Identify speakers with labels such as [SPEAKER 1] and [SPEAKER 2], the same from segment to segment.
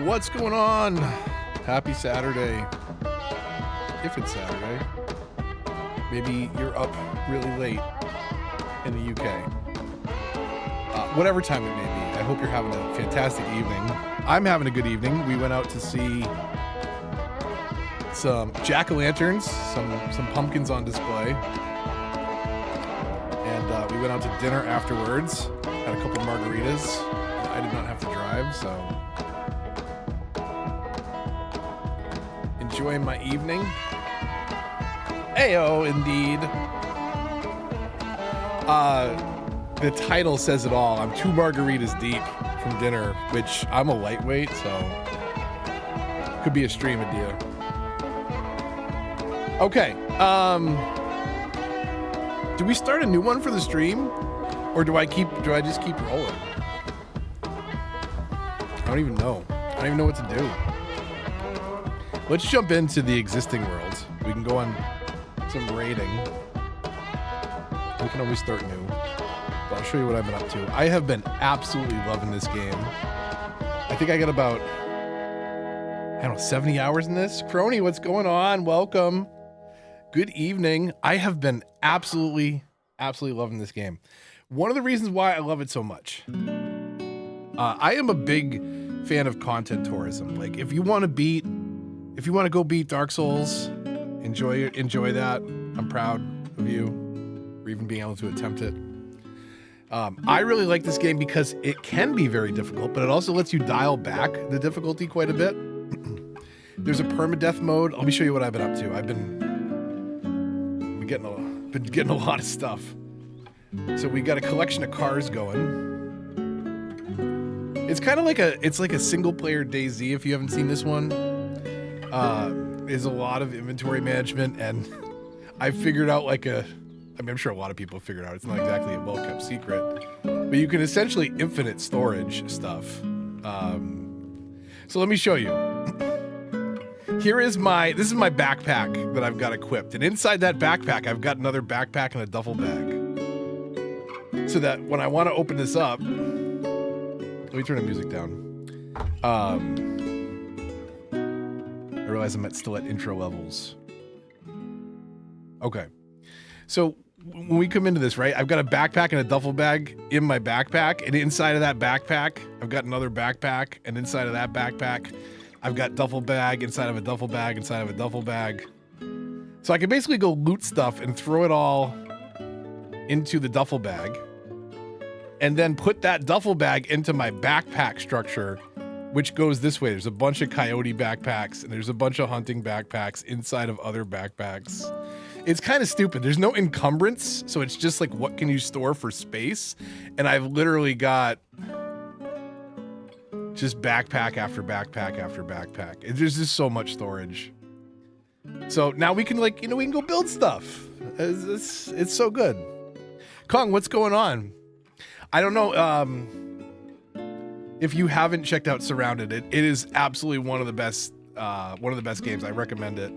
[SPEAKER 1] What's going on? Happy Saturday. If it's Saturday. Maybe you're up really late in the UK. Whatever time it may be. I hope you're having a fantastic evening. I'm having a good evening. We went out to see some jack-o'-lanterns, some pumpkins on display. And we went out to dinner afterwards. Had a couple margaritas. I did not have to drive, so enjoying my evening. Ayo, indeed. The title says it all. I'm 2 margaritas deep from dinner, which I'm a lightweight, so could be a stream idea. Okay. Do we start a new one for the stream, or do I just keep rolling? I don't even know. I don't even know what to do. Let's jump into the existing world. We can go on some raiding. We can always start new. But I'll show you what I've been up to. I have been absolutely loving this game. I think I got about, I don't know, 70 hours in this. Crony, what's going on? Welcome. Good evening. I have been absolutely loving this game. One of the reasons why I love it so much. I am a big fan of content tourism. Like, if you want to go beat Dark Souls, enjoy that. I'm proud of you for even being able to attempt it. I really like this game because it can be very difficult, but it also lets you dial back the difficulty quite a bit. There's a permadeath mode. Let me show you what I've been up to. I've been getting a lot of stuff. So we got a collection of cars going. It's kind of like a single player DayZ if you haven't seen this one. There's a lot of inventory management, and I figured out I'm sure a lot of people have figured out it's not exactly a well-kept secret, but you can essentially infinite storage stuff. So let me show you. This is my backpack that I've got equipped, and inside that backpack I've got another backpack and a duffel bag. So that when I want to open this up, let me turn the music down. I realize I'm still at intro levels. Okay. So when we come into this, right, I've got a backpack and a duffel bag in my backpack, and inside of that backpack, I've got another backpack, and inside of that backpack, I've got duffel bag inside of a duffel bag inside of a duffel bag. So I can basically go loot stuff and throw it all into the duffel bag, and then put that duffel bag into my backpack structure, which goes this way. There's a bunch of coyote backpacks, and there's a bunch of hunting backpacks inside of other backpacks. It's kind of stupid. There's no encumbrance, so it's just like, what can you store for space? And I've literally got just backpack after backpack after backpack. There's just so much storage. So now we can we can go build stuff. It's so good. Kong, what's going on? I don't know if you haven't checked out Surrounded. It is absolutely one of the best games. I recommend it.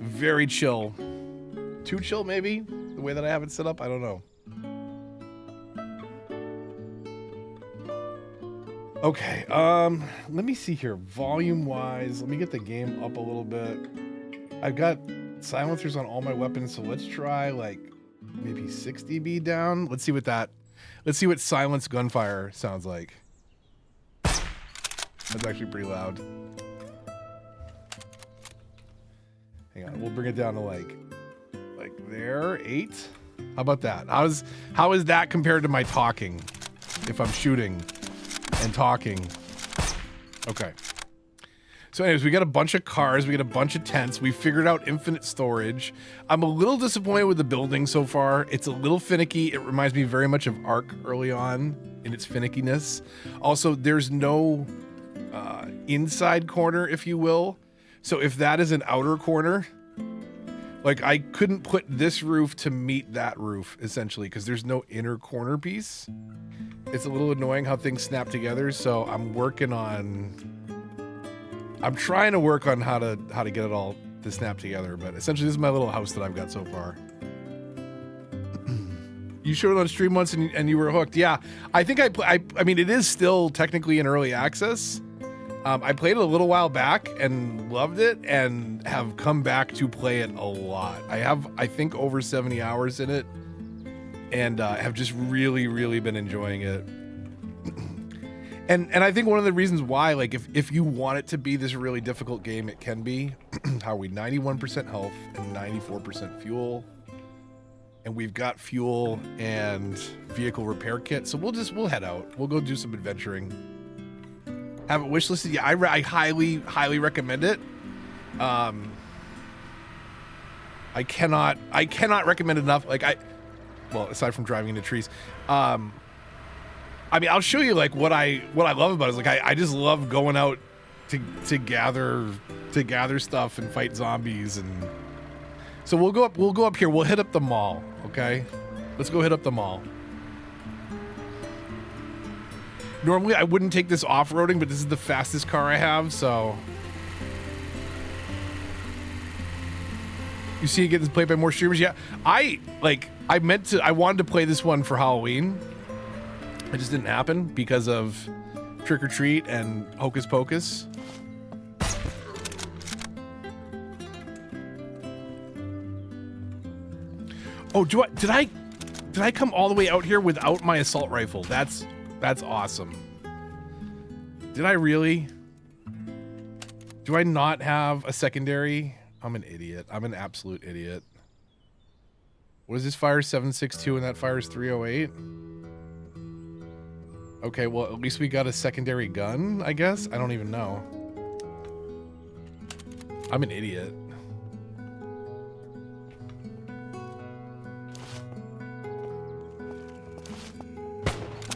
[SPEAKER 1] Very chill. Too chill, maybe? The way that I have it set up? I don't know. Okay, let me see here. Volume-wise, let me get the game up a little bit. I've got silencers on all my weapons, so let's try, maybe 6 dB down. Let's see what silenced gunfire sounds like. That's actually pretty loud. Hang on, we'll bring it down to like there, 8. How about that? How is that compared to my talking? If I'm shooting and talking. Okay. So anyways, we got a bunch of cars, we got a bunch of tents, we figured out infinite storage. I'm a little disappointed with the building so far. It's a little finicky. It reminds me very much of Ark early on in its finickiness. Also, there's no inside corner, if you will. So if that is an outer corner, I couldn't put this roof to meet that roof, essentially, because there's no inner corner piece. It's a little annoying how things snap together, so I'm trying to work on how to get it all to snap together, but essentially this is my little house that I've got so far. You showed it on stream once and you were hooked. Yeah, I think I mean, it is still technically in early access, I played it a little while back and loved it and have come back to play it a lot. I have, I think, over 70 hours in it and have just really, really been enjoying it. And I think one of the reasons why, like, if you want it to be this really difficult game, it can be. How are we? 91% health and 94% fuel. And we've got fuel and vehicle repair kit. So we'll head out. We'll go do some adventuring. Have it wishlisted. Yeah, I highly, highly recommend it. I cannot recommend it enough. Like well, aside from driving into trees, I mean, I'll show you like what I love about it. Is like I just love going out to gather stuff and fight zombies. And so we'll go up here. We'll hit up the mall. Okay, let's go hit up the mall. Normally I wouldn't take this off-roading, but this is the fastest car I have, so. You see it getting played by more streamers? Yeah, I wanted to play this one for Halloween. It just didn't happen because of Trick or Treat and Hocus Pocus. Oh, did I come all the way out here without my assault rifle? That's awesome. Did I really? Do I not have a secondary? I'm an idiot. I'm an absolute idiot. What is this fire? 762 and that fire is 308? Okay, well, at least we got a secondary gun, I guess? I don't even know. I'm an idiot.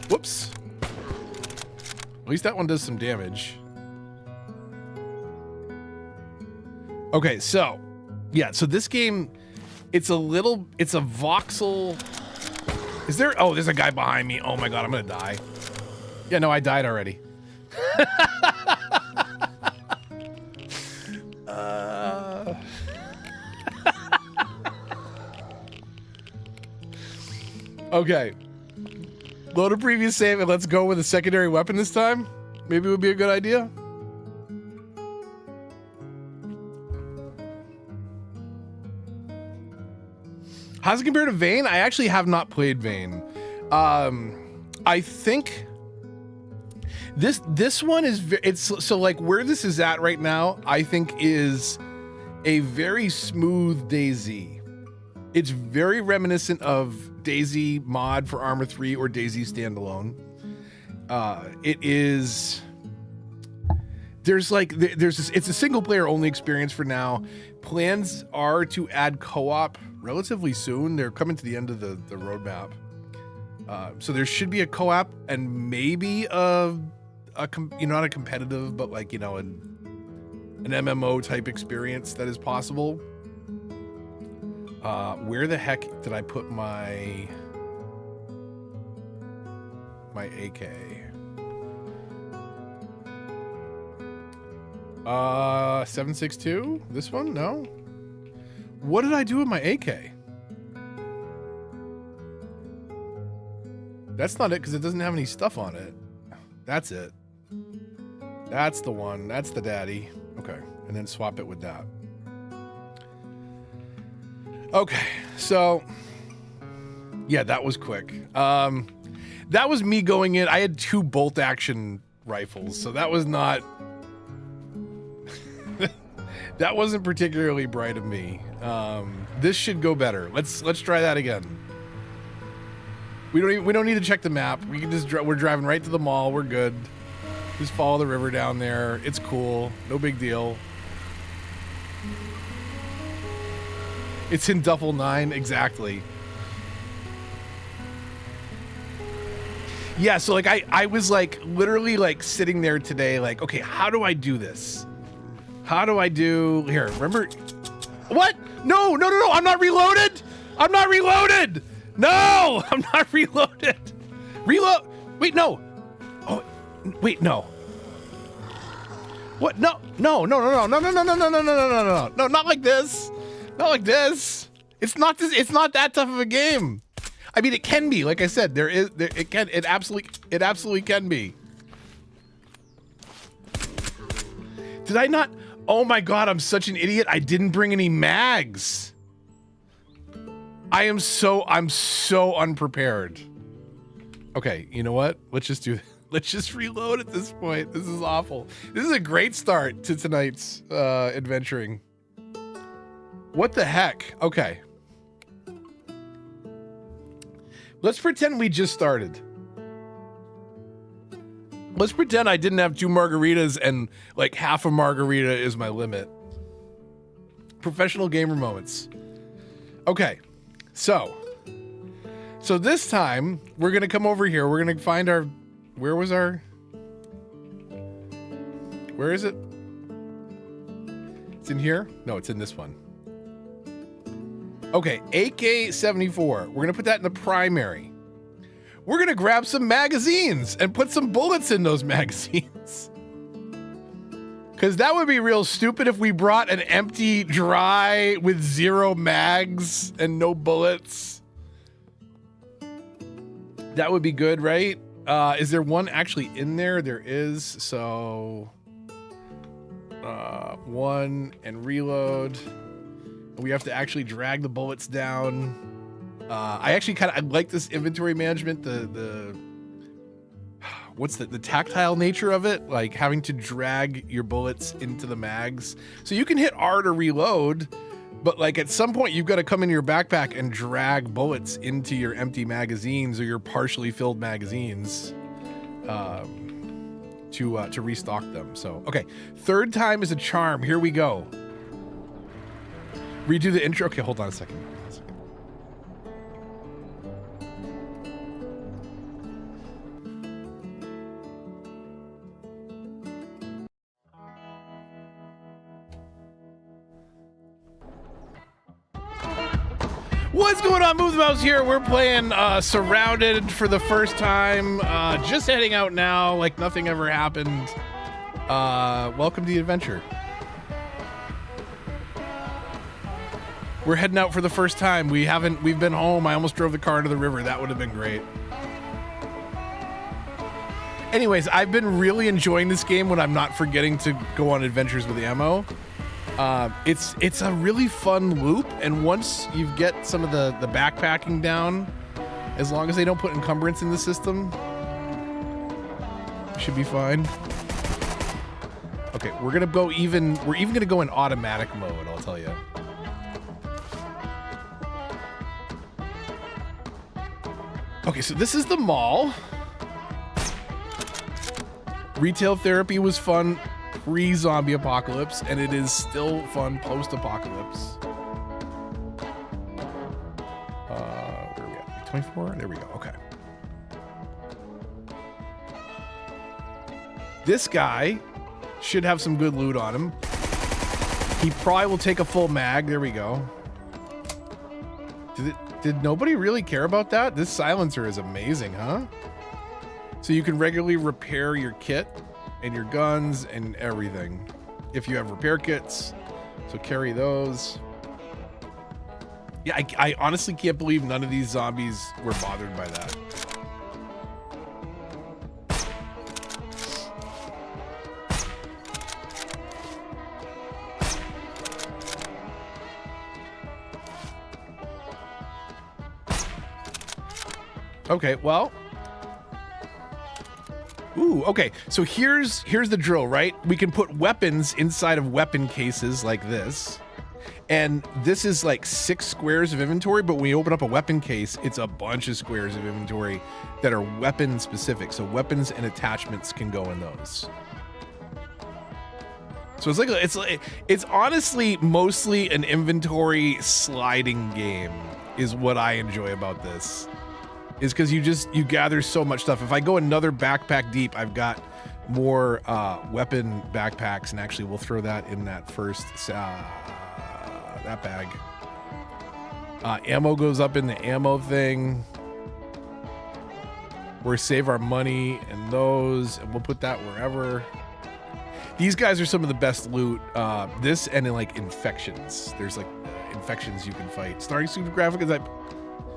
[SPEAKER 1] Whoops. At least that one does some damage. Okay, so yeah, so this game, it's a voxel. Is there? Oh, there's a guy behind me. Oh my god, I'm gonna die. Yeah, no, I died already. Okay. Load a previous save and let's go with a secondary weapon this time. Maybe it would be a good idea. How's it compared to Vane? I actually have not played Vane. I think this one is so like where this is at right now, I think is a very smooth DayZ. It's very reminiscent of DayZ mod for Arma 3 or DayZ standalone. It's a single player only experience for now. Plans are to add co-op relatively soon. They're coming to the end of the roadmap. So there should be a co-op and maybe not a competitive, but like, an MMO type experience that is possible. Where the heck did I put my AK? 762? This one? No. What did I do with my AK? That's not it because it doesn't have any stuff on it. That's it. That's the one. That's the daddy. Okay. And then swap it with that. Okay. So, yeah, that was quick. That was me going in. I had 2 bolt action rifles, so that was not... that wasn't particularly bright of me. This should go better. Let's try that again. We don't need to check the map. We can just we're driving right to the mall. We're good. Just follow the river down there. It's cool. No big deal. It's in Duffel 9 exactly. Yeah, so like I was like literally like sitting there today like, okay, how do I do this? How do I do here? Remember what? No, I'm not reloaded. I'm not reloaded. No, I'm not reloaded. Reload. Wait, no. Oh, wait, no. What? No, not like this. Not like this. It's not this. It's not that tough of a game. I mean, it can be. Like I said, it absolutely can be. Did I not? Oh my God, I'm such an idiot. I didn't bring any mags. I'm so unprepared. Okay, you know what? Let's just reload at this point. This is awful. This is a great start to tonight's adventuring. What the heck? Okay. Let's pretend we just started. Let's pretend I didn't have 2 margaritas and like half a margarita is my limit. Professional gamer moments. Okay, so this time we're gonna come over here. We're gonna find our, where is it? It's in here? No, it's in this one. Okay, AK-74. We're gonna put that in the primary. We're gonna grab some magazines and put some bullets in those magazines. Cause that would be real stupid if we brought an empty dry with 0 mags and no bullets. That would be good, right? Is there one actually in there? There is, so 1 and reload. We have to actually drag the bullets down. I actually I like this inventory management, what's the tactile nature of it, like having to drag your bullets into the mags. So you can hit R to reload, but like at some point you've got to come in your backpack and drag bullets into your empty magazines or your partially filled magazines to restock them. So, okay, 3rd time is a charm. Here we go. Redo the intro. Okay, hold on a second. What's going on, Move the Mouse here? We're playing Surrounded for the first time. Just heading out now, like nothing ever happened. Welcome to the adventure. We're heading out for the first time. We've been home. I almost drove the car into the river. That would have been great. Anyways, I've been really enjoying this game when I'm not forgetting to go on adventures with ammo. It's a really fun loop, and once you get some of the backpacking down, as long as they don't put encumbrance in the system, should be fine. Okay, we're even gonna go in automatic mode, I'll tell you. Okay, so this is the mall. Retail therapy was fun pre-zombie apocalypse, and it is still fun post-apocalypse. Where are we at? 24? There we go. Okay. This guy should have some good loot on him. He probably will take a full mag. There we go. Did nobody really care about that? This silencer is amazing, huh? So you can regularly repair your kit and your guns and everything if you have repair kits, so carry those. Yeah, I honestly can't believe none of these zombies were bothered by that. Okay, well. Ooh, okay. So here's the drill, right? We can put weapons inside of weapon cases like this. And this is like 6 squares of inventory, but when you open up a weapon case, it's a bunch of squares of inventory that are weapon specific. So weapons and attachments can go in those. So it's honestly mostly an inventory sliding game is what I enjoy about this. Is because you gather so much stuff. If I go another backpack deep, I've got more weapon backpacks, and actually we'll throw that in that first that bag. Ammo goes up in the ammo thing. We'll save our money in those, and we'll put that wherever. These guys are some of the best loot. This and in like infections. There's like infections you can fight. Starting super graphic is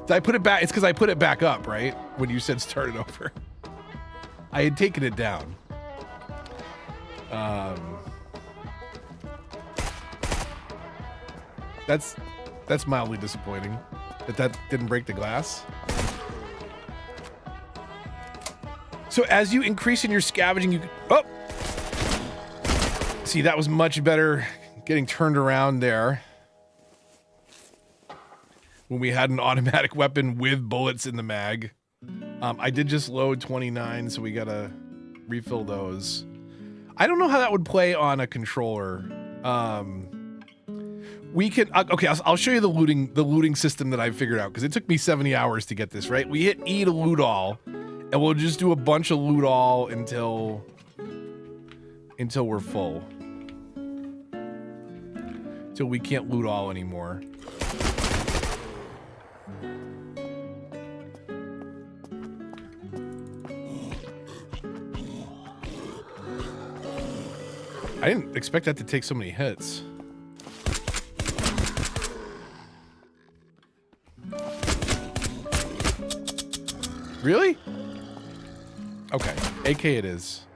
[SPEAKER 1] did I put it back? It's because I put it back up, right? When you said start it over. I had taken it down. That's mildly disappointing that didn't break the glass. So as you increase in your scavenging, you oh, see that was much better getting turned around there when we had an automatic weapon with bullets in the mag. I did just load 29, so we gotta refill those. I don't know how that would play on a controller. We can okay. I'll show you the looting system that I've figured out because it took me 70 hours to get this right. We hit E to loot all, and we'll just do a bunch of loot all until we're full, till we can't loot all anymore. I didn't expect that to take so many hits. Really? Okay, AK it is.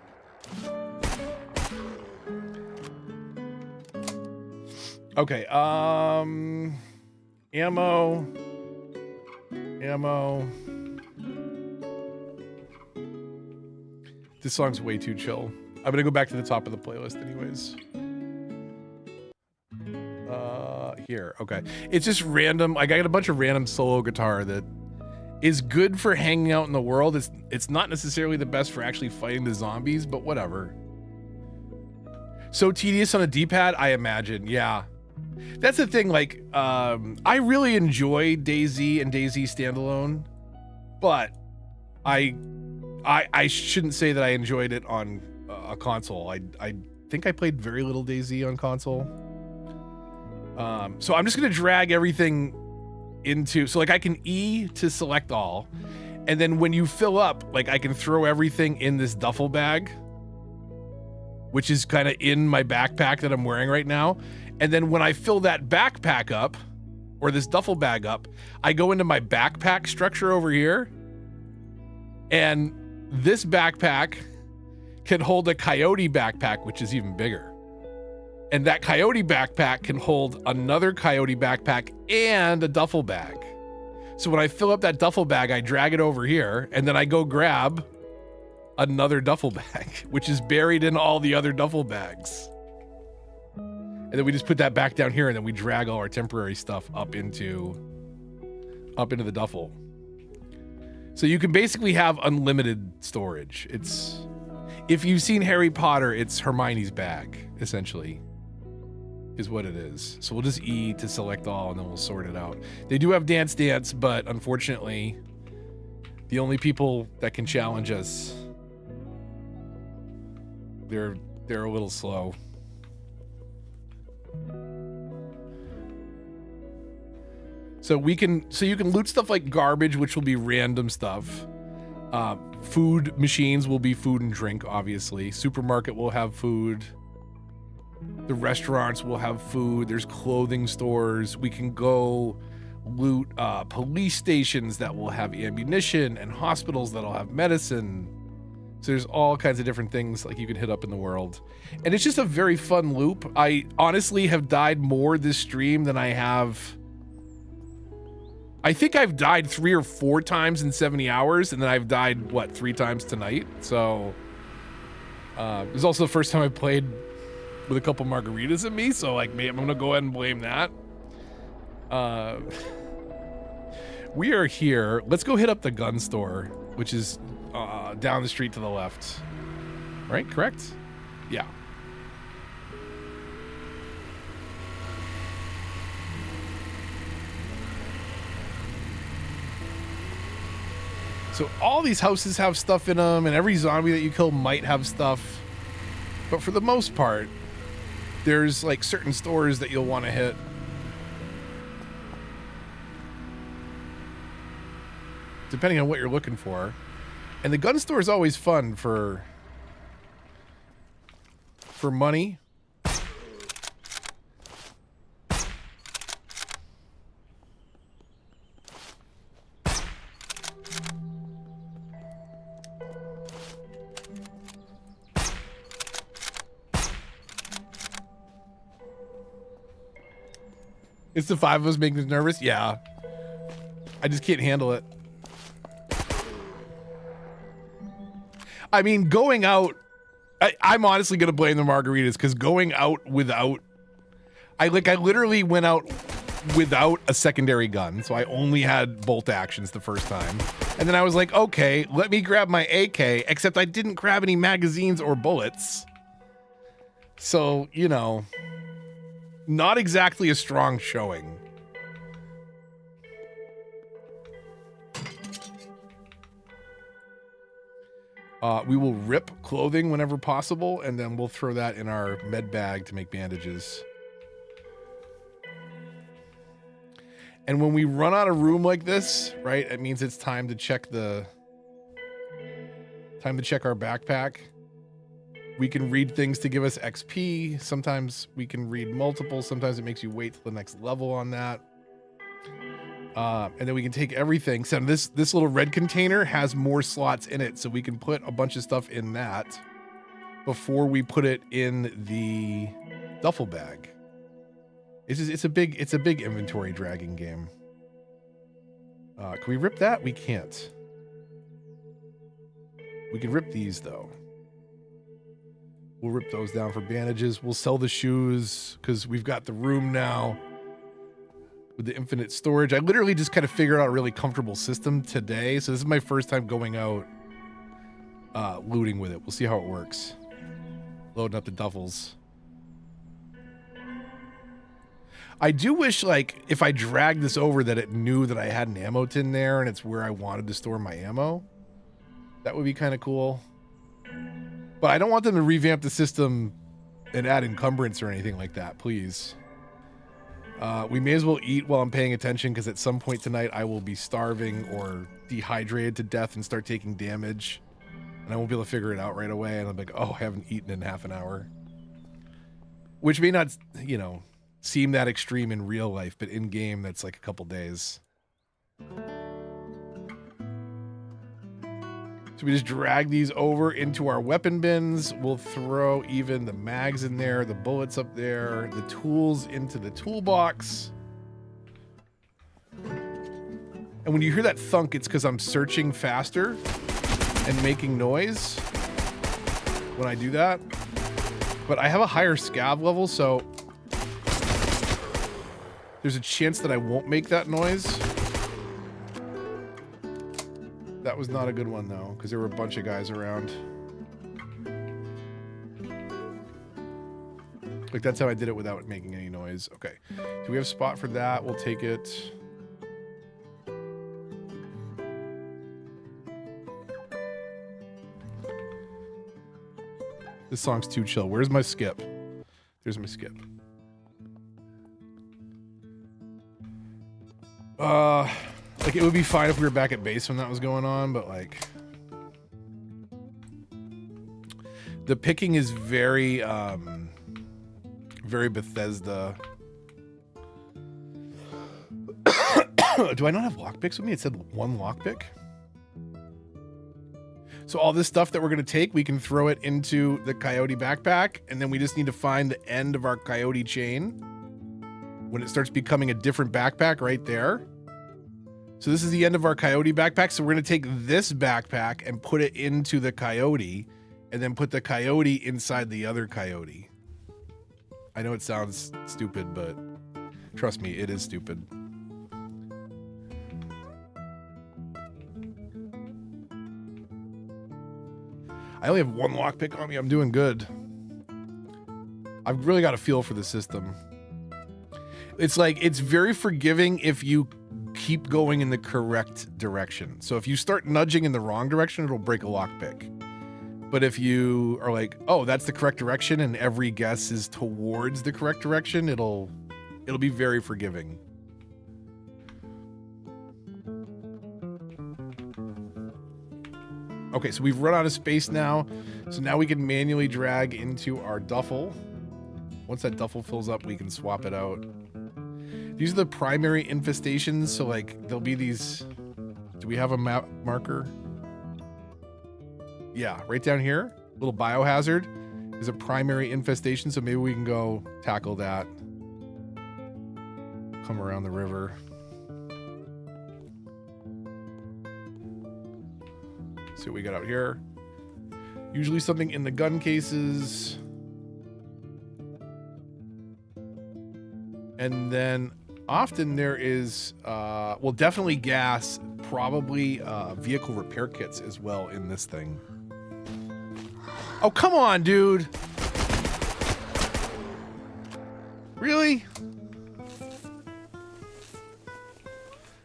[SPEAKER 1] Okay, ammo. This song's way too chill. I'm gonna go back to the top of the playlist anyways. Here, okay. It's just random, like I got a bunch of random solo guitar that is good for hanging out in the world. It's not necessarily the best for actually fighting the zombies, but whatever. So tedious on a D-pad, I imagine, yeah. That's the thing, like, I really enjoy DayZ and DayZ Standalone, but I shouldn't say that I enjoyed it on a console. I think I played very little DayZ on console. So I'm just gonna drag everything into, so like I can E to select all, and then when you fill up, like I can throw everything in this duffel bag, which is kind of in my backpack that I'm wearing right now. And then when I fill that backpack up, or this duffel bag up, I go into my backpack structure over here, and this backpack can hold a coyote backpack, which is even bigger. And that coyote backpack can hold another coyote backpack and a duffel bag. So when I fill up that duffel bag, I drag it over here, and then I go grab another duffel bag, which is buried in all the other duffel bags. And then we just put that back down here, and then we drag all our temporary stuff up into the duffel. So you can basically have unlimited storage. It's, if you've seen Harry Potter, it's Hermione's bag, essentially, is what it is. So we'll just E to select all, and then we'll sort it out. They do have Dance Dance, but unfortunately, the only people that can challenge us, they're a little slow. So you can loot stuff like garbage, which will be random stuff. Food machines will be food and drink, obviously. Supermarket will have food. The restaurants will have food. There's clothing stores. We can go loot police stations that will have ammunition, and hospitals that'll have medicine. So there's all kinds of different things like you can hit up in the world. And it's just a very fun loop. I honestly have died more this stream than I have. I think I've died 3 or 4 times in 70 hours, and then I've died, what, 3 times tonight? So it was also the first time I played with a couple margaritas in me, so like, I'm gonna go ahead and blame that. We are here. Let's go hit up the gun store, which is down the street to the left. Right? Correct? Yeah. So all these houses have stuff in them, and every zombie that you kill might have stuff. But for the most part, there's like certain stores that you'll want to hit. Depending on what you're looking for. And the gun store is always fun for money. It's the 5 of us making us nervous? Yeah. I just can't handle it. I mean, going out... I'm honestly going to blame the margaritas, because going out without... I literally went out without a secondary gun, so I only had bolt actions the first time. And then I was like, okay, let me grab my AK, except I didn't grab any magazines or bullets. So, you know, not exactly a strong showing. We will rip clothing whenever possible, and then we'll throw that in our med bag to make bandages. And when we run out of room like this, right, it means it's time to check our backpack. We can read things to give us XP. Sometimes we can read multiple. Sometimes it makes you wait till the next level on that. And then we can take everything. So this little red container has more slots in it, so we can put a bunch of stuff in that before we put it in the duffel bag. It's a big inventory dragging game. Can we rip that? We can't. We can rip these though. We'll rip those down for bandages. We'll sell the shoes because we've got the room now with the infinite storage. I literally just kind of figured out a really comfortable system today. So this is my first time going out looting with it. We'll see how it works. Loading up the duffels. I do wish, like, if I dragged this over that it knew that I had an ammo tin there and it's where I wanted to store my ammo. That would be kind of cool. But I don't want them to revamp the system and add encumbrance or anything like that, please. We may as well eat while I'm paying attention, because at some point tonight I will be starving or dehydrated to death and start taking damage. And I won't be able to figure it out right away. And I'm like, oh, I haven't eaten in half an hour. Which may not, you know, seem that extreme in real life, but in game that's like a couple days. So we just drag these over into our weapon bins. We'll throw even the mags in there, the bullets up there, the tools into the toolbox. And when you hear that thunk, it's because I'm searching faster and making noise when I do that. But I have a higher scav level, so there's a chance that I won't make that noise. That was not a good one, though, because there were a bunch of guys around. Like, that's how I did it without making any noise. Okay. Do we have a spot for that? We'll take it. This song's too chill. Where's my skip? There's my skip. Like, it would be fine if we were back at base when that was going on, but like, the picking is very, very Bethesda. Do I not have lockpicks with me? It said one lockpick. So all this stuff that we're going to take, we can throw it into the coyote backpack, and then we just need to find the end of our coyote chain when it starts becoming a different backpack right there. So this is the end of our coyote backpack. So we're going to take this backpack and put it into the coyote, and then put the coyote inside the other coyote. I know it sounds stupid, but trust me, it is stupid. I only have one lockpick on me. I'm doing good. I've really got a feel for the system. It's like, it's very forgiving if you keep going in the correct direction. So if you start nudging in the wrong direction, it'll break a lockpick. But if you are like, oh, that's the correct direction, and every guess is towards the correct direction, it'll be very forgiving. Okay, so we've run out of space now. So now we can manually drag into our duffel. Once that duffel fills up, we can swap it out. These are the primary infestations. So like, there'll be these. Do we have a map marker? Yeah, right down here. Little biohazard is a primary infestation. So maybe we can go tackle that. Come around the river. See what we got out here. Usually something in the gun cases. And then often there is, well, definitely gas, probably vehicle repair kits as well in this thing. Oh, come on, dude. Really?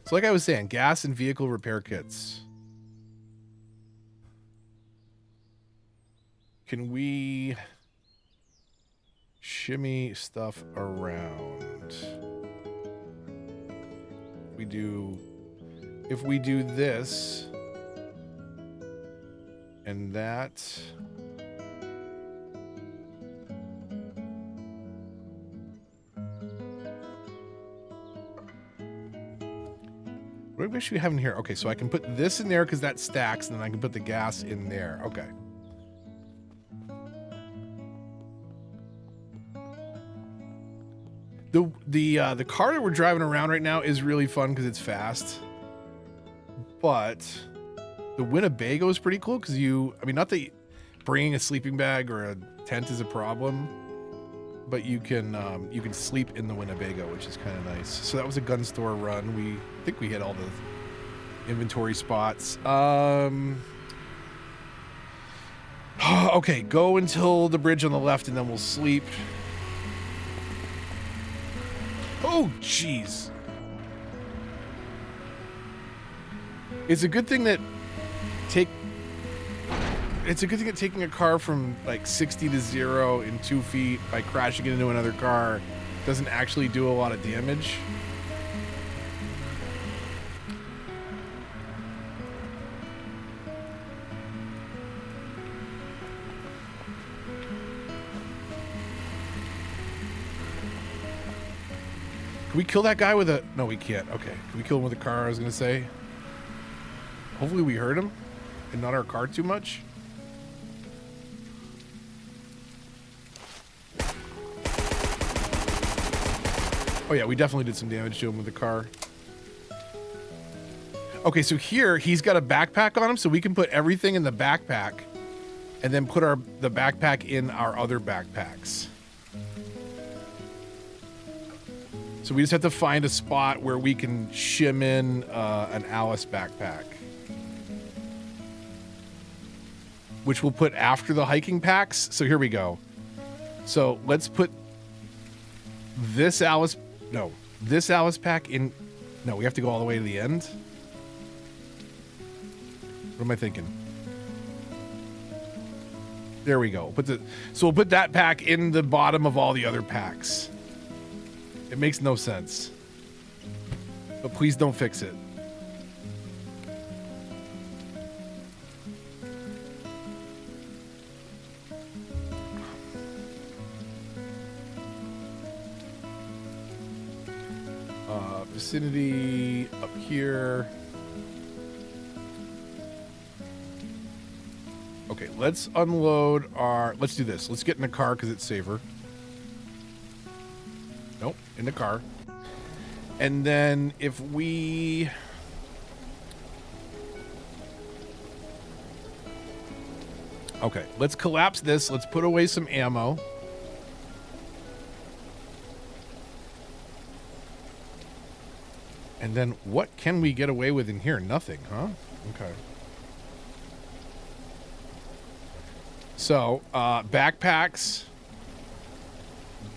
[SPEAKER 1] So like I was saying, gas and vehicle repair kits. Can we shimmy stuff around? If we do this and that. What should we have in here? Okay, so I can put this in there because that stacks, and then I can put the gas in there. Okay. The car that we're driving around right now is really fun because it's fast. But the Winnebago is pretty cool because I mean, not that bringing a sleeping bag or a tent is a problem, but you can sleep in the Winnebago, which is kind of nice. So that was a gun store run. I think we hit all the inventory spots. Okay, go until the bridge on the left, and then we'll sleep. Oh, jeez. It's a good thing that taking a car from like 60 to 0 in 2 feet by crashing it into another car doesn't actually do a lot of damage. Can we kill that guy with a... No, we can't. Okay. Can we kill him with a car, I was going to say? Hopefully we hurt him and not our car too much. Oh yeah, we definitely did some damage to him with the car. Okay, so here he's got a backpack on him, so we can put everything in the backpack and then put the backpack in our other backpacks. So we just have to find a spot where we can shim in an Alice backpack, which we'll put after the hiking packs. So here we go. So let's put this Alice pack in. No, we have to go all the way to the end. What am I thinking? There we go. So we'll put that pack in the bottom of all the other packs. It makes no sense. But please don't fix it. Vicinity up here. Okay, let's unload let's do this. Let's get in the car because it's safer. Nope, in the car. And then if we... Okay, let's collapse this. Let's put away some ammo. And then what can we get away with in here? Nothing, huh? Okay. So, backpacks.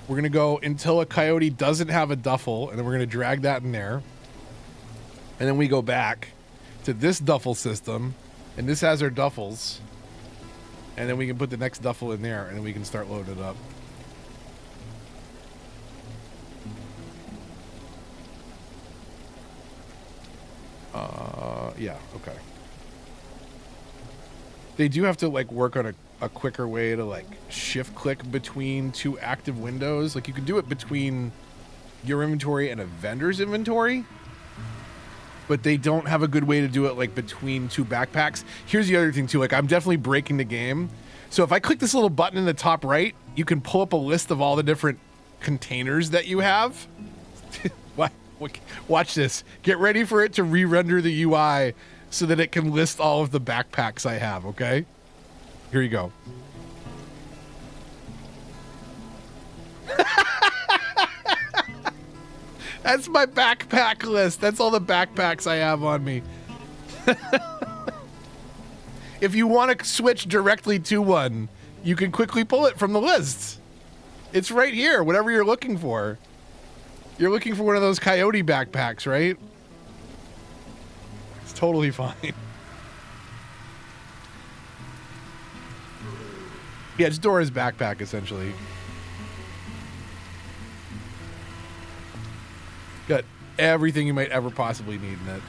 [SPEAKER 1] We're going to go until a coyote doesn't have a duffel, and then we're going to drag that in there. And then we go back to this duffel system, and this has our duffels. And then we can put the next duffel in there, and then we can start loading it up. Yeah, okay. They do have to, like, work on a quicker way to, like, shift click between two active windows. Like, you can do it between your inventory and a vendor's inventory, but they don't have a good way to do it, like, between two backpacks. Here's the other thing, too. Like, I'm definitely breaking the game. So if I click this little button in the top right, you can pull up a list of all the different containers that you have. What? Watch this. Get ready for it to re-render the UI so that it can list all of the backpacks I have, okay? Here you go. That's my backpack list. That's all the backpacks I have on me. If you want to switch directly to one, you can quickly pull it from the list. It's right here, whatever you're looking for. You're looking for one of those coyote backpacks, right? It's totally fine. Yeah, it's Dora's backpack, essentially. Got everything you might ever possibly need in it.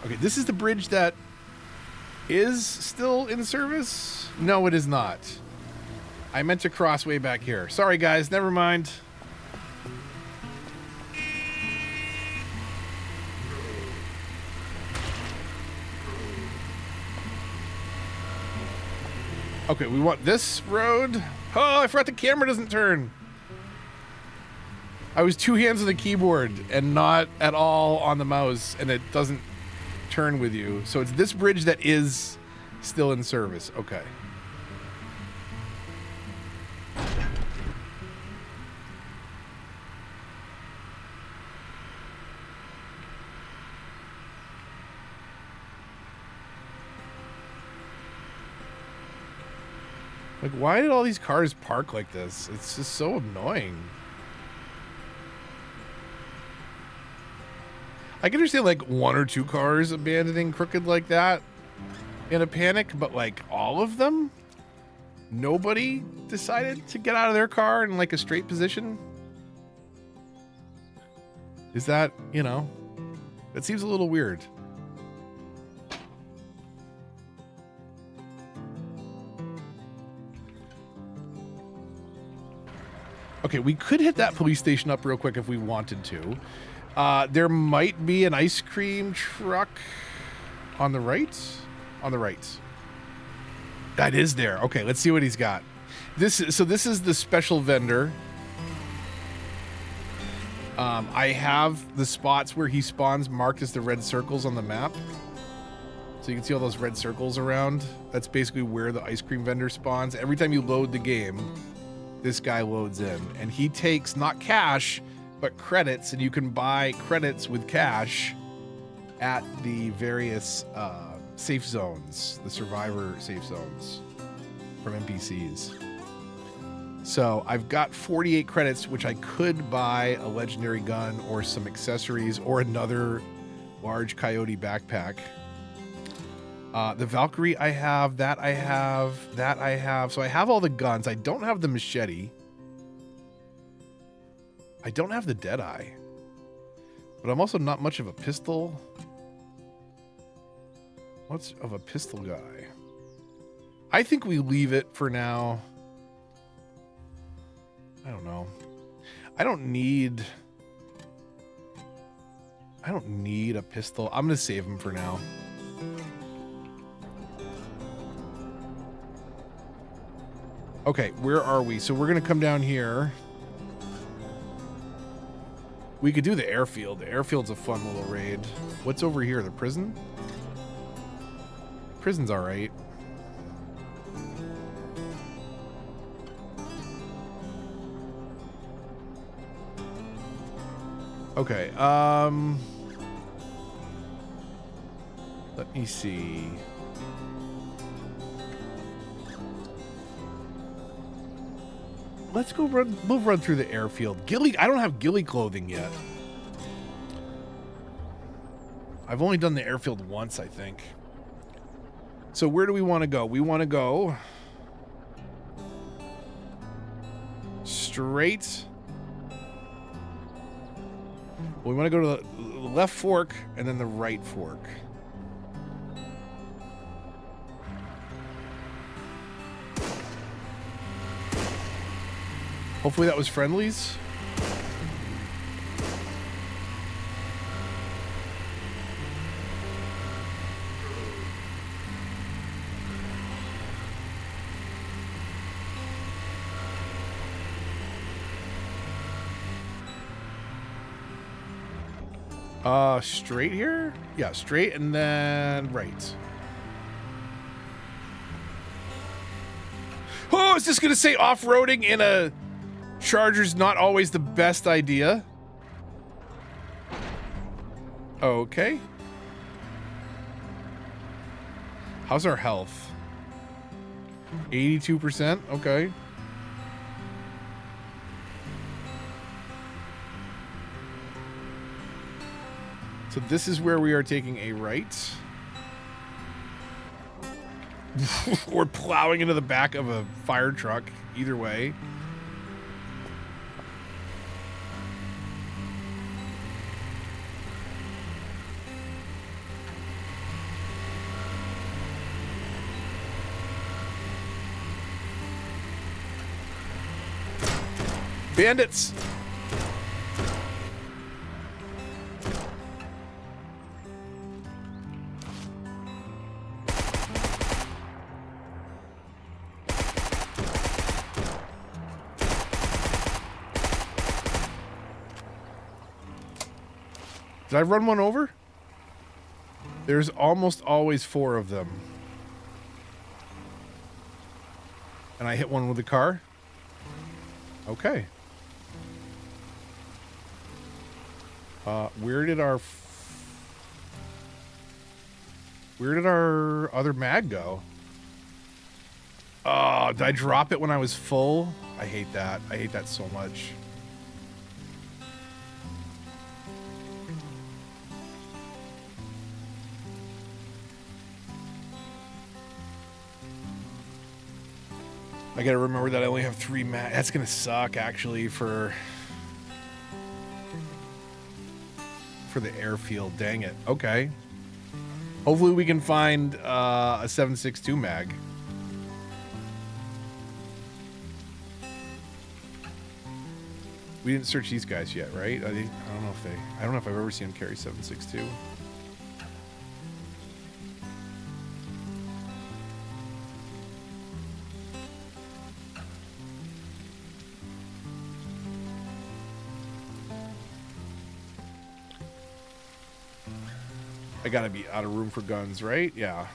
[SPEAKER 1] Okay, this is the bridge that is still in service? No, it is not. I meant to cross way back here. Sorry, guys. Never mind. Okay, we want this road. Oh, I forgot the camera doesn't turn. I was 2 hands on the keyboard and not at all on the mouse, and it doesn't turn with you. So it's this bridge that is still in service. Okay. Like, why did all these cars park like this? It's just so annoying. I can understand like 1 or 2 cars abandoning crooked like that in a panic, but like all of them? Nobody decided to get out of their car in like a straight position? Is that, you know, that seems a little weird. Okay, we could hit that police station up real quick if we wanted to. There might be an ice cream truck on the right. On the right. That is there. Okay, let's see what he's got. This is the special vendor. I have the spots where he spawns marked as the red circles on the map. So you can see all those red circles around. That's basically where the ice cream vendor spawns. Every time you load the game, this guy loads in. And he takes not cash, but credits, and you can buy credits with cash at the various safe zones, the survivor safe zones from NPCs. So I've got 48 credits, which I could buy a legendary gun or some accessories or another large coyote backpack. The Valkyrie I have, that I have, that I have. So I have all the guns. I don't have the machete. I don't have the Deadeye. But I'm also not much of a pistol. Much of a pistol guy. I think we leave it for now. I don't know. I don't need a pistol. I'm going to save him for now. Okay, where are we? So we're going to come down here. We could do the airfield. The airfield's a fun little raid. What's over here? The prison? Prison's all right. Okay, let me see. Let's go run. We'll run through the airfield. Ghillie. I don't have ghillie clothing yet. I've only done the airfield once, I think. So where do we want to go? We want to go straight. We want to go to the left fork and then the right fork. Hopefully that was friendlies. Straight here? Yeah, straight and then right. Oh, is this gonna say off-roading in a Charger's not always the best idea? Okay. How's our health? 82%? Okay. So this is where we are taking a right. Or plowing into the back of a fire truck. Either way. Bandits! Did I run one over? There's almost always 4 of them. And I hit one with the car? Okay. Where did our other mag go? Oh, did I drop it when I was full? I hate that. I hate that so much. I gotta remember that I only have 3 mag. That's gonna suck, actually, for the airfield. Dang it. Okay. Hopefully we can find a 7.62 mag. We didn't search these guys yet, right? I don't know if I've ever seen them carry 7.62. I gotta be out of room for guns, right? Yeah.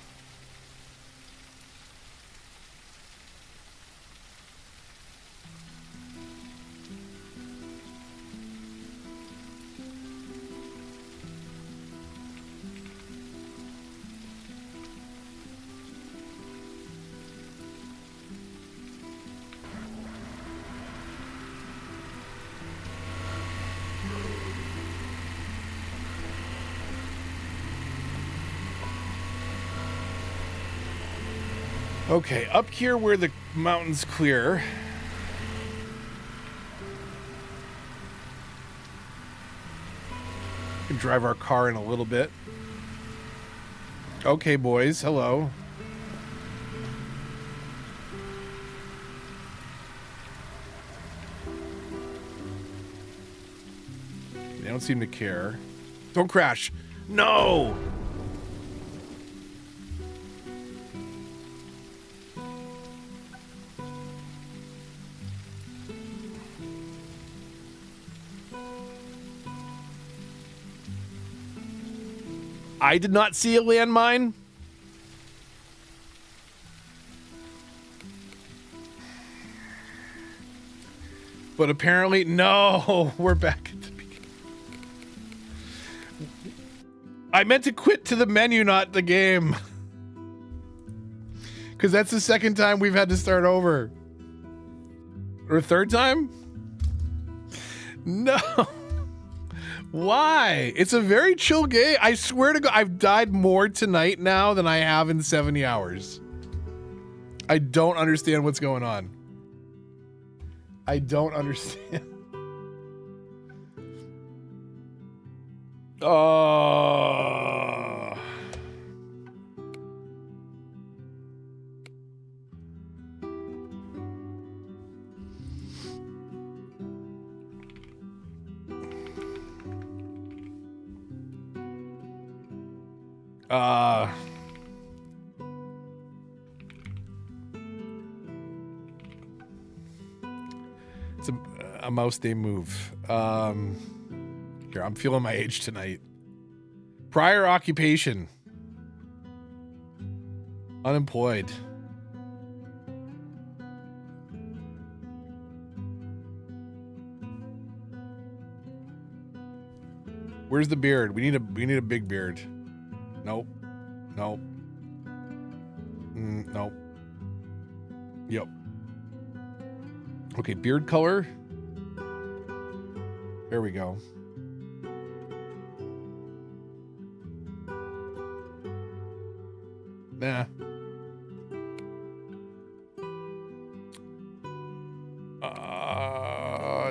[SPEAKER 1] Okay, up here where the mountain's clear. We can drive our car in a little bit. Okay, boys, hello. They don't seem to care. Don't crash. No! I did not see a landmine. But apparently, no, we're back at the beginning. I meant to quit to the menu, not the game. Because that's the second time we've had to start over. Or third time? No. Why? It's a very chill game. I swear to God, I've died more tonight now than I have in 70 hours. I don't understand what's going on. I don't understand. Oh. It's a mouse day move. Here, I'm feeling my age tonight. Prior occupation. Unemployed. Where's the beard? We need a big beard. Nope. Nope. Nope. Yep. Okay, beard color. There we go. Nah.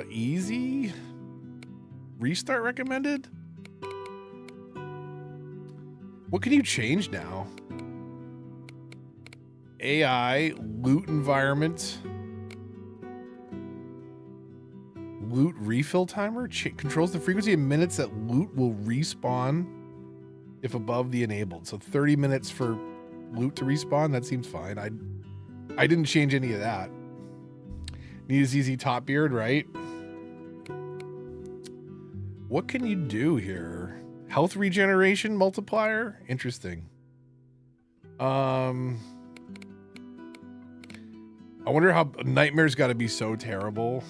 [SPEAKER 1] Easy. Restart recommended? What can you change now? AI, loot environment, loot refill timer, controls the frequency of minutes that loot will respawn if above the enabled. So 30 minutes for loot to respawn, that seems fine. I didn't change any of that. Need a ZZ top beard, right? What can you do here? Health regeneration multiplier? Interesting. I wonder how Nightmare's got to be so terrible.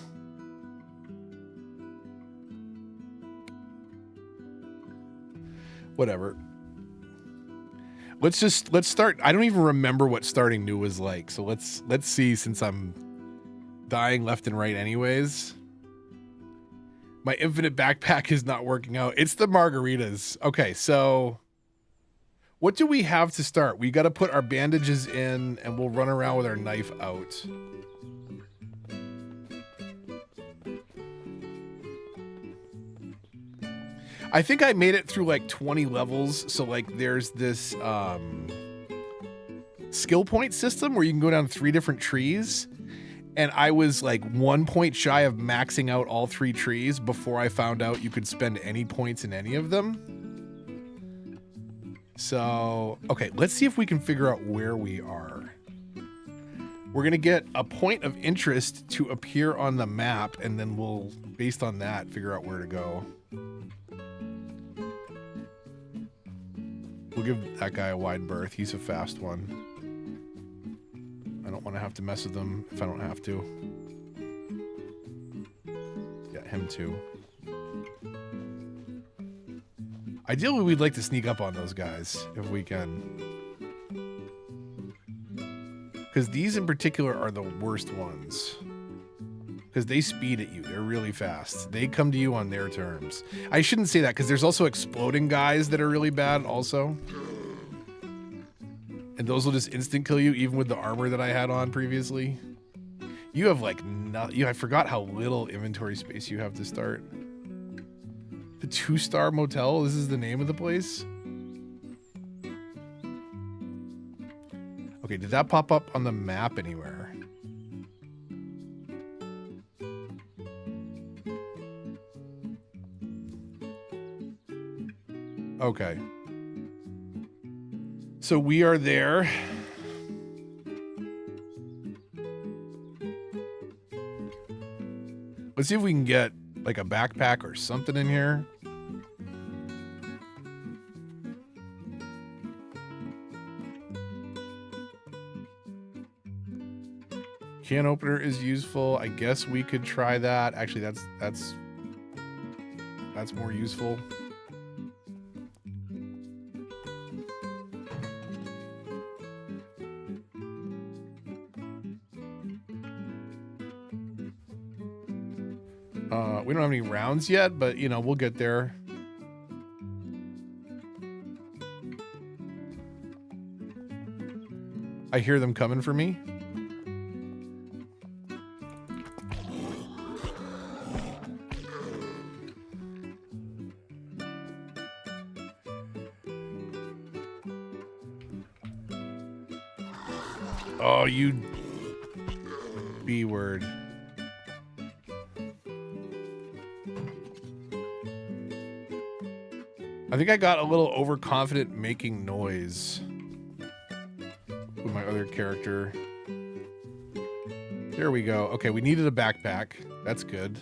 [SPEAKER 1] Whatever. Let's start. I don't even remember what starting new was like. So let's see, since I'm dying left and right anyways. My infinite backpack is not working out. It's the margaritas. Okay, so what do we have to start? We got to put our bandages in and we'll run around with our knife out. I think I made it through like 20 levels. So like there's this skill point system where you can go down 3 different trees. And I was like 1 point shy of maxing out all 3 trees before I found out you could spend any points in any of them. So, okay, let's see if we can figure out where we are. We're going to get a point of interest to appear on the map, and then we'll, based on that, figure out where to go. We'll give that guy a wide berth. He's a fast one. I don't want to have to mess with them if I don't have to. Yeah, him too. Ideally, we'd like to sneak up on those guys if we can. Because these in particular are the worst ones. Because they speed at you. They're really fast. They come to you on their terms. I shouldn't say that because there's also exploding guys that are really bad also. And those will just instant kill you even with the armor that I had on previously. You have like I forgot how little inventory space you have to start. The 2-star motel, this is the name of the place. Okay, did that pop up on the map anywhere? Okay. So we are there. Let's see if we can get like a backpack or something in here. Can opener is useful. I guess we could try that. Actually, that's more useful. We don't have any rounds yet, but you know, we'll get there. I hear them coming for me. Oh, you B word. I think I got a little overconfident making noise with my other character. There we go. Okay, we needed a backpack. That's good.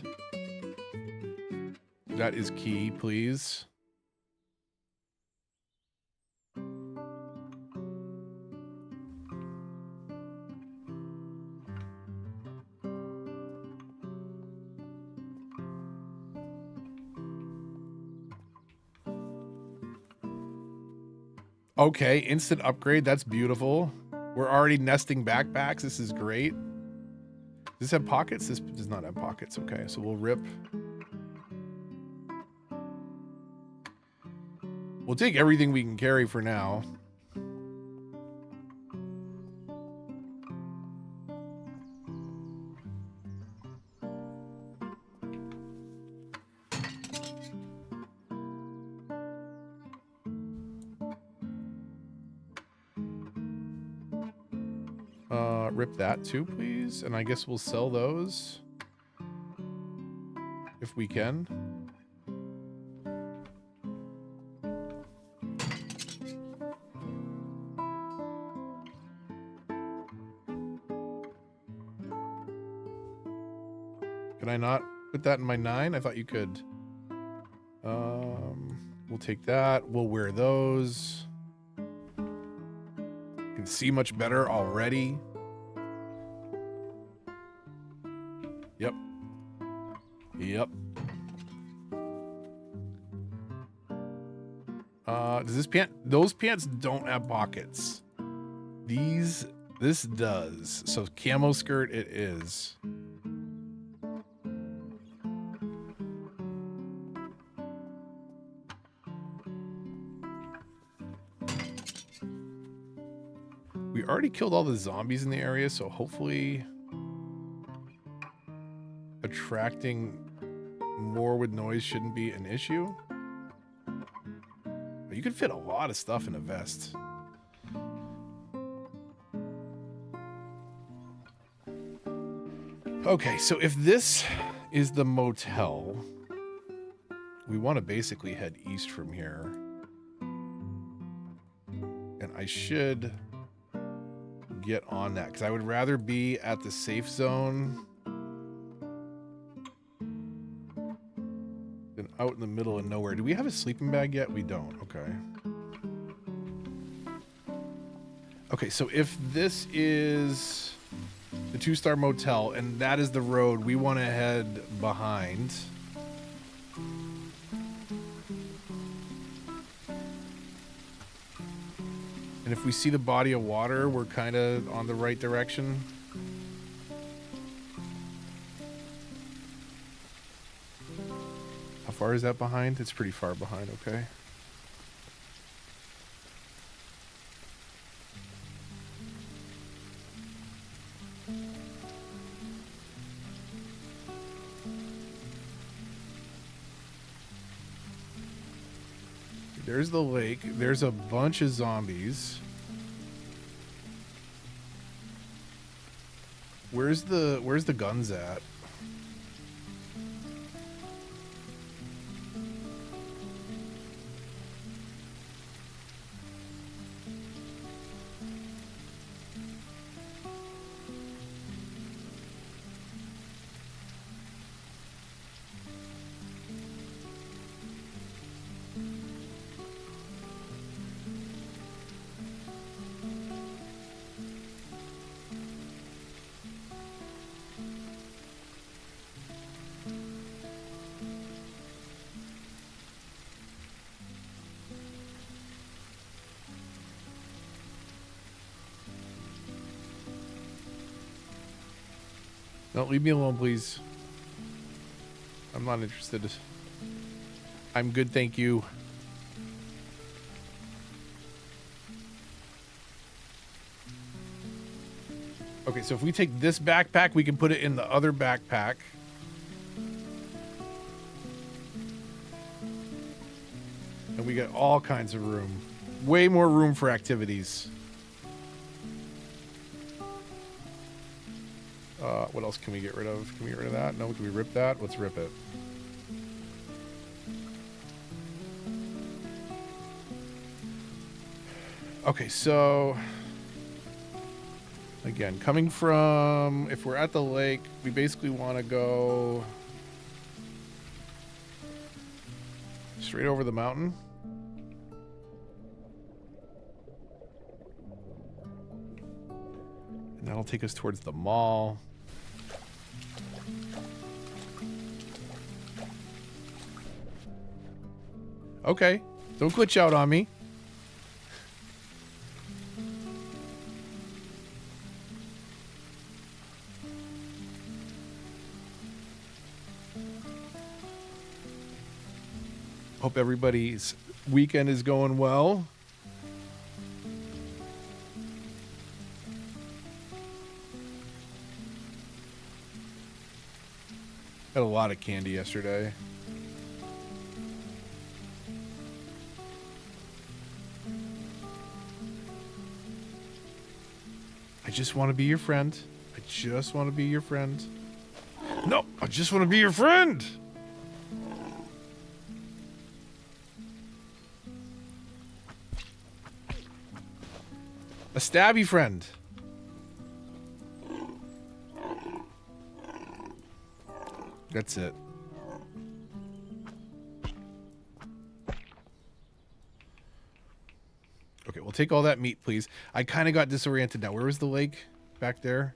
[SPEAKER 1] That is key, please. Okay, instant upgrade. That's beautiful. We're already nesting backpacks. This is great. Does this have pockets? This does not have pockets. Okay, so we'll rip. We'll take everything we can carry for now. Rip that too, please. And I guess we'll sell those if we can. Can I not put that in my 9? I thought you could. We'll take that. We'll wear those. Can see much better already. Yep. Yep. Does this pant? Those pants don't have pockets. This does. So camo skirt it is. We already killed all the zombies in the area, so hopefully attracting more with noise shouldn't be an issue. You can fit a lot of stuff in a vest. Okay, so if this is the motel, we want to basically head east from here. And I should get on that because I would rather be at the safe zone than out in the middle of nowhere. Do we have a sleeping bag yet? We don't. Okay. Okay, so if this is the 2-star motel and that is the road we want to head behind. And if we see the body of water, we're kind of on the right direction. How far is that behind? It's pretty far behind, okay. There's the lake. There's a bunch of zombies. Where's the guns at? Don't leave me alone, please. I'm not interested. I'm good, thank you. Okay, so if we take this backpack, we can put it in the other backpack. And we get all kinds of room. Way more room for activities. What else can we get rid of? Can we get rid of that? No, can we rip that? Let's rip it. Okay, so again, coming from, if we're at the lake, we basically want to go straight over the mountain. And that'll take us towards the mall. Okay, don't glitch out on me. Hope everybody's weekend is going well. Had a lot of candy yesterday. I just want to be your friend. I just want to be your friend. No, I just want to be your friend. A stabby friend. That's it. Okay, we'll take all that meat, please. I kind of got disoriented now. Where was the lake? Back there?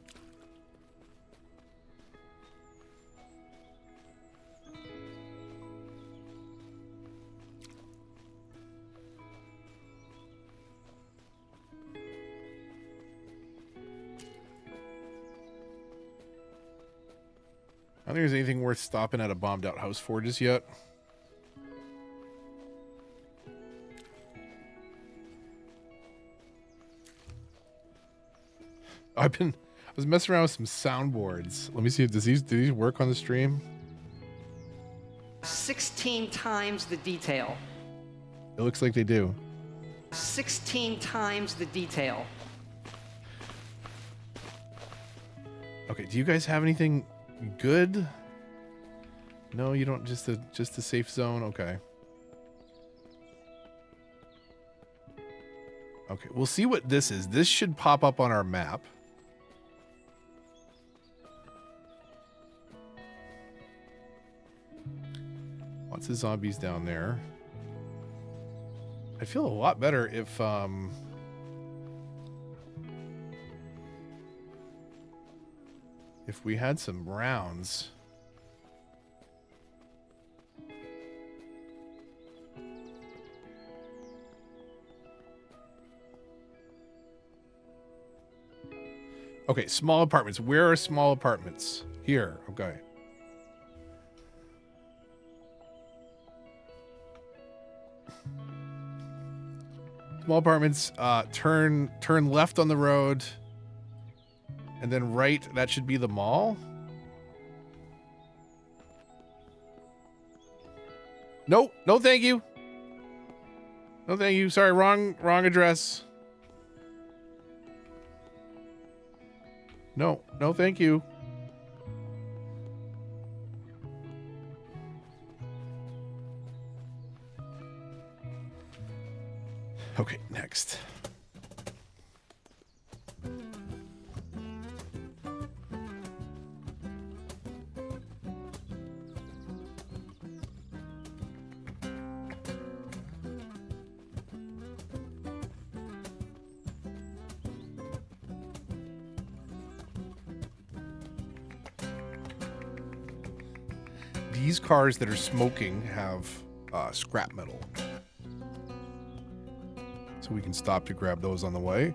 [SPEAKER 1] I don't think there's anything worth stopping at a bombed out house for just yet. I was messing around with some soundboards. Let me see if do these work on the stream?
[SPEAKER 2] 16 times the detail.
[SPEAKER 1] It looks like they do.
[SPEAKER 2] 16 times the detail.
[SPEAKER 1] Okay, do you guys have anything good? No, you don't. Just a safe zone. Okay. Okay, we'll see what this is. This should pop up on our map. Lots of zombies down there. I'd feel a lot better if we had some rounds. Okay, small apartments. Where are small apartments? Here. Okay. Small apartments. Turn left on the road. And then right, that should be the mall. No, no, thank you. No, thank you. Sorry, wrong address. No, no, thank you. Okay, next. These cars that are smoking have scrap metal. So we can stop to grab those on the way.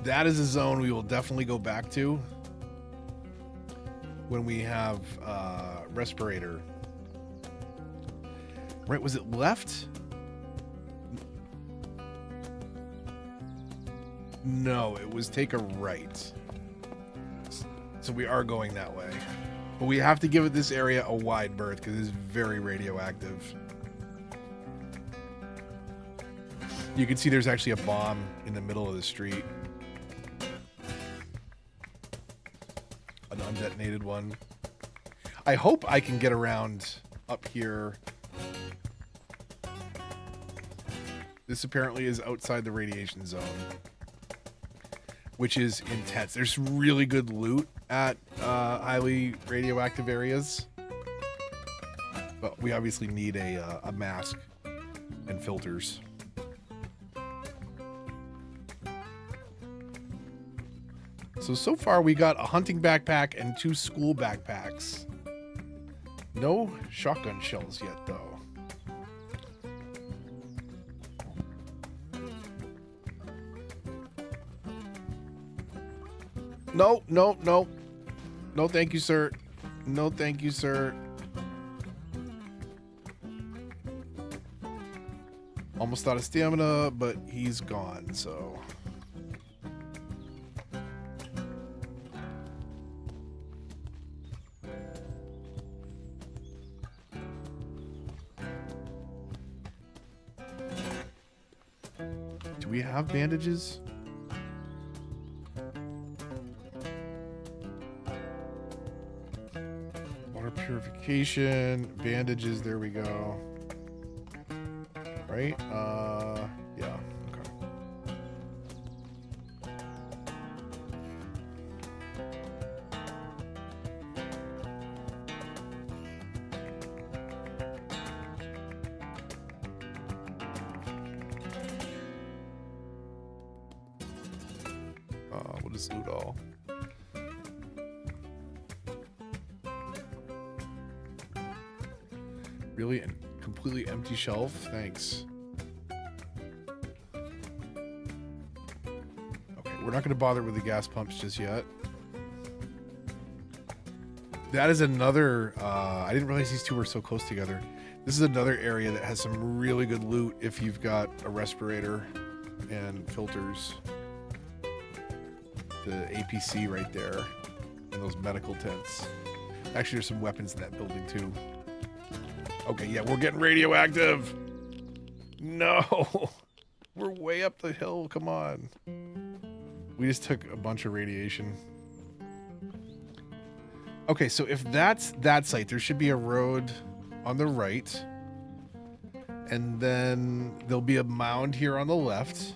[SPEAKER 1] That is a zone we will definitely go back to when we have respirator. Right, was it left? No, it was take a right. So we are going that way. But we have to give this area a wide berth because it is very radioactive. You can see there's actually a bomb in the middle of the street. An undetonated one. I hope I can get around up here. This apparently is outside the radiation zone, which is intense. There's really good loot at highly radioactive areas, but we obviously need a mask and filters. So far we got a hunting backpack and 2 school backpacks. No shotgun shells yet, though. No, no, no. No, thank you, sir. No, thank you, sir. Almost out of stamina, but he's gone, so... Do we have bandages? Water purification, bandages, there we go. Right? Yeah, okay. What is loot all? Really? And completely empty shelf? Thanks. Okay, we're not going to bother with the gas pumps just yet. That is another... I didn't realize these two were so close together. This is another area that has some really good loot if you've got a respirator and filters. The APC right there. And those medical tents. Actually, there's some weapons in that building too. Okay, yeah, we're getting radioactive. No. We're way up the hill. Come on. We just took a bunch of radiation. Okay, so if that's that site, there should be a road on the right. And then there'll be a mound here on the left,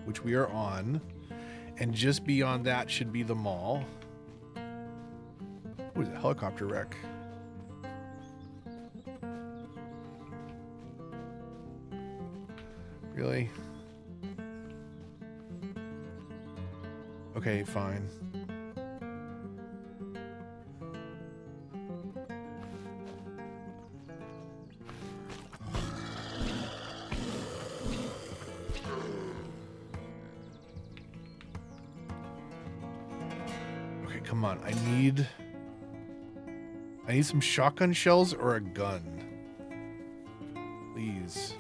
[SPEAKER 1] which we are on. And just beyond that should be the mall. What is it? Helicopter wreck. Really? Okay, fine. Okay, come on. I need some shotgun shells or a gun. Please.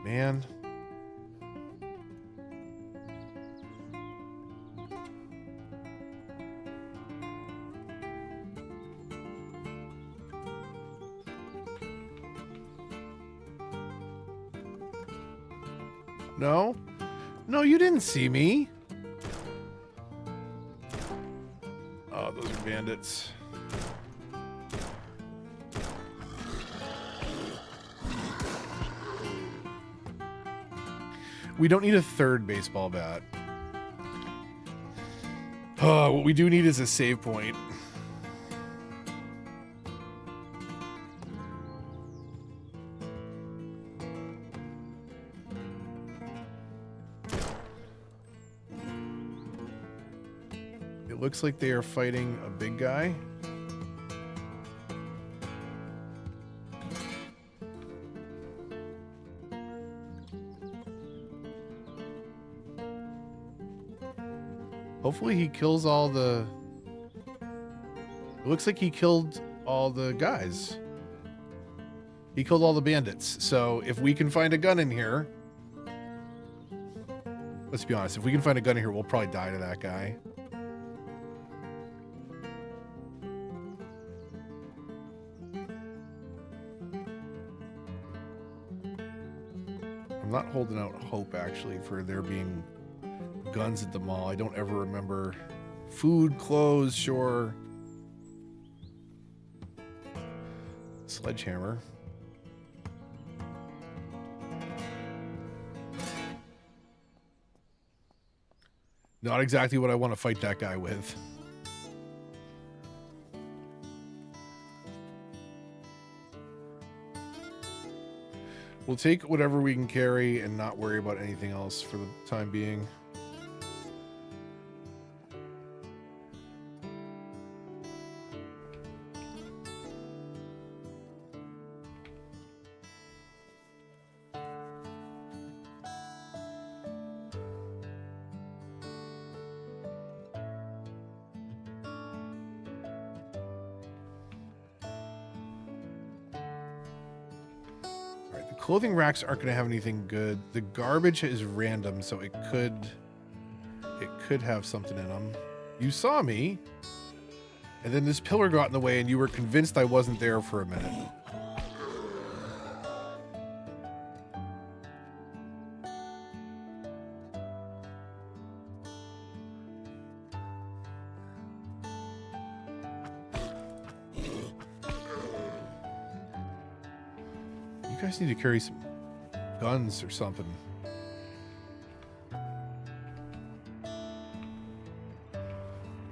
[SPEAKER 1] Man. No? No, you didn't see me. Oh, those are bandits. We don't need a third baseball bat. What we do need is a save point. It looks like they are fighting a big guy. Hopefully he kills all the... It looks like he killed all the guys. He killed all the bandits. So if we can find a gun in here... Let's be honest. If we can find a gun in here, we'll probably die to that guy. I'm not holding out hope, actually, for there being... guns at the mall. I don't ever remember. Food, clothes, sure. Sledgehammer. Not exactly what I want to fight that guy with. We'll take whatever we can carry and not worry about anything else for the time being. Clothing racks aren't going to have anything good. The garbage is random, so it could have something in them. You saw me, and then this pillar got in the way, and you were convinced I wasn't there for a minute. You guys need to carry some guns or something. I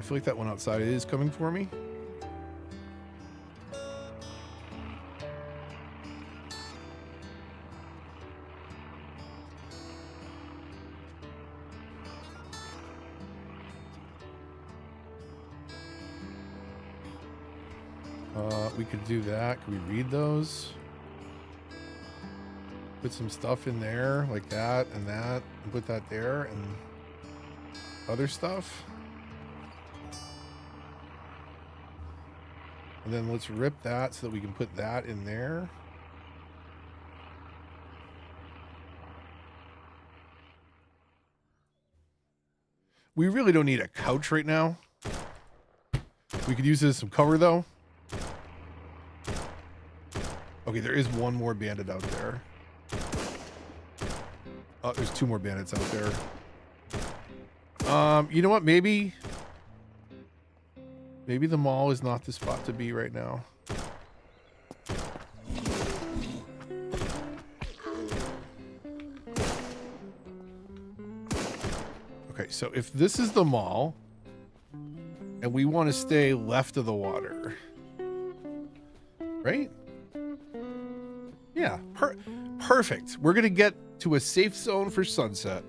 [SPEAKER 1] feel like that one outside is coming for me. We could do that. Can we read those? Put some stuff in there like that, and put that there, and other stuff. And then let's rip that so that we can put that in there. We really don't need a couch right now. We could use this as some cover though. Okay, there is one more bandit out there. Oh, there's two more bandits out there. You know what? Maybe the mall is not the spot to be right now. Okay, so if this is the mall and we want to stay left of the water, right? Yeah, perfect. We're going to get to a safe zone for sunset.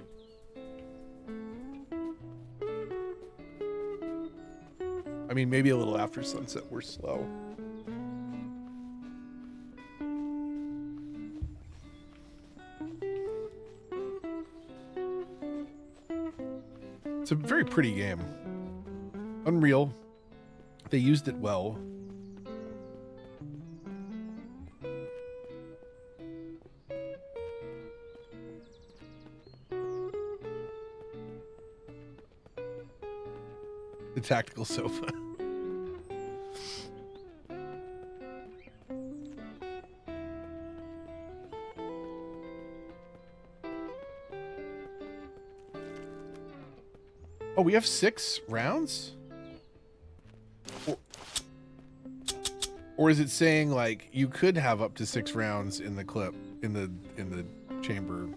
[SPEAKER 1] I mean, maybe a little after sunset, we're slow. It's a very pretty game. Unreal. They used it well. The tactical sofa. Oh, we have 6 rounds? Or is it saying like you could have up to 6 rounds in the clip in the chamber?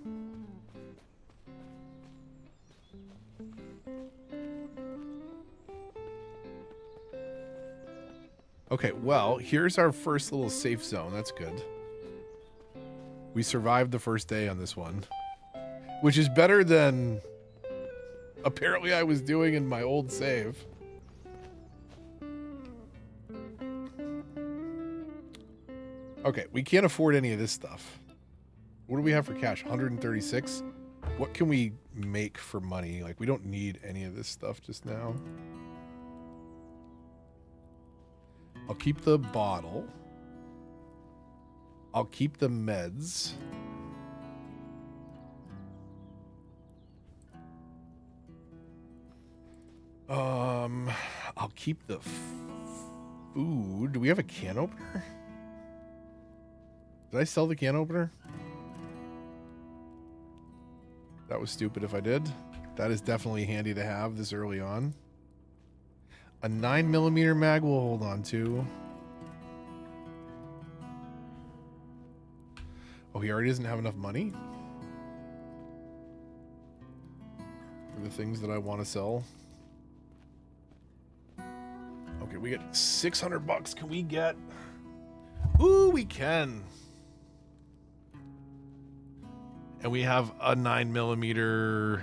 [SPEAKER 1] Okay, well, here's our first little safe zone. That's good. We survived the first day on this one, which is better than apparently I was doing in my old save. Okay, we can't afford any of this stuff. What do we have for cash? 136? What can we make for money? Like, we don't need any of this stuff just now. I'll keep the bottle. I'll keep the meds. I'll keep the food. Do we have a can opener? Did I sell the can opener? That was stupid if I did. That is definitely handy to have this early on. A 9mm mag we'll hold on to. Oh, he already doesn't have enough money for the things that I want to sell. Okay, we get $600. Can we get... Ooh, we can. And we have a 9mm.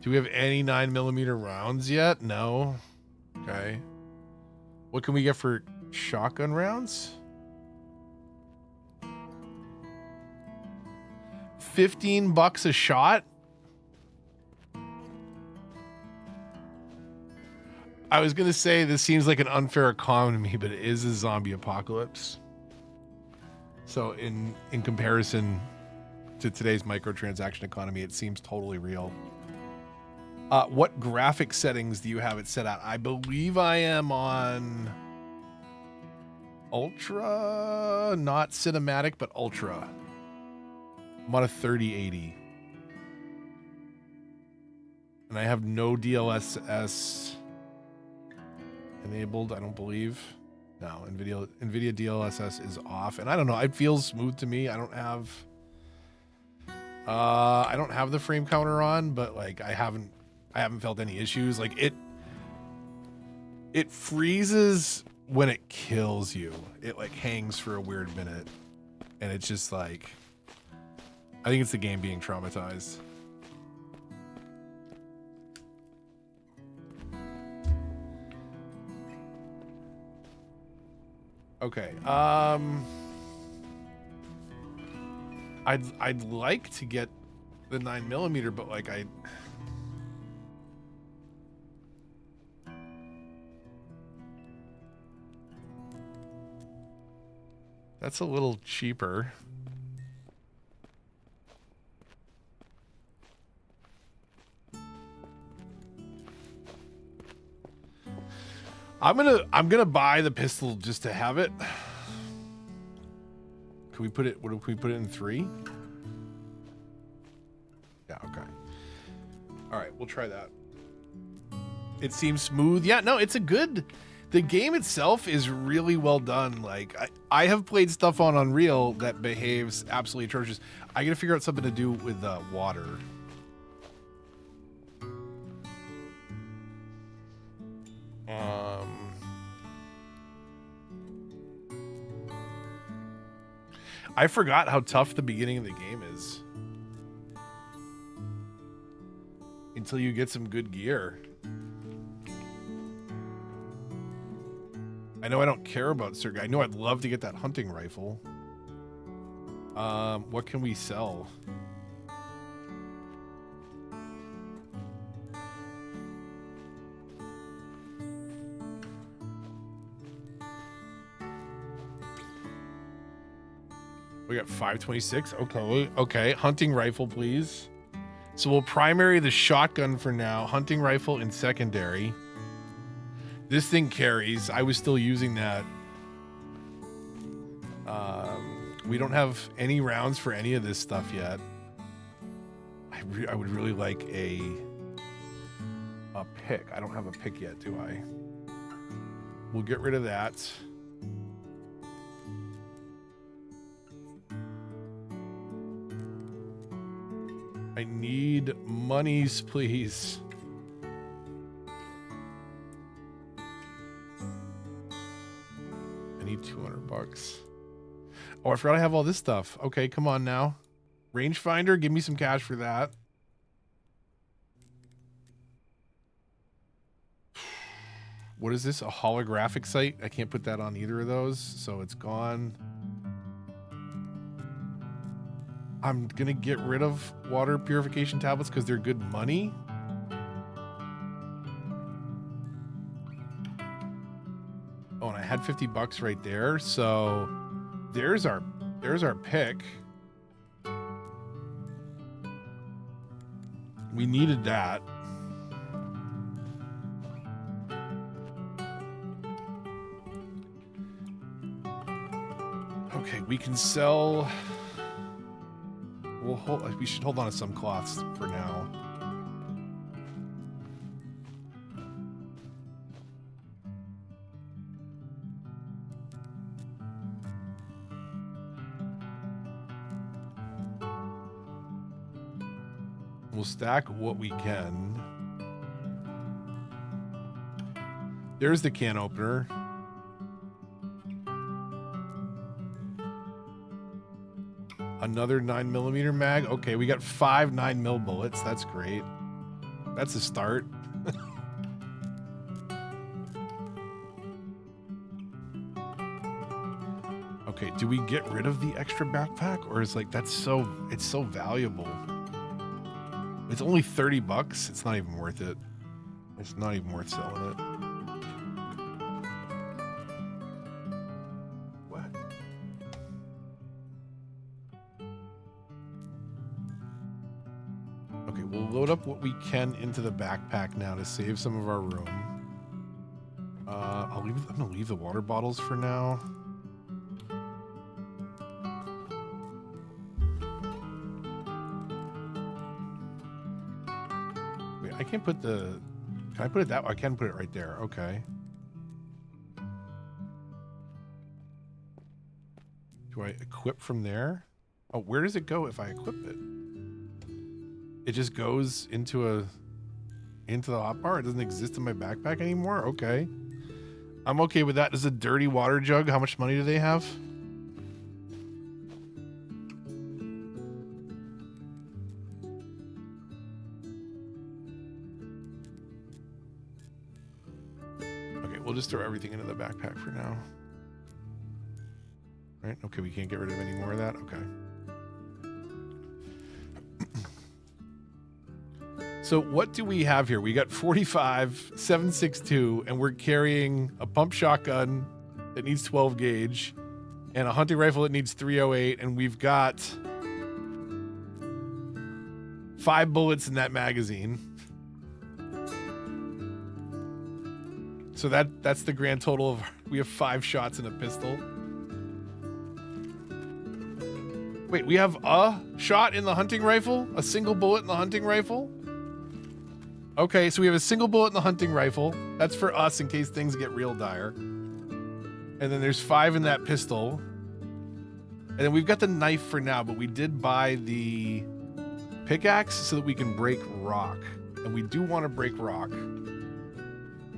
[SPEAKER 1] Do we have any 9mm rounds yet? No. Okay. What can we get for shotgun rounds? $15 a shot? I was going to say this seems like an unfair economy, but it is a zombie apocalypse. So in comparison to today's microtransaction economy, it seems totally real. What graphic settings do you have it set at? I believe I am on ultra, not cinematic, but ultra. I'm on a 3080. And I have no DLSS enabled, I don't believe. No, NVIDIA DLSS is off. And I don't know, it feels smooth to me. I don't have the frame counter on, but like I haven't felt any issues. Like it freezes when it kills you. It like hangs for a weird minute. And it's just like, I think it's the game being traumatized. Okay. I'd like to get the 9mm, but like that's a little cheaper. I'm gonna buy the pistol just to have it. Can we put it? What if we put it in 3? Yeah. Okay. All right. We'll try that. It seems smooth. Yeah. No. It's a good. The game itself is really well done. Like I have played stuff on Unreal that behaves absolutely atrocious. I gotta figure out something to do with water. I forgot how tough the beginning of the game is until you get some good gear. I know I don't care about Sir. I know I'd love to get that hunting rifle. What can we sell? We got 526. Okay. Okay. Hunting rifle, please. So we'll primary the shotgun for now. Hunting rifle in secondary. This thing carries. I was still using that. We don't have any rounds for any of this stuff yet. I would really like a pick. I don't have a pick yet, do I? We'll get rid of that. I need monies, please. I need 200 bucks. Oh, I forgot I have all this stuff. Okay, come on now. Rangefinder, give me some cash for that. What is this? A holographic sight? I can't put that on either of those, so it's gone. I'm gonna get rid of water purification tablets because they're good money. Oh, and I had 50 bucks right there, so there's our pick. We needed that. Okay, we can sell. We should hold on to some cloths for now. We'll stack what we can. There's the can opener. Another 9mm mag. Okay, we got 5 9mm bullets. That's great. That's a start. Okay, do we get rid of the extra backpack, or is like it's so valuable? It's only 30 bucks. It's not even worth it. It's not even worth selling it. Okay, we'll load up what we can into the backpack now to save some of our room. I'm gonna leave the water bottles for now. Wait, I can't put the... Can I put it that way? I can put it right there. Okay. Do I equip from there? Oh, where does it go if I equip it? It just goes into the hotbar? It doesn't exist in my backpack anymore? Okay. I'm okay with that. Does a dirty water jug, how much money do they have? Okay, we'll just throw everything into the backpack for now. Right? Okay, we can't get rid of any more of that? Okay. So what do we have here? We got 45, 7.62, and we're carrying a pump shotgun that needs 12 gauge and a hunting rifle that needs 308, and we've got 5 bullets in that magazine. So that's the grand total of... We have 5 shots in a pistol. Wait, we have a shot in the hunting rifle? A single bullet in the hunting rifle? Okay, so we have a single bullet in the hunting rifle. That's for us in case things get real dire. And then there's 5 in that pistol. And then we've got the knife for now, but we did buy the pickaxe so that we can break rock. And we do want to break rock,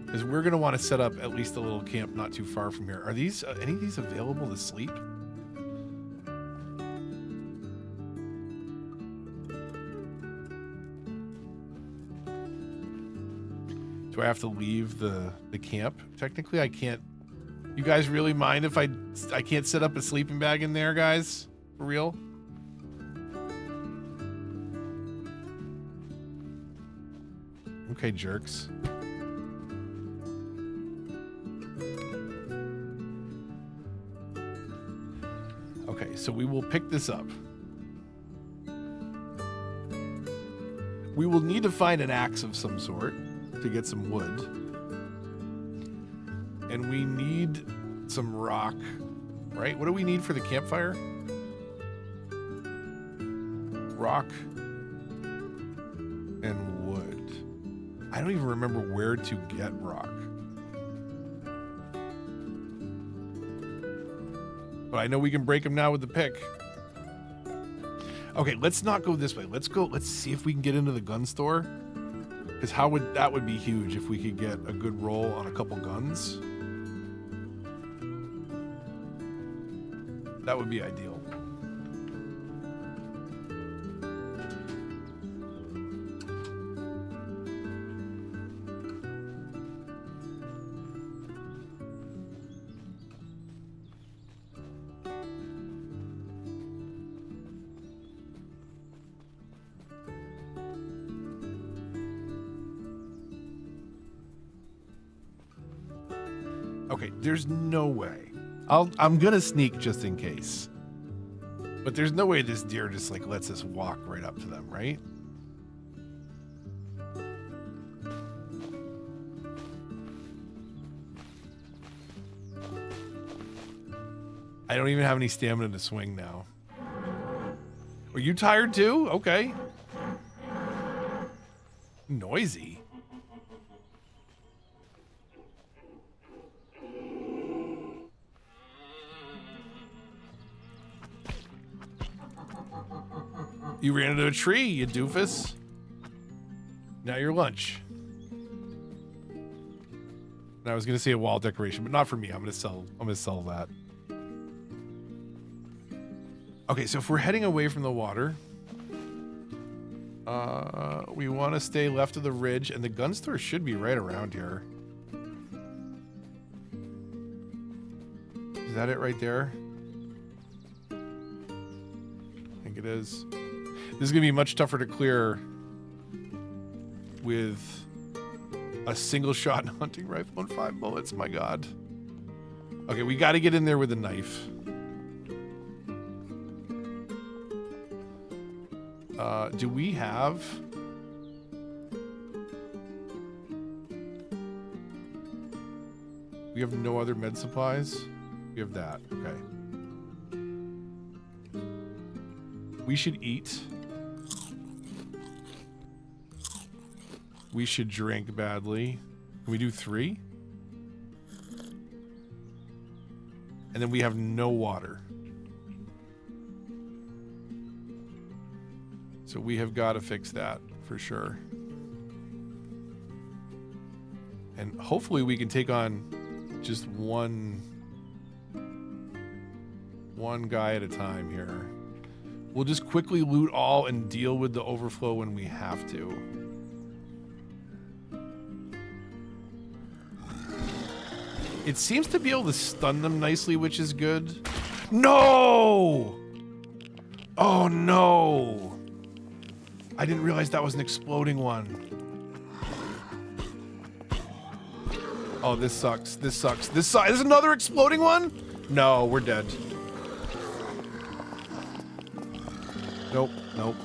[SPEAKER 1] because we're going to want to set up at least a little camp not too far from here. Are these any of these available to sleep? Do I have to leave the camp? Technically, I can't. You guys really mind if I can't set up a sleeping bag in there, guys? For real? Okay, jerks. Okay, so we will pick this up. We will need to find an axe of some sort to get some wood. And we need some rock, right? What do we need for the campfire? Rock and wood. I don't even remember where to get rock. But I know we can break them now with the pick. Okay, let's not go this way. Let's see if we can get into the gun store. Because that would be huge if we could get a good roll on a couple guns. That would be ideal. Okay, there's no way. I'm gonna sneak just in case. But there's no way this deer just like lets us walk right up to them, right? I don't even have any stamina to swing now. Are you tired too? Okay. Noisy. You ran into a tree, you doofus. Now your lunch. And I was gonna say a wall decoration, but not for me. I'm gonna sell that. Okay, so if we're heading away from the water, we want to stay left of the ridge, and the gun store should be right around here. Is that it right there? I think it is. This is going to be much tougher to clear with a single shot hunting rifle and 5 bullets. My God. Okay, we got to get in there with a knife. Do we have We have no other med supplies. We have that. Okay. We should eat. We should drink badly. Can we do 3? And then we have no water. So we have got to fix that for sure. And hopefully we can take on just one guy at a time here. We'll just quickly loot all and deal with the overflow when we have to. It seems to be able to stun them nicely, which is good. No! Oh no! I didn't realize that was an exploding one. Oh, this sucks. This sucks. This sucks. Is another exploding one? No, we're dead. Nope. Nope.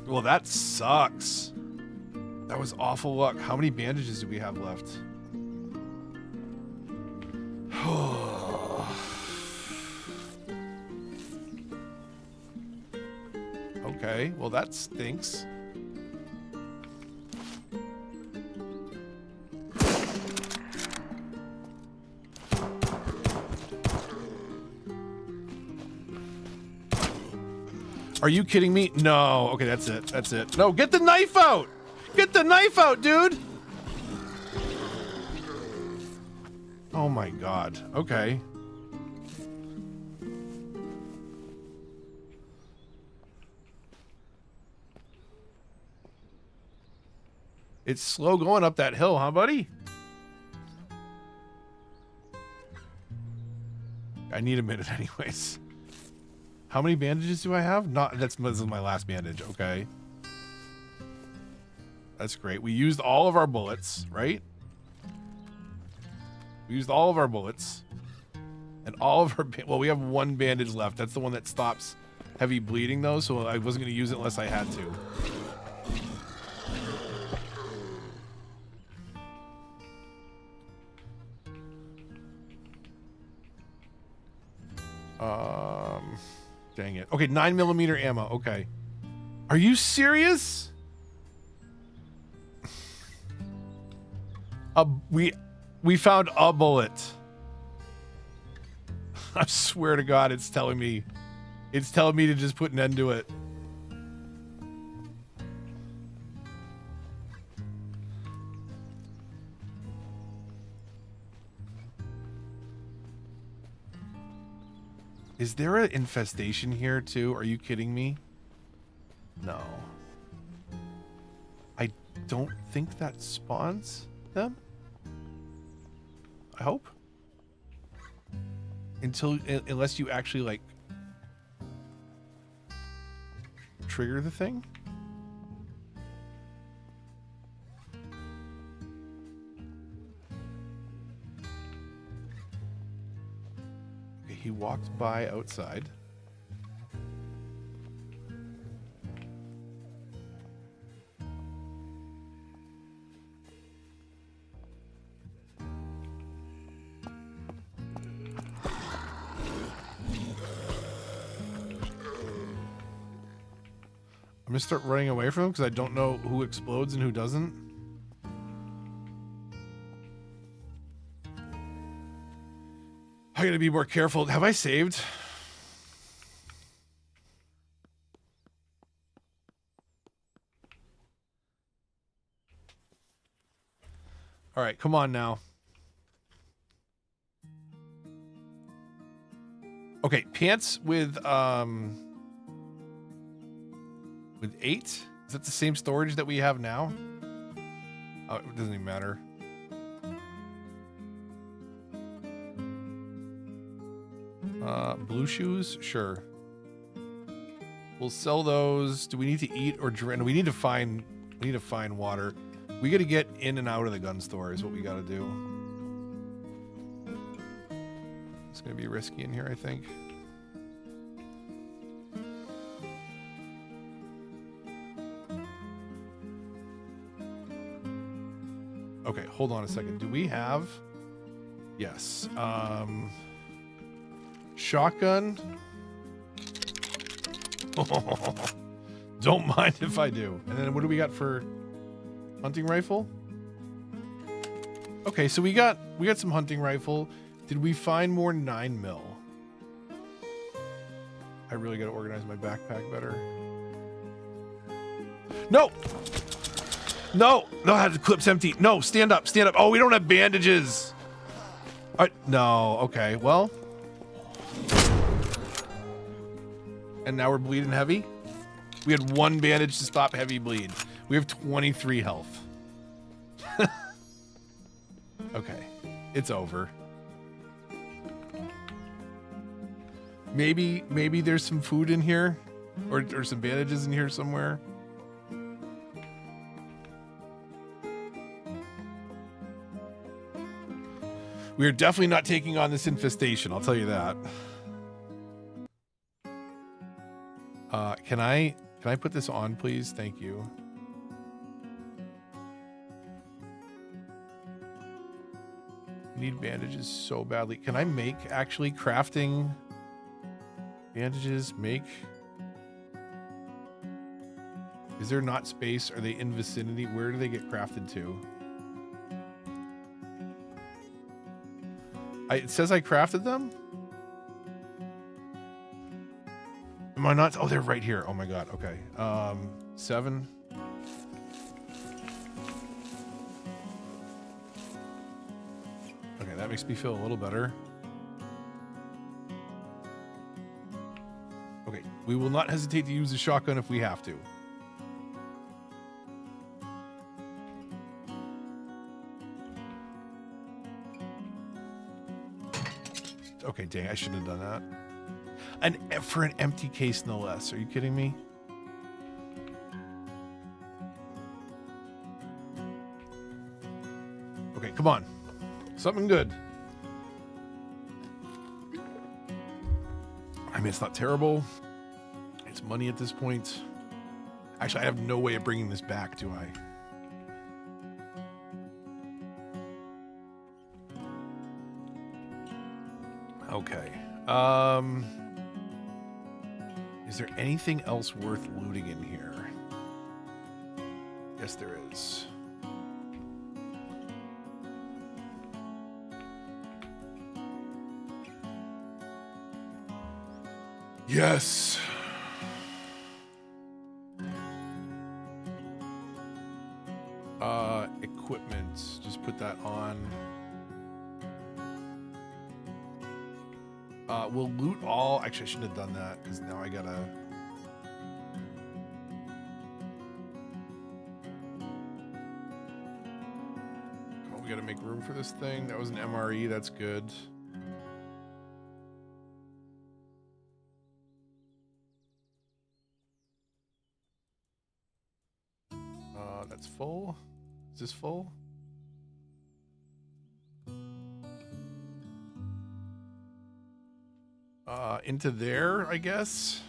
[SPEAKER 1] Well, that sucks. That was awful luck. How many bandages do we have left? Okay, well that stinks. Are you kidding me? No. Okay, that's it. That's it. No, get the knife out! Get the knife out, dude! Oh my god. Okay. It's slow going up that hill, huh, buddy? I need a minute anyways. How many bandages do I have? This is my last bandage. Okay. That's great. We used all of our bullets, right? We used all of our bullets. And all of our... Well, we have one bandage left. That's the one that stops heavy bleeding, though, so I wasn't going to use it unless I had to. Dang it. Okay, 9mm ammo. Okay. Are you serious? We found a bullet. I swear to God, it's telling me to just put an end to it. Is there an infestation here too? Are you kidding me? No. I don't think that spawns them. I hope. Unless you actually like trigger the thing. He walked by outside. I'm gonna start running away from him because I don't know who explodes and who doesn't. I gotta be more careful. Have I saved? All right, come on now. Okay, pants with 8? Is that the same storage that we have now? Oh, it doesn't even matter. Blue shoes? Sure. We'll sell those. Do we need to eat or drink? We need to find water. We got to get in and out of the gun store is what we got to do. It's going to be risky in here, I think. Okay, hold on a second. Do we have Yes. Shotgun. Don't mind if I do. And then what do we got for hunting rifle? Okay, so we got some hunting rifle. Did we find more 9mm? I really got to organize my backpack better. No! No! No, the clip's empty. No, stand up, stand up. Oh, we don't have bandages. No, okay, well. And now we're bleeding heavy? We had 1 bandage to stop heavy bleed. We have 23 health. Okay, it's over. Maybe there's some food in here, or some bandages in here somewhere. We are definitely not taking on this infestation, I'll tell you that. Can I put this on, please? Thank you. Need bandages so badly. Can I make actually crafting bandages? Make. Is there not space? Are they in vicinity? Where do they get crafted to? It says I crafted them? Am I not? Oh, they're right here. Oh my god. Okay. 7. Okay, that makes me feel a little better. Okay, we will not hesitate to use the shotgun if we have to. Okay, dang, I shouldn't have done that. And for an empty case, no less. Are you kidding me? Okay, come on. Something good. I mean, it's not terrible. It's money at this point. Actually, I have no way of bringing this back, do I? Okay. Is there anything else worth looting in here? Yes, there is. Yes. Equipment. Just put that on. We'll loot all. Actually, I shouldn't have done that because now I gotta. Oh, we gotta make room for this thing. That was an MRE. That's good. That's full. Is this full? Into there, I guess.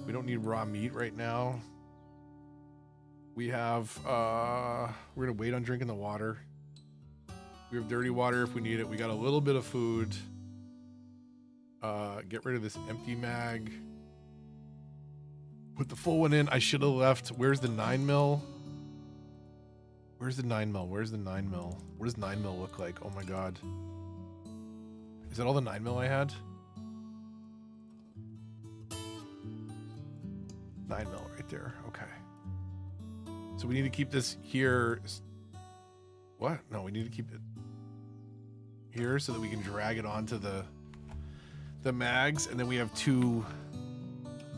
[SPEAKER 1] We don't need raw meat right now. We have, we're gonna wait on drinking the water. We have dirty water if we need it. We got a little bit of food. Get rid of this empty mag. Put the full one in. I should have left. Where's the 9mm? Where's the 9mm? Where's the 9mm? What does 9mm look like? Oh my god. Is that all the 9mm I had? 9mm right there. Okay. So we need to keep this here. What? No, we need to keep it here so that we can drag it onto the mags, and then we have 2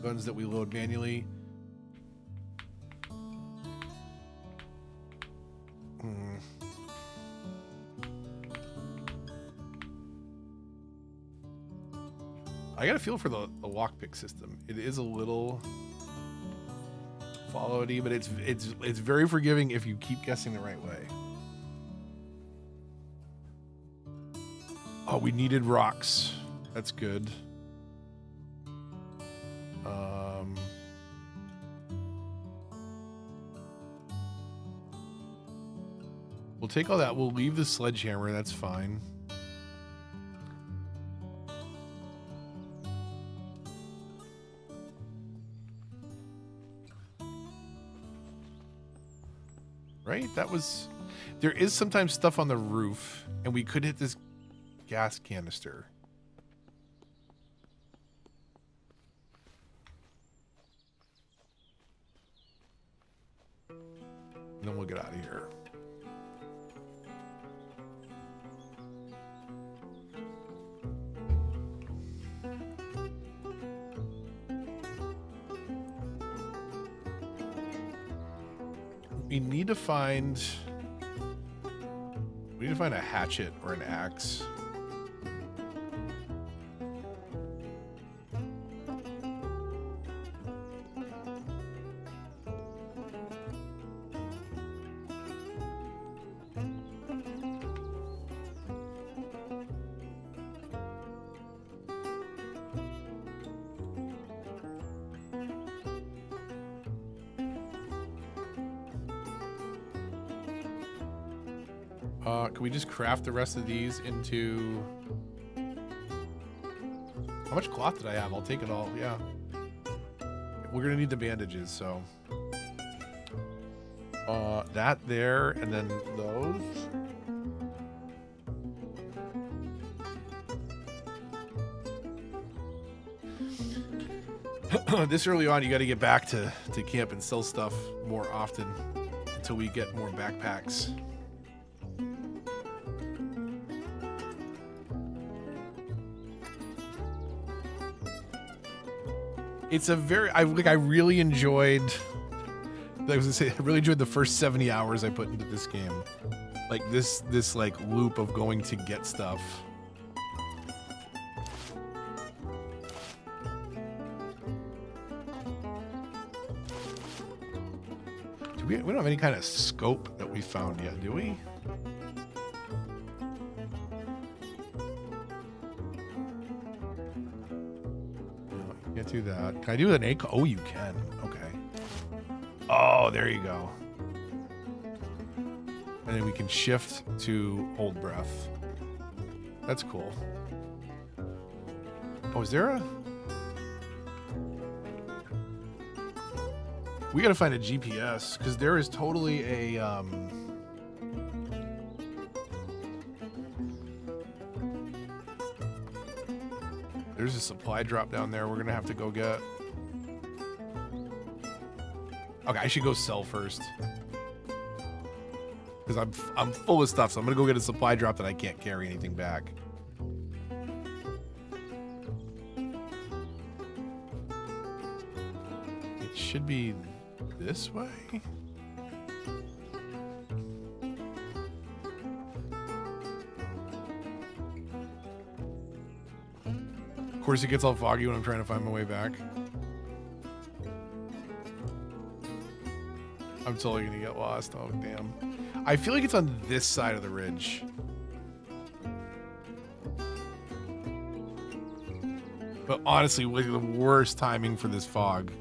[SPEAKER 1] guns that we load manually. I got a feel for the lockpick system. It is a little follow-y, but it's very forgiving if you keep guessing the right way. Oh, we needed rocks. That's good. We'll take all that. We'll leave the sledgehammer. That's fine. Right? That was... There is sometimes stuff on the roof, and we could hit this gas canister. And then we'll get out of here. We need to find a hatchet or an axe. Can we just craft the rest of these into... How much cloth did I have? I'll take it all, yeah. We're gonna need the bandages, so... that there, and then those. This early on, you gotta get back to camp and sell stuff more often until we get more backpacks. It's a very... I really enjoyed... I was gonna say, I really enjoyed the first 70 hours I put into this game. Like, this like, loop of going to get stuff. We don't have any kind of scope that we found yet, do we? Can't do that. Can I do an acorn? Oh, you can. Okay. Oh, there you go. And then we can shift to hold breath. That's cool. Oh, is there a... We gotta find a GPS, because there is totally a... There's a supply drop down there we're gonna have to go get. Okay, I should go sell first. Because I'm full of stuff, so I'm gonna go get a supply drop that I can't carry anything back. It should be this way? Of course it gets all foggy when I'm trying to find my way back. I'm totally gonna get lost. Oh, damn. I feel like it's on this side of the ridge. But honestly, like the worst timing for this fog.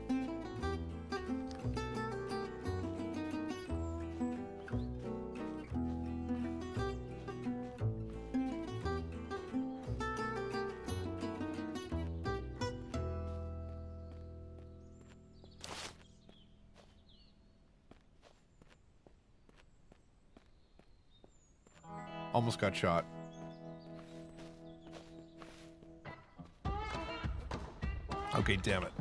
[SPEAKER 1] Almost got shot. Okay, damn it.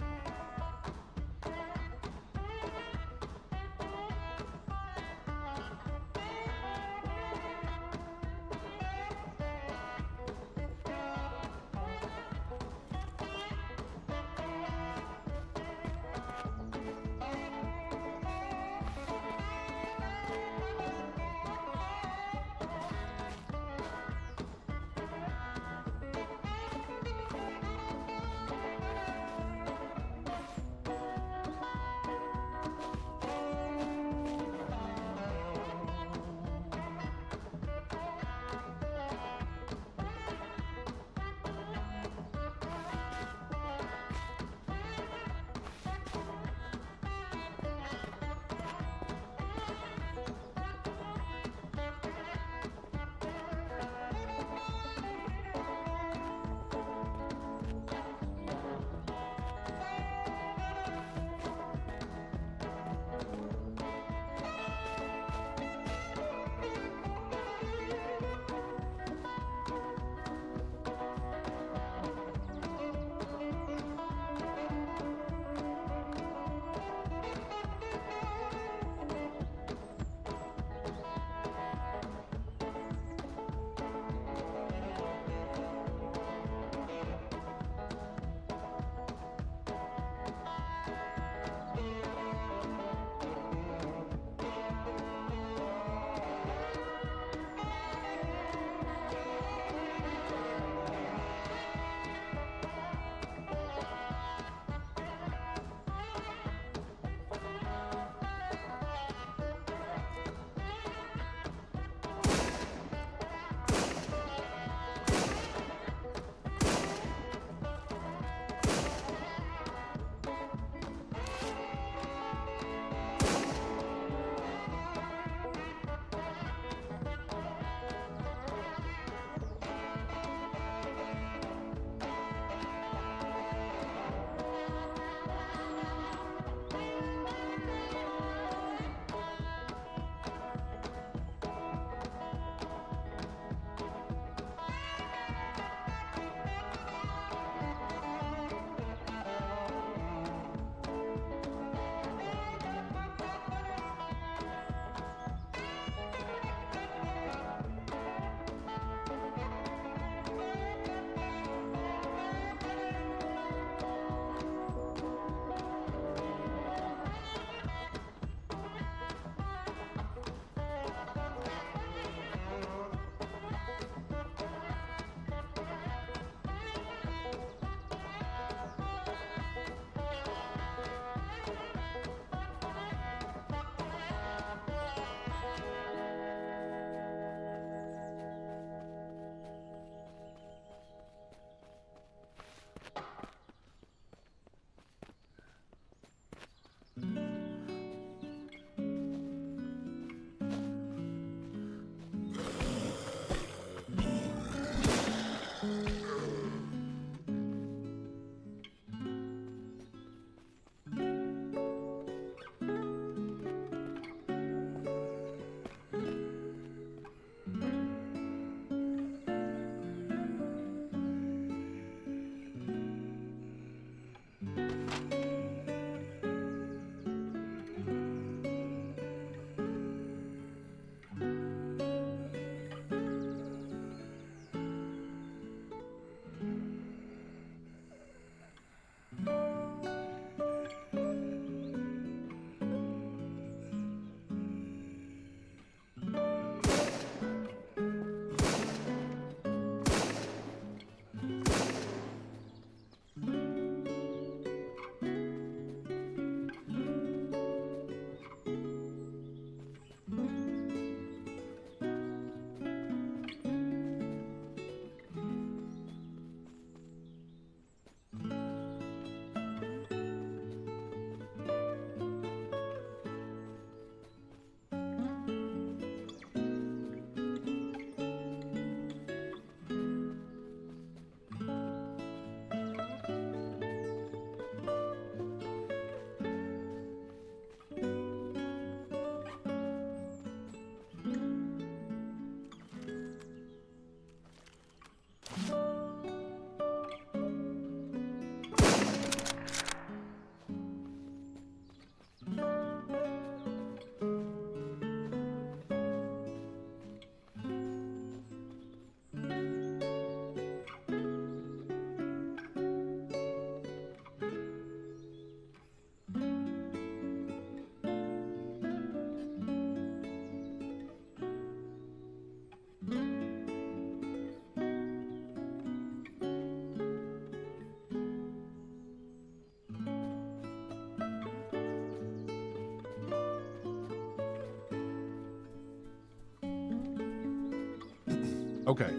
[SPEAKER 1] Okay.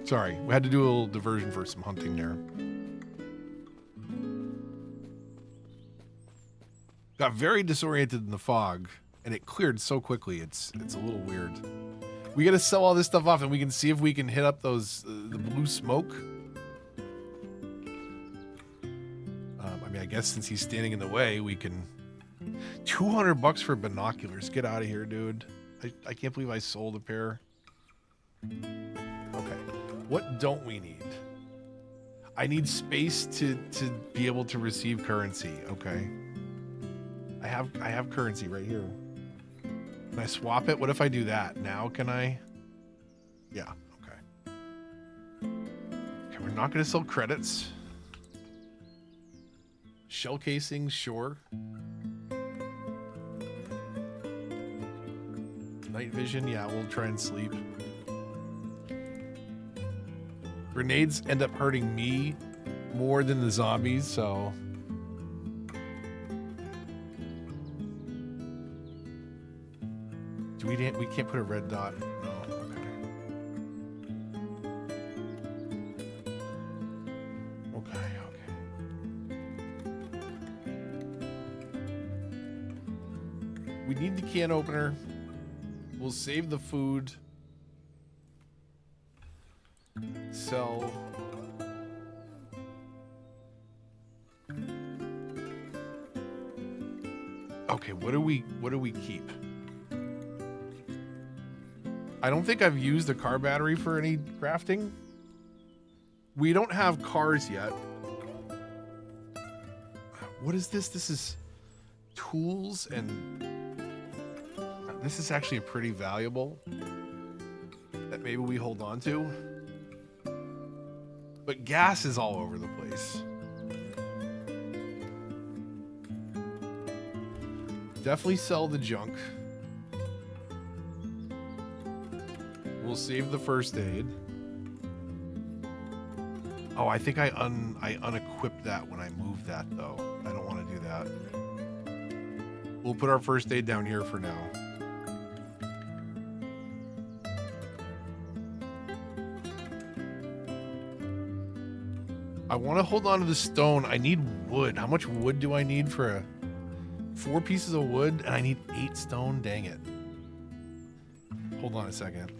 [SPEAKER 1] Sorry. We had to do a little diversion for some hunting there. Got very disoriented in the fog, and it cleared so quickly. It's a little weird. We got to sell all this stuff off, and we can see if we can hit up those the blue smoke. I mean, I guess since he's standing in the way, we can. $200 for binoculars. Get out of here, dude. I can't believe I sold a pair. Okay. What don't we need? I need space to be able to receive currency. Okay. I have currency right here. Can I swap it? What if I do that? Now can I? Yeah, okay. Okay, we're not gonna sell credits. Shell casings, sure. Night vision, yeah, we'll try and sleep. Grenades end up hurting me more than the zombies, so. We can't put a red dot. No, okay. We need the can opener. We'll save the food. Sell. Okay, what do we keep? I don't think I've used a car battery for any crafting. We don't have cars yet. What is this? This is tools, and this is actually pretty valuable that maybe we hold on to. But gas is all over the place. Definitely sell the junk. We'll save the first aid. Oh, I think I unequipped that when I moved that, though. I don't want to do that. We'll put our first aid down here for now. I want to hold on to the stone. I need wood. How much wood do I need for 4 pieces of wood? And I need 8 stone. Dang it. Hold on a second.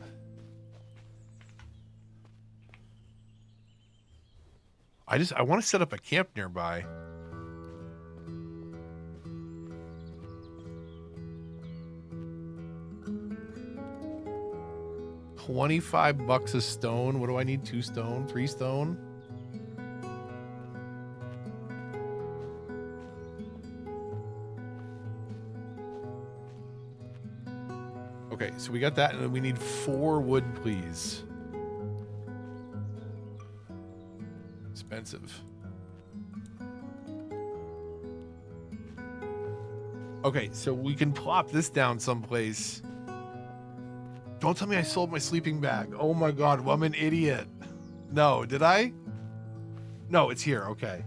[SPEAKER 1] I want to set up a camp nearby. $25 a stone. What do I need? 2 stone? 3 stone? Okay, so we got that, and then we need 4 wood, please. Expensive. Okay, so we can plop this down someplace. Don't tell me I sold my sleeping bag. Oh my god, well, I'm an idiot. No, did I? No, it's here. Okay.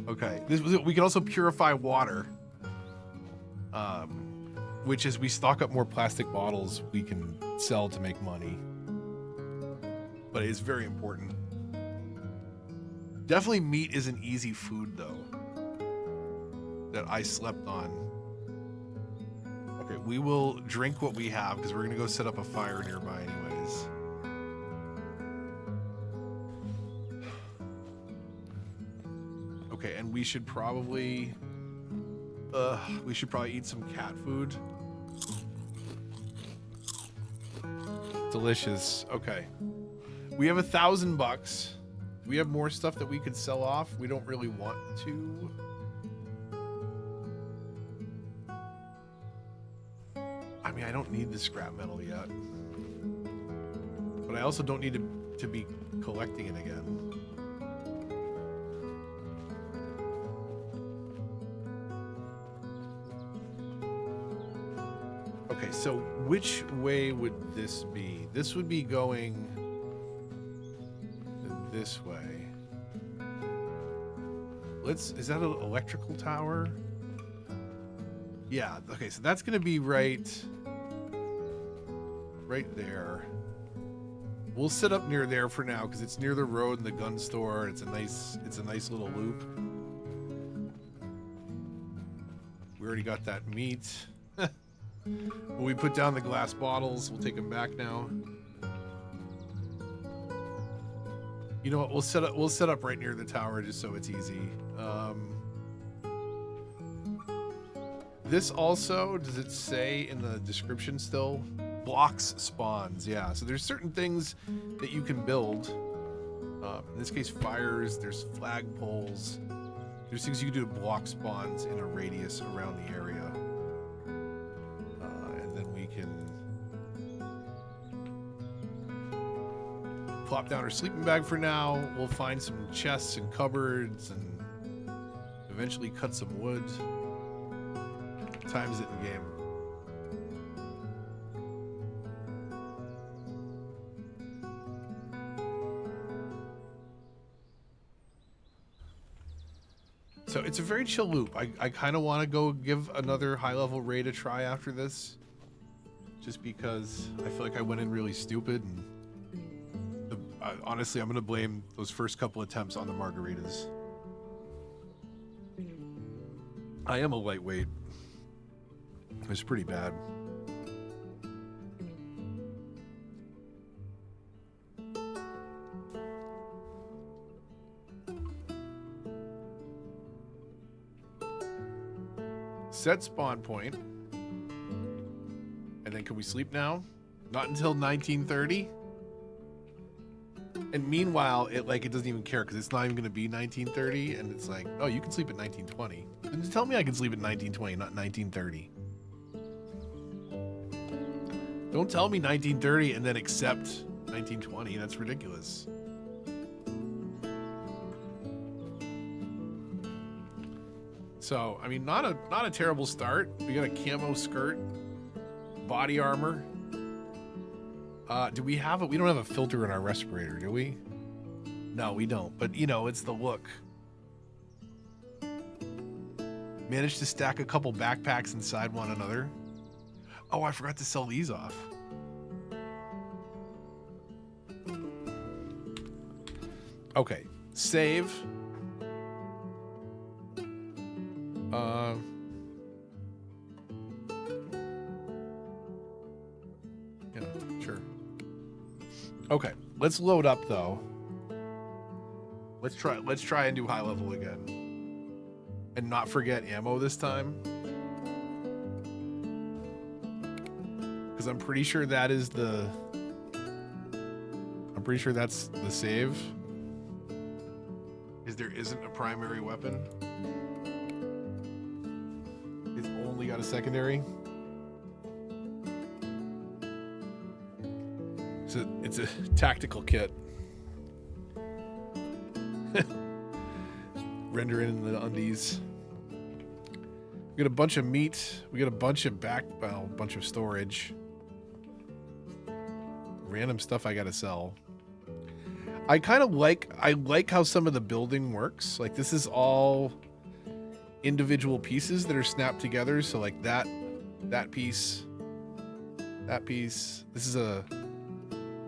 [SPEAKER 1] Okay. We can also purify water. Which is we stock up more plastic bottles we can sell to make money. But it is very important. Definitely meat is an easy food, though, that I slept on. Okay, we will drink what we have because we're going to go set up a fire nearby anyways. Okay, and we should probably eat some cat food. Delicious. Okay. We have $1,000. We have more stuff that we could sell off. We don't really want to. I mean, I don't need the scrap metal yet. But I also don't need to be collecting it again. Okay, so which way would this be? This would be going this way. Is that an electrical tower? Yeah, okay, so that's gonna be right there. We'll sit up near there for now because it's near the road and the gun store. It's a nice little loop. We already got that meat. When we put down the glass bottles, we'll take them back now. You know what? We'll set up right near the tower just so it's easy. This also, does it say in the description still? Blocks spawns, yeah. So there's certain things that you can build. In this case, fires, there's flag poles. There's things you can do to block spawns in a radius around the area. And then we can plop down our sleeping bag for now. We'll find some chests and cupboards and eventually cut some wood. Times it in game. So it's a very chill loop. I kind of want to go give another high-level raid a try after this. Just because I feel like I went in really stupid. And honestly, I'm going to blame those first couple attempts on the margaritas. I am a lightweight. It's pretty bad. Set spawn point. And then can we sleep now? Not until 1930. And meanwhile, it doesn't even care because it's not even going to be 1930. And it's like, oh, you can sleep at 1920. And just tell me I can sleep at 1920, not 1930. Don't tell me 1930 and then accept 1920. That's ridiculous. So, I mean, not a terrible start. We got a camo skirt, body armor. Do we have it? We don't have a filter in our respirator, do we? No, we don't. But, you know, it's the look. Managed to stack a couple backpacks inside one another. Oh, I forgot to sell these off. Okay, save. Yeah, sure. Okay, let's load up though. Let's try and do high level again. And not forget ammo this time. Because I'm pretty sure that is the... I'm pretty sure that's the save. Because there isn't a primary weapon. It's only got a secondary. So it's a tactical kit. Render in the undies. We got a bunch of meat. We got a bunch of bunch of storage. Random stuff I gotta sell. I like how some of the building works. Like this is all individual pieces that are snapped together. So like that piece, that piece. This is a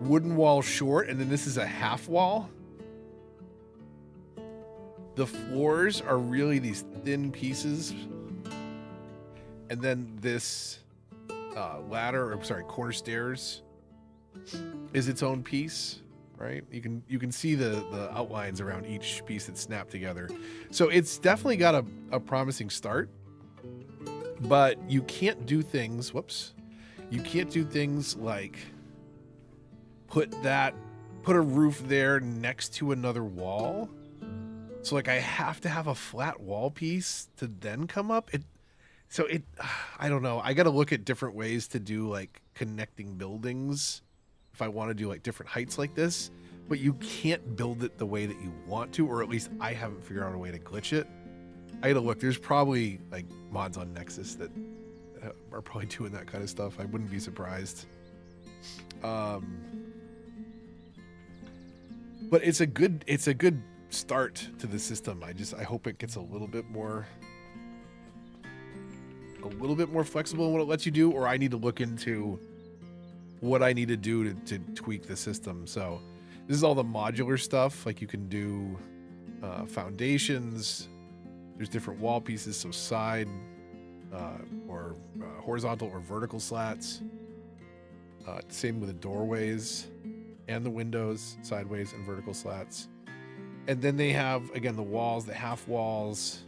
[SPEAKER 1] wooden wall short, and then this is a half wall. The floors are really these thin pieces. And then this corner stairs is its own piece, right? You can see the outlines around each piece that's snapped together. So it's definitely got a promising start, but you can't do things, you can't do things like put a roof there next to another wall. So like I have to have a flat wall piece to then come up. I don't know. I got to look at different ways to do like connecting buildings if I want to do like different heights like this, but you can't build it the way that you want to, or at least I haven't figured out a way to glitch it. I got to look. There's probably like mods on Nexus that are probably doing that kind of stuff. I wouldn't be surprised. But it's a good start to the system. I hope it gets a little bit more flexible in what it lets you do, or I need to look into what I need to do to tweak the system. So this is all the modular stuff. Like you can do foundations. There's different wall pieces, so side or horizontal or vertical slats. Same with the doorways and the windows, sideways and vertical slats. And then they have, again, the walls, the half walls.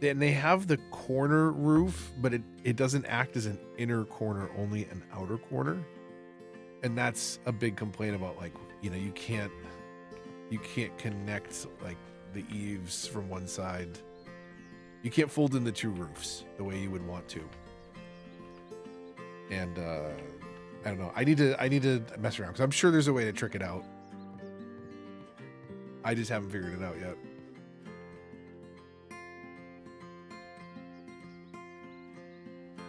[SPEAKER 1] And they have the corner roof, but it doesn't act as an inner corner, only an outer corner. And that's a big complaint about, like, you know, you can't connect like the eaves from one side. You can't fold in the two roofs the way you would want to. And I don't know. I need to mess around because I'm sure there's a way to trick it out. I just haven't figured it out yet.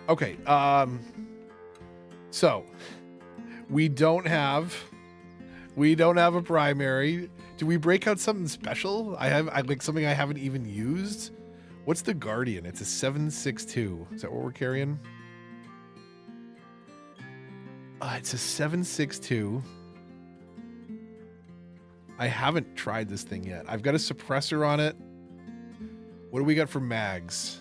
[SPEAKER 1] Okay. So we don't have a primary. Do we break out something special? I like something I haven't even used. What's the Guardian? It's a 7.62. Is that what we're carrying? It's a 7.62. I haven't tried this thing yet. I've got a suppressor on it. What do we got for mags?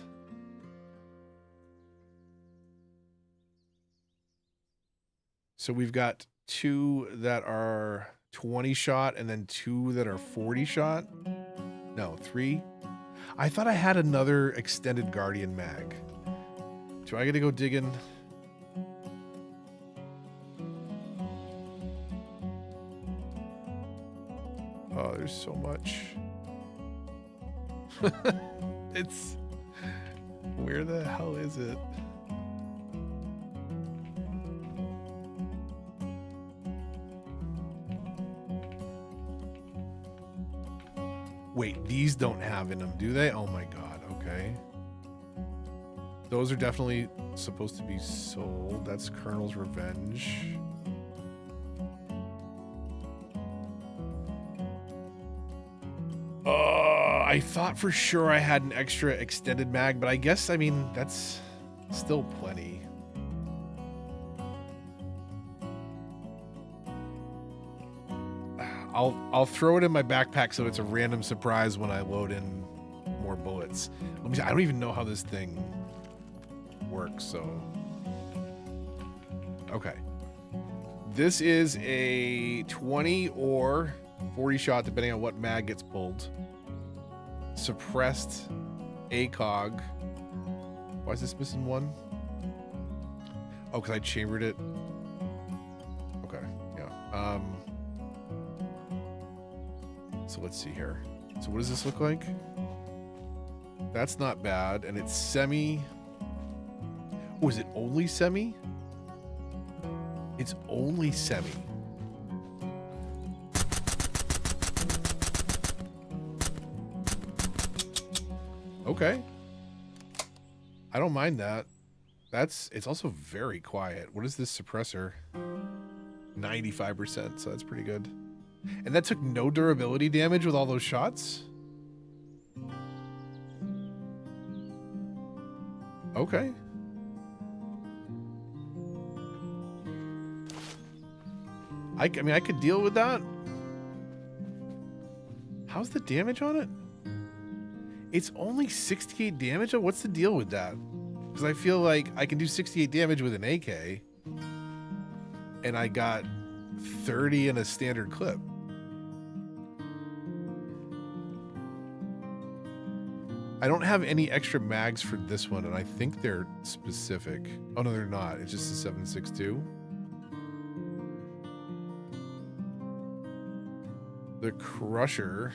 [SPEAKER 1] So we've got 2 that are 20 shot and then 2 that are 40 shot. No, 3. I thought I had another extended Guardian mag. Do I gotta go digging? Oh, there's so much. It's... Where the hell is it? Wait, these don't have in them, do they? Oh my god, okay. Those are definitely supposed to be sold. That's Colonel's Revenge. I thought for sure I had an extra extended mag, but I guess, I mean, that's still plenty. I'll throw it in my backpack so it's a random surprise when I load in more bullets. Let me see, I don't even know how this thing works, so... Okay. This is a 20 or 40 shot, depending on what mag gets pulled. Suppressed ACOG. Why is this missing one? Oh, because I chambered it. Okay, yeah. So let's see here. So what does this look like? That's not bad, and it's semi. Oh, is it only semi? It's only semi. Okay. I don't mind that. It's also very quiet. What is this suppressor? 95%, so that's pretty good. And that took no durability damage with all those shots? Okay. I mean, I could deal with that. How's the damage on it? It's only 68 damage? What's the deal with that? Because I feel like I can do 68 damage with an AK. And I got 30 in a standard clip. I don't have any extra mags for this one, and I think they're specific. Oh, no, they're not. It's just a 7.62. The Crusher...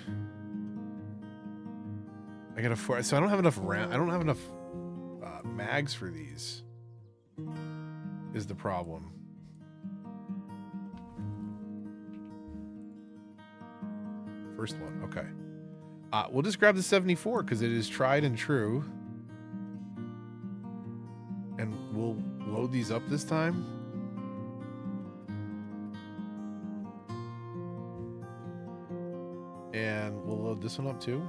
[SPEAKER 1] I got a 4, so I don't have enough round. I don't have enough mags for these. Is the problem? First one, okay. We'll just grab the 74 because it is tried and true, and we'll load these up this time. And we'll load this one up too.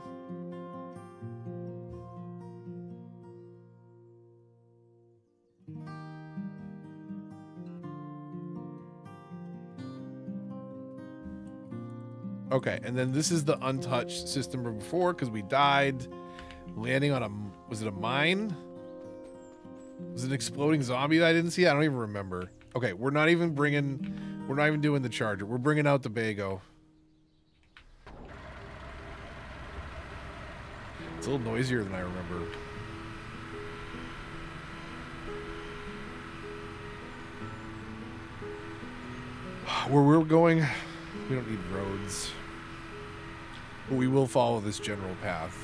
[SPEAKER 1] Okay, and then this is the untouched system from before because we died landing on a... Was it a mine? Was it an exploding zombie that I didn't see? I don't even remember. Okay, we're not even doing the charger. We're bringing out the Bago. It's a little noisier than I remember. Where we're going, we don't need roads. But we will follow this general path.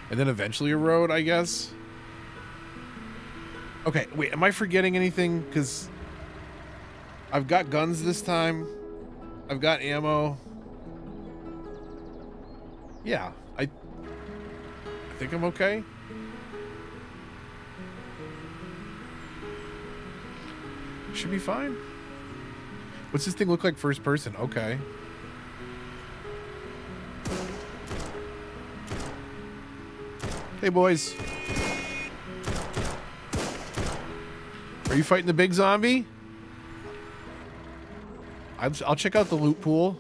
[SPEAKER 1] And then eventually a road, I guess. Okay, wait, am I forgetting anything? Because I've got guns this time. I've got ammo. Yeah, I think I'm okay. Should be fine. What's this thing look like first person? Okay. Hey, boys. Are you fighting the big zombie? I'll check out the loot pool.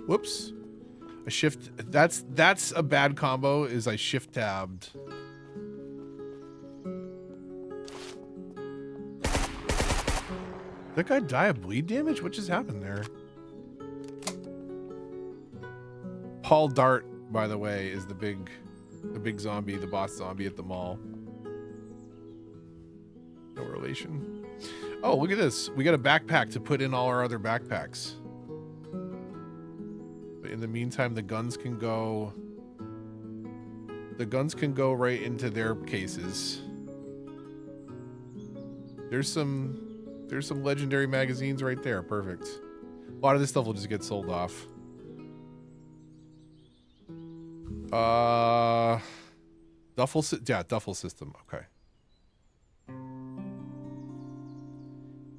[SPEAKER 1] Whoops. I shift. That's a bad combo. Is I shift tabbed. That guy die of bleed damage? What just happened there? Paul Dart, by the way, is the big zombie, the boss zombie at the mall. No relation. Oh, look at this. We got a backpack to put in all our other backpacks. But in the meantime, the guns can go right into their cases. There's some legendary magazines right there. Perfect. A lot of this stuff will just get sold off. Duffel system. Okay.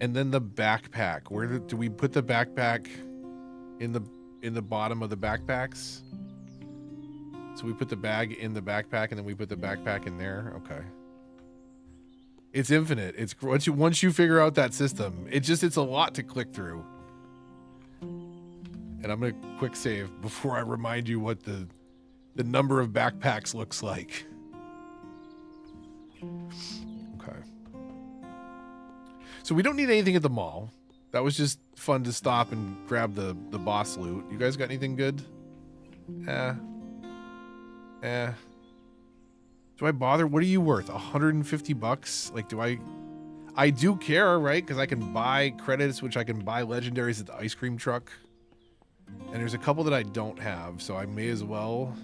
[SPEAKER 1] And then the backpack. Where do we put the backpack? In the bottom of the backpacks? So we put the bag in the backpack and then we put the backpack in there. Okay. It's infinite. It's once you figure out that system, it's a lot to click through. And I'm gonna quick save before I remind you what the number of backpacks looks like. Okay. So we don't need anything at the mall. That was just fun to stop and grab the boss loot. You guys got anything good? Do I bother? What are you worth? 150 bucks? Like, I do care, right? Because I can buy credits, which I can buy legendaries at the ice cream truck. And there's a couple that I don't have, so I may as well.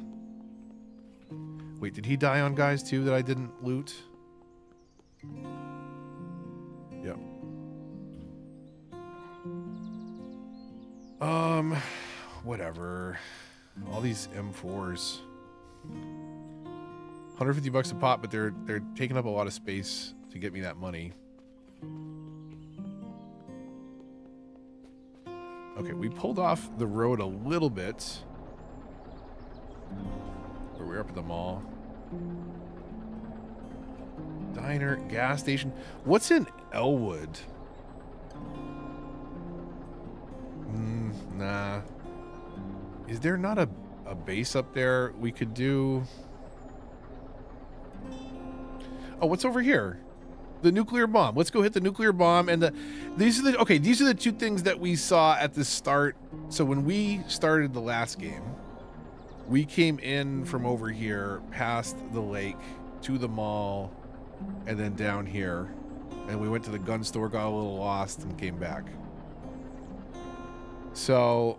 [SPEAKER 1] Wait, did he die on guys too that I didn't loot? Yep. Whatever. All these M4s. 150 bucks a pop, but they're taking up a lot of space to get me that money. Okay, we pulled off the road a little bit. We're up at the mall. Diner, gas station. What's in Elwood? Nah. Is there not a base up there we could do? Oh, what's over here? The nuclear bomb. Let's go hit the nuclear bomb. And these are the two things that we saw at the start. So when we started the last game, we came in from over here, past the lake, to the mall, and then down here. And we went to the gun store, got a little lost, and came back. So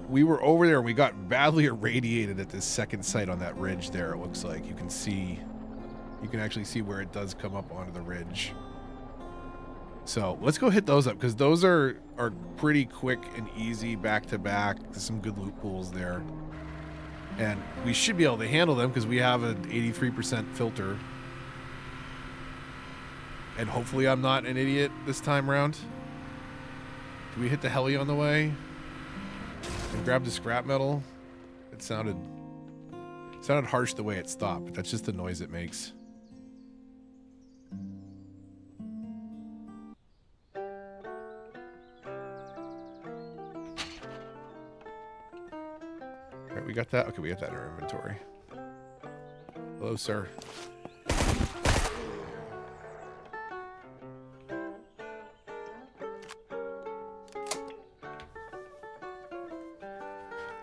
[SPEAKER 1] we were over there, and we got badly irradiated at this second site on that ridge there, it looks like. You can actually see where it does come up onto the ridge. So let's go hit those up, because those are pretty quick and easy back to back. There's some good loot pools there. And we should be able to handle them because we have an 83% filter. And hopefully I'm not an idiot this time around. Do we hit the heli on the way? And grab the scrap metal? It sounded harsh the way it stopped, but that's just the noise it makes. Alright, we got that? Okay, we got that in our inventory. Hello, sir.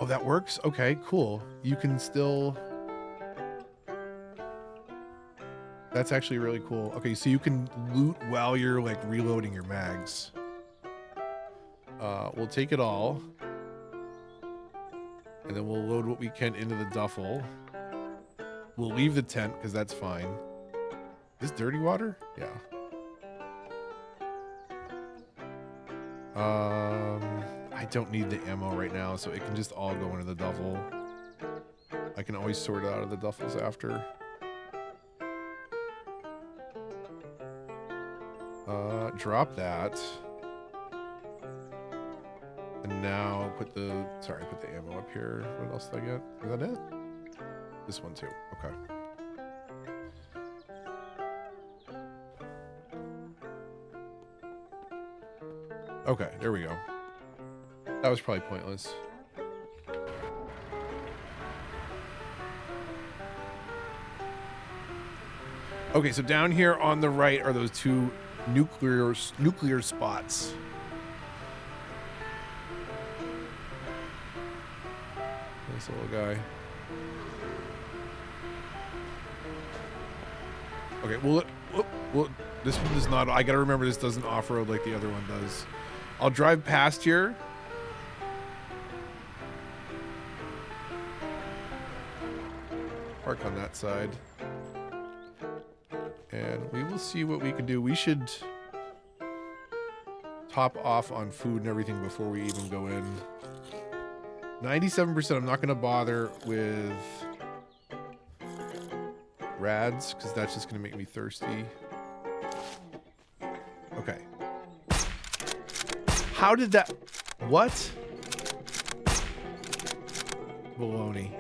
[SPEAKER 1] Oh, that works? Okay, cool. You can still... That's actually really cool. Okay, so you can loot while you're, like, reloading your mags. We'll take it all. And then we'll load what we can into the duffel. We'll leave the tent, because that's fine. Is this dirty water? Yeah. I don't need the ammo right now, so it can just all go into the duffel. I can always sort it out of the duffels after. Drop that. And now put the ammo up here. What else did I get? Is that it? This one too. Okay. Okay, there we go. That was probably pointless. Okay, so down here on the right are those two nuclear spots. Nice little guy. Okay, well, this one does not. I gotta remember this doesn't off-road like the other one does. I'll drive past here. Park on that side. And we will see what we can do. We should top off on food and everything before we even go in. 97%. I'm not going to bother with rads because that's just going to make me thirsty. Okay. How did that... What? Baloney.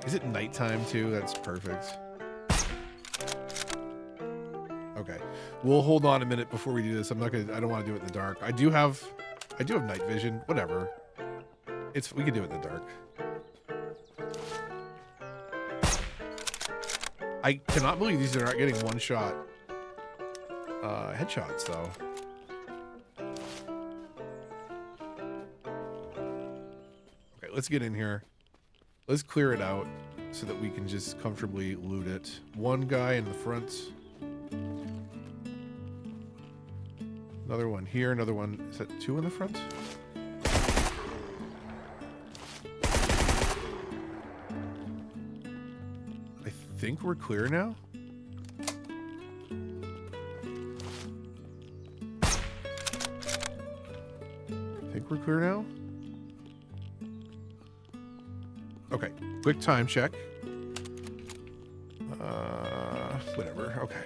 [SPEAKER 1] Is it nighttime too? That's perfect. Okay. We'll hold on a minute before we do this. I don't want to do it in the dark. I do have night vision. Whatever. We can do it in the dark. I cannot believe these are not getting one shot headshots though. Okay, let's get in here. Let's clear it out so that we can just comfortably loot it. One guy in the front. Another one here, another one. Is that two in the front? I think we're clear now. I think we're clear now. Okay, quick time check. Whatever, okay.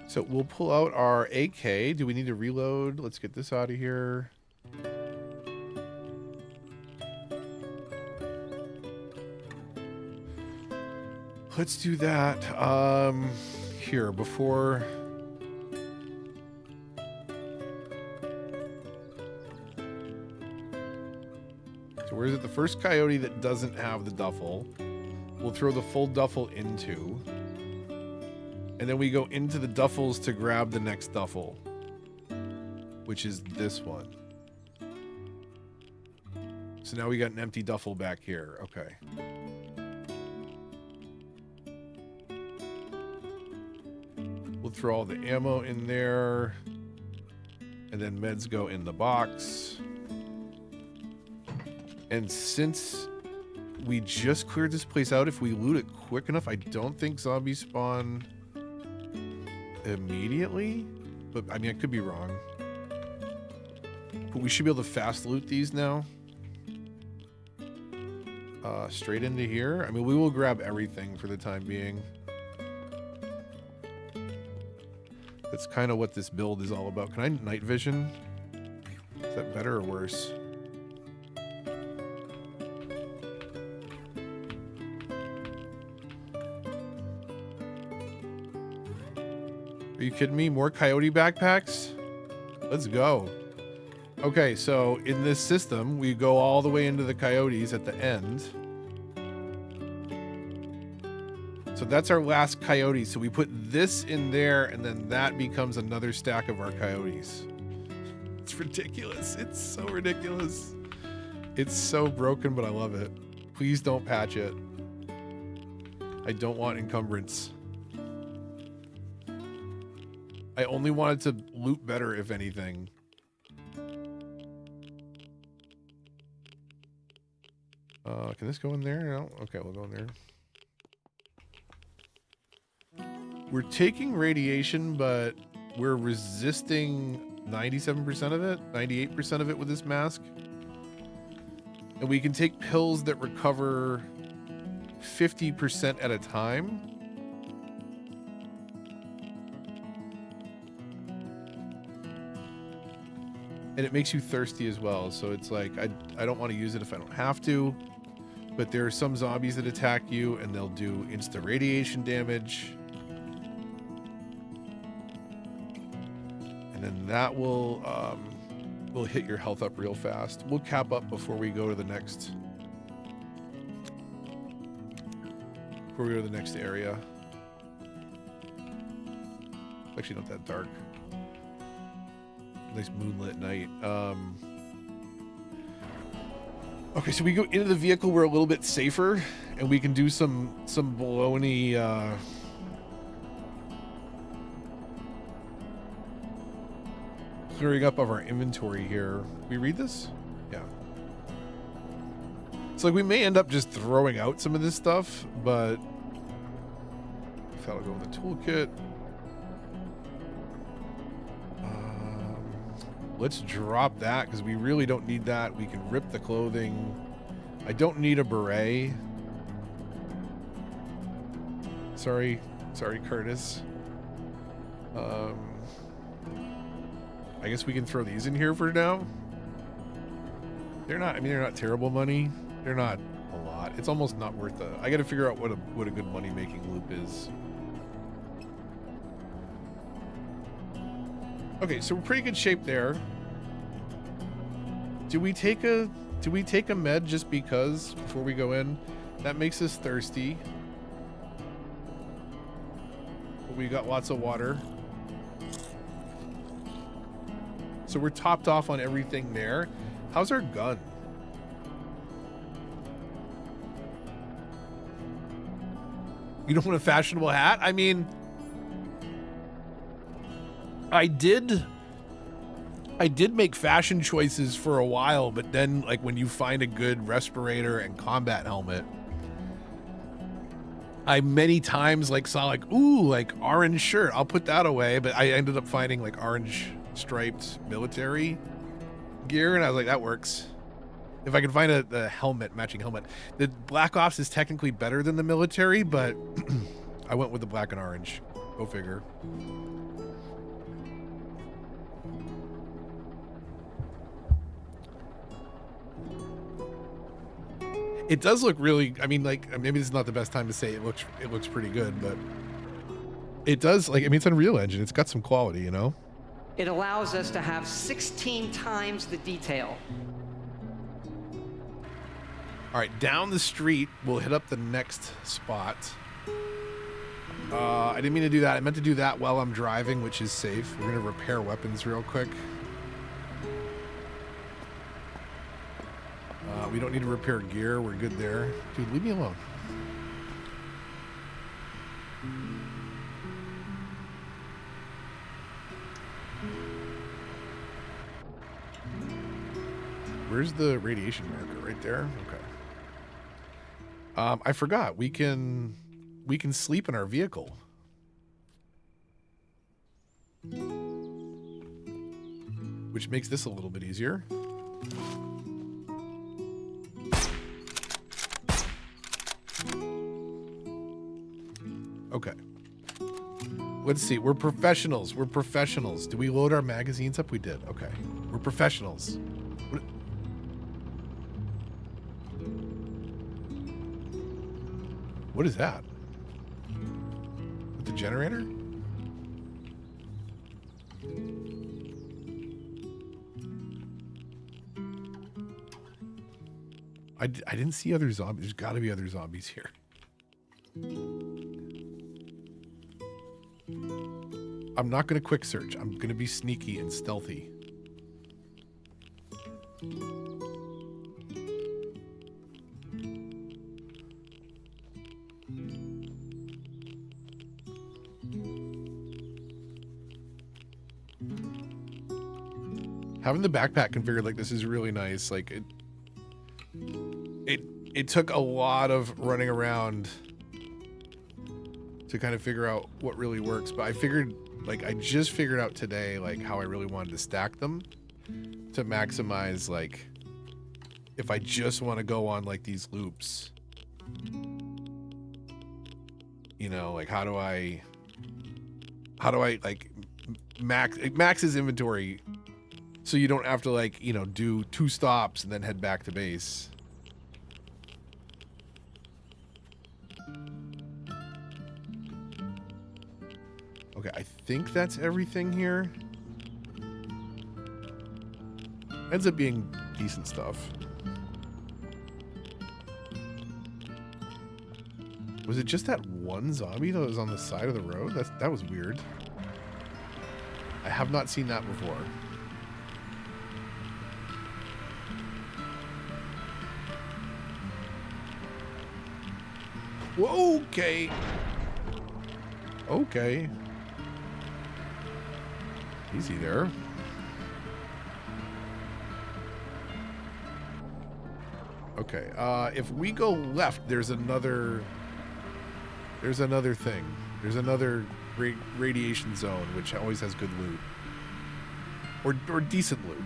[SPEAKER 1] So we'll pull out our AK. Do we need to reload? Let's get this out of here. Let's do that. Here, before... So where is it? The first coyote that doesn't have the duffel, we'll throw the full duffel into. And then we go into the duffels to grab the next duffel, which is this one. So now we got an empty duffel back here. Okay. We'll throw all the ammo in there. And then meds go in the box. And since we just cleared this place out, if we loot it quick enough, I don't think zombies spawn immediately, but I mean, I could be wrong. But we should be able to fast loot these now. Straight into here. I mean, we will grab everything for the time being. That's kind of what this build is all about. Can I night vision? Is that better or worse? Are you kidding me? More coyote backpacks? Let's go. Okay, so in this system, we go all the way into the coyotes at the end. So that's our last coyote. So we put this in there, and then that becomes another stack of our coyotes. It's ridiculous. It's so ridiculous. It's so broken, but I love it. Please don't patch it. I don't want encumbrance. I only wanted to loot better, if anything. Can this go in there? No? Okay, we'll go in there. We're taking radiation, but we're resisting 97% of it, 98% of it with this mask. And we can take pills that recover 50% at a time. And it makes you thirsty as well. So it's like, I don't want to use it if I don't have to. But there are some zombies that attack you and they'll do insta radiation damage. And then that will hit your health up real fast. We'll cap up before we go to the next area. It's actually not that dark. Nice moonlit night. Okay, so we go into the vehicle. We're a little bit safer, and we can do some baloney. Clearing up of our inventory here. We read this? Yeah. It's like we may end up just throwing out some of this stuff, but that'll go in the toolkit. Let's drop that because we really don't need that. We can rip the clothing. I don't need a beret. Sorry, Curtis. I guess we can throw these in here for now. They're not terrible money. They're not a lot. It's almost not worth it. I got to figure out what a good money making loop is. Okay, so we're pretty good shape there. Do we take a med just because before we go in? That makes us thirsty. But we got lots of water. So we're topped off on everything there. How's our gun? You don't want a fashionable hat? I mean, I did make fashion choices for a while, but then like when you find a good respirator and combat helmet, I many times like saw like, ooh, like orange shirt, I'll put that away. But I ended up finding like orange striped military gear, and I was like, that works. If I can find a helmet, matching helmet. The Black Ops is technically better than the military, but I went with the black and orange. Go figure. It does look really, I mean, like, maybe this is not the best time to say it looks pretty good, but it does, like, I mean, it's Unreal Engine. It's got some quality, you know?
[SPEAKER 2] It allows us to have 16 times the detail.
[SPEAKER 1] All right, down the street, we'll hit up the next spot. I didn't mean to do that. I meant to do that while I'm driving, which is safe. We're going to repair weapons real quick. We don't need to repair gear. We're good there. Dude, leave me alone. Where's the radiation marker? Right there? Okay. I forgot. We can sleep in our vehicle. Which makes this a little bit easier. Okay. Let's see. We're professionals. We're professionals. Did we load our magazines up? We did. Okay. We're professionals. What is that? With the generator? I didn't see other zombies. There's got to be other zombies here. I'm not going to quick search. I'm going to be sneaky and stealthy. Having the backpack configured like this is really nice. Like it took a lot of running around to kind of figure out what really works, but I figured, like, I just figured out today, like, how I really wanted to stack them to maximize, like, if I just want to go on, like, these loops, you know, like, how do I, like, max his inventory so you don't have to, like, you know, do 2 stops and then head back to base. Okay, I think that's everything here. Ends up being decent stuff. Was it just that one zombie that was on the side of the road? That was weird. I have not seen that before. Whoa, okay. Okay. Easy there. Okay, if we go left, there's another thing. There's another radiation zone, which always has good loot. Or decent loot.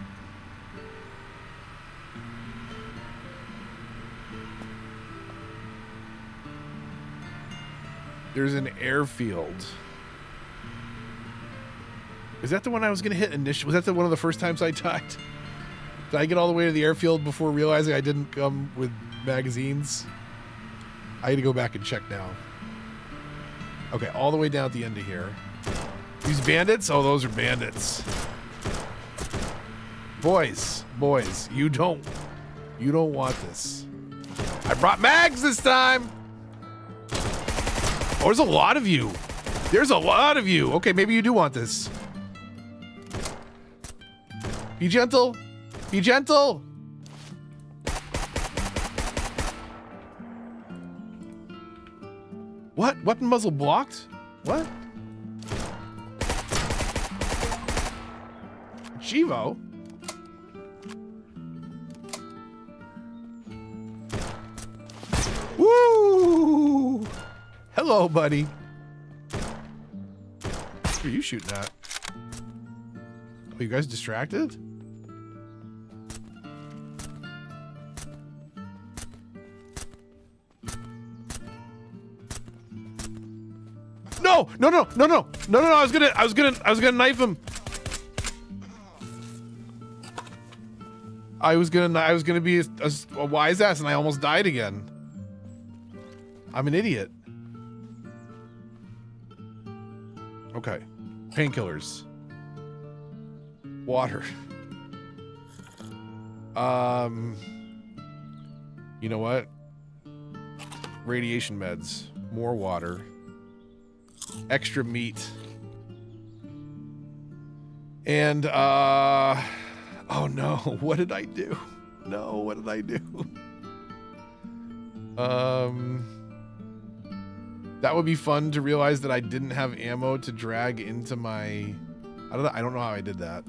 [SPEAKER 1] There's an airfield. Is that the one I was going to hit initially? Was that one of the first times I died? Did I get all the way to the airfield before realizing I didn't come with magazines? I need to go back and check now. Okay, all the way down at the end of here. These bandits? Oh, those are bandits. Boys, you don't want this. I brought mags this time. Oh, there's a lot of you. There's a lot of you. Okay, maybe you do want this. Be gentle. Be gentle. What? Weapon muzzle blocked? What? Chivo? Woo! Hello, buddy. What are you shooting at? Oh, you guys distracted? No! I was gonna knife him. I was gonna be a wise ass, and I almost died again. I'm an idiot. Okay, painkillers, water. You know what? Radiation meds, more water, extra meat, and oh no, what did I do? No, what did I do? That would be fun to realize that I didn't have ammo to drag into my... I don't know how I did that.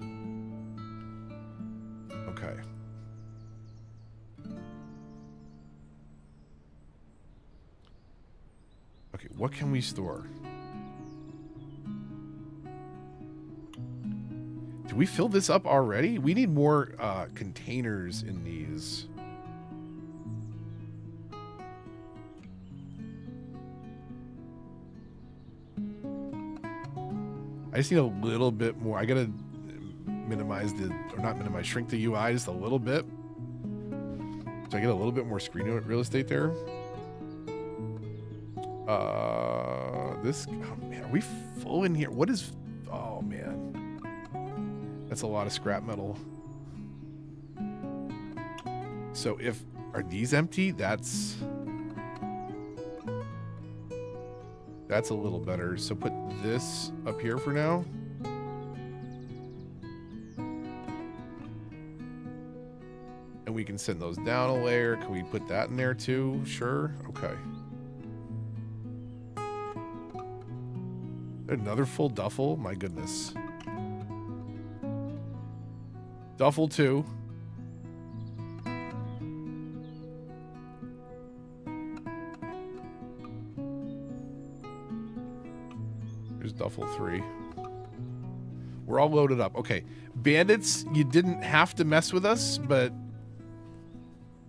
[SPEAKER 1] Okay. Okay, what can we store? Did we fill this up already? We need more containers in these. I just need a little bit more. I gotta minimize or not minimize, shrink the UI just a little bit. So I get a little bit more screen real estate there. Oh man, are we full in here? What is, oh man. That's a lot of scrap metal. So are these empty? That's a little better. So put this up here for now. And we can send those down a layer. Can we put that in there too? Sure. Okay. Another full duffel? My goodness. Duffel 2. There's duffel 3. We're all loaded up. Okay. Bandits, you didn't have to mess with us, but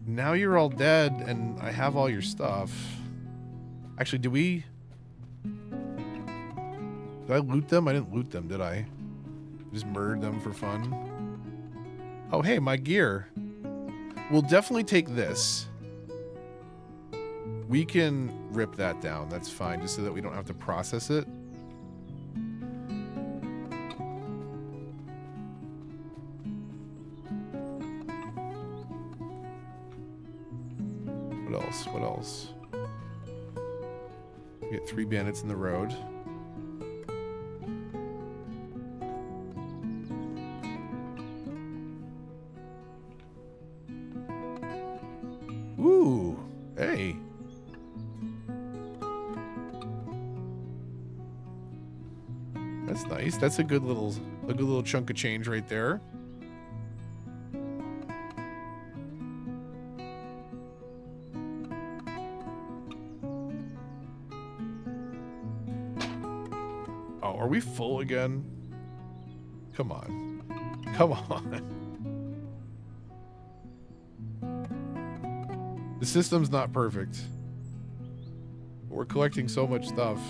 [SPEAKER 1] now you're all dead and I have all your stuff. Actually, did I loot them? I didn't loot them, did I? Just murdered them for fun. Oh, hey, my gear. We'll definitely take this. We can rip that down. That's fine, just so that we don't have to process it. What else? What else? We get 3 bandits in the road. Ooh, hey. That's nice. That's a good little chunk of change right there. Oh, are we full again? Come on. Come on. The system's not perfect. We're collecting so much stuff.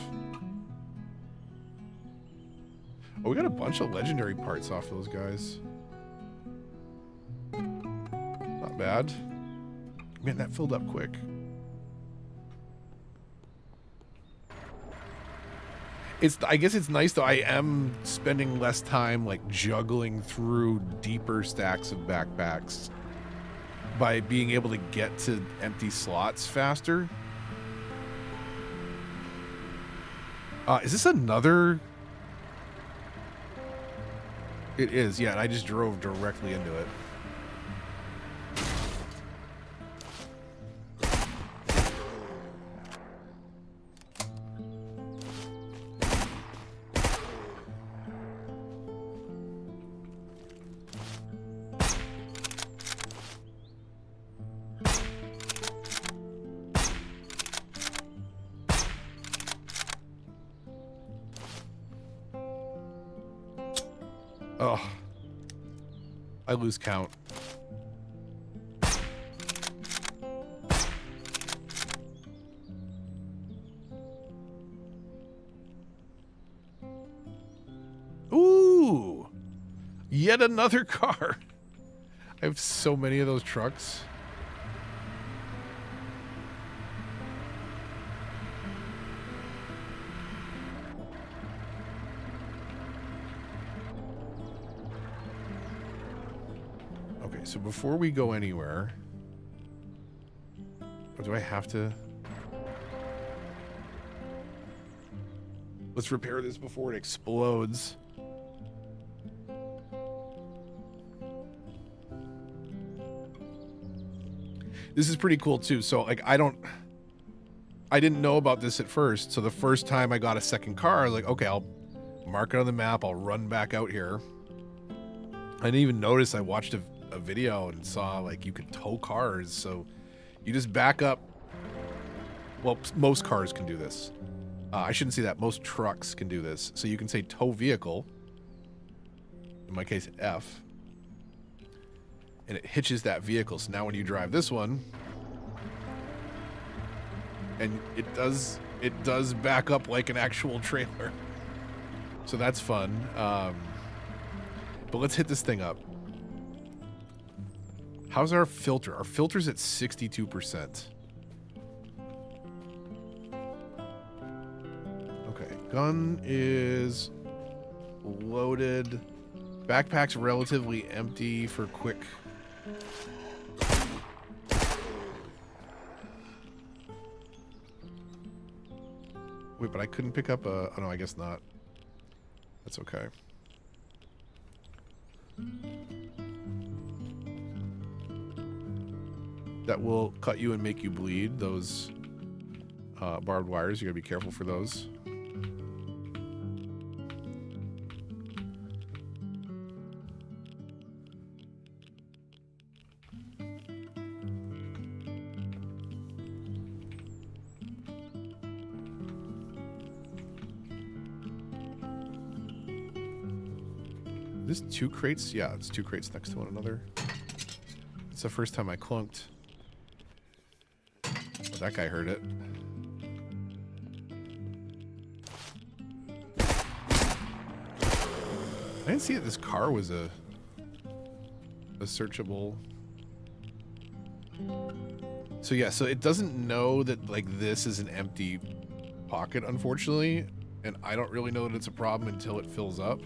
[SPEAKER 1] Oh, we got a bunch of legendary parts off those guys. Not bad. Man, that filled up quick. I guess it's nice though. I am spending less time like juggling through deeper stacks of backpacks by being able to get to empty slots faster. Is this another? It is, yeah, and I just drove directly into it. Oh, I lose count. Ooh, yet another car. I have so many of those trucks. So before we go anywhere, or do I have to? Let's repair this before it explodes. This is pretty cool too. So like I didn't know about this at first. So the first time I got a second car, I was like, okay, I'll mark it on the map. I'll run back out here. I didn't even notice I watched a video and saw like you could tow cars, so you just back up. Well, most cars can do this. I shouldn't say that. Most trucks can do this. So you can say tow vehicle, in my case F, and it hitches that vehicle. So now when you drive this one, and it does back up like an actual trailer. So that's fun. But let's hit this thing up. How's our filter? Our filter's at 62%. Okay, gun is loaded. Backpack's relatively empty for quick. Wait, but I couldn't pick up a... Oh, no, I guess not. That's okay. That will cut you and make you bleed, those barbed wires. You gotta be careful for those. Is this 2 crates? Yeah, it's 2 crates next to one another. It's the first time I clunked. Oh, that guy heard it. I didn't see that this car was a searchable. So yeah, so it doesn't know that like this is an empty pocket, unfortunately, and I don't really know that it's a problem until it fills up.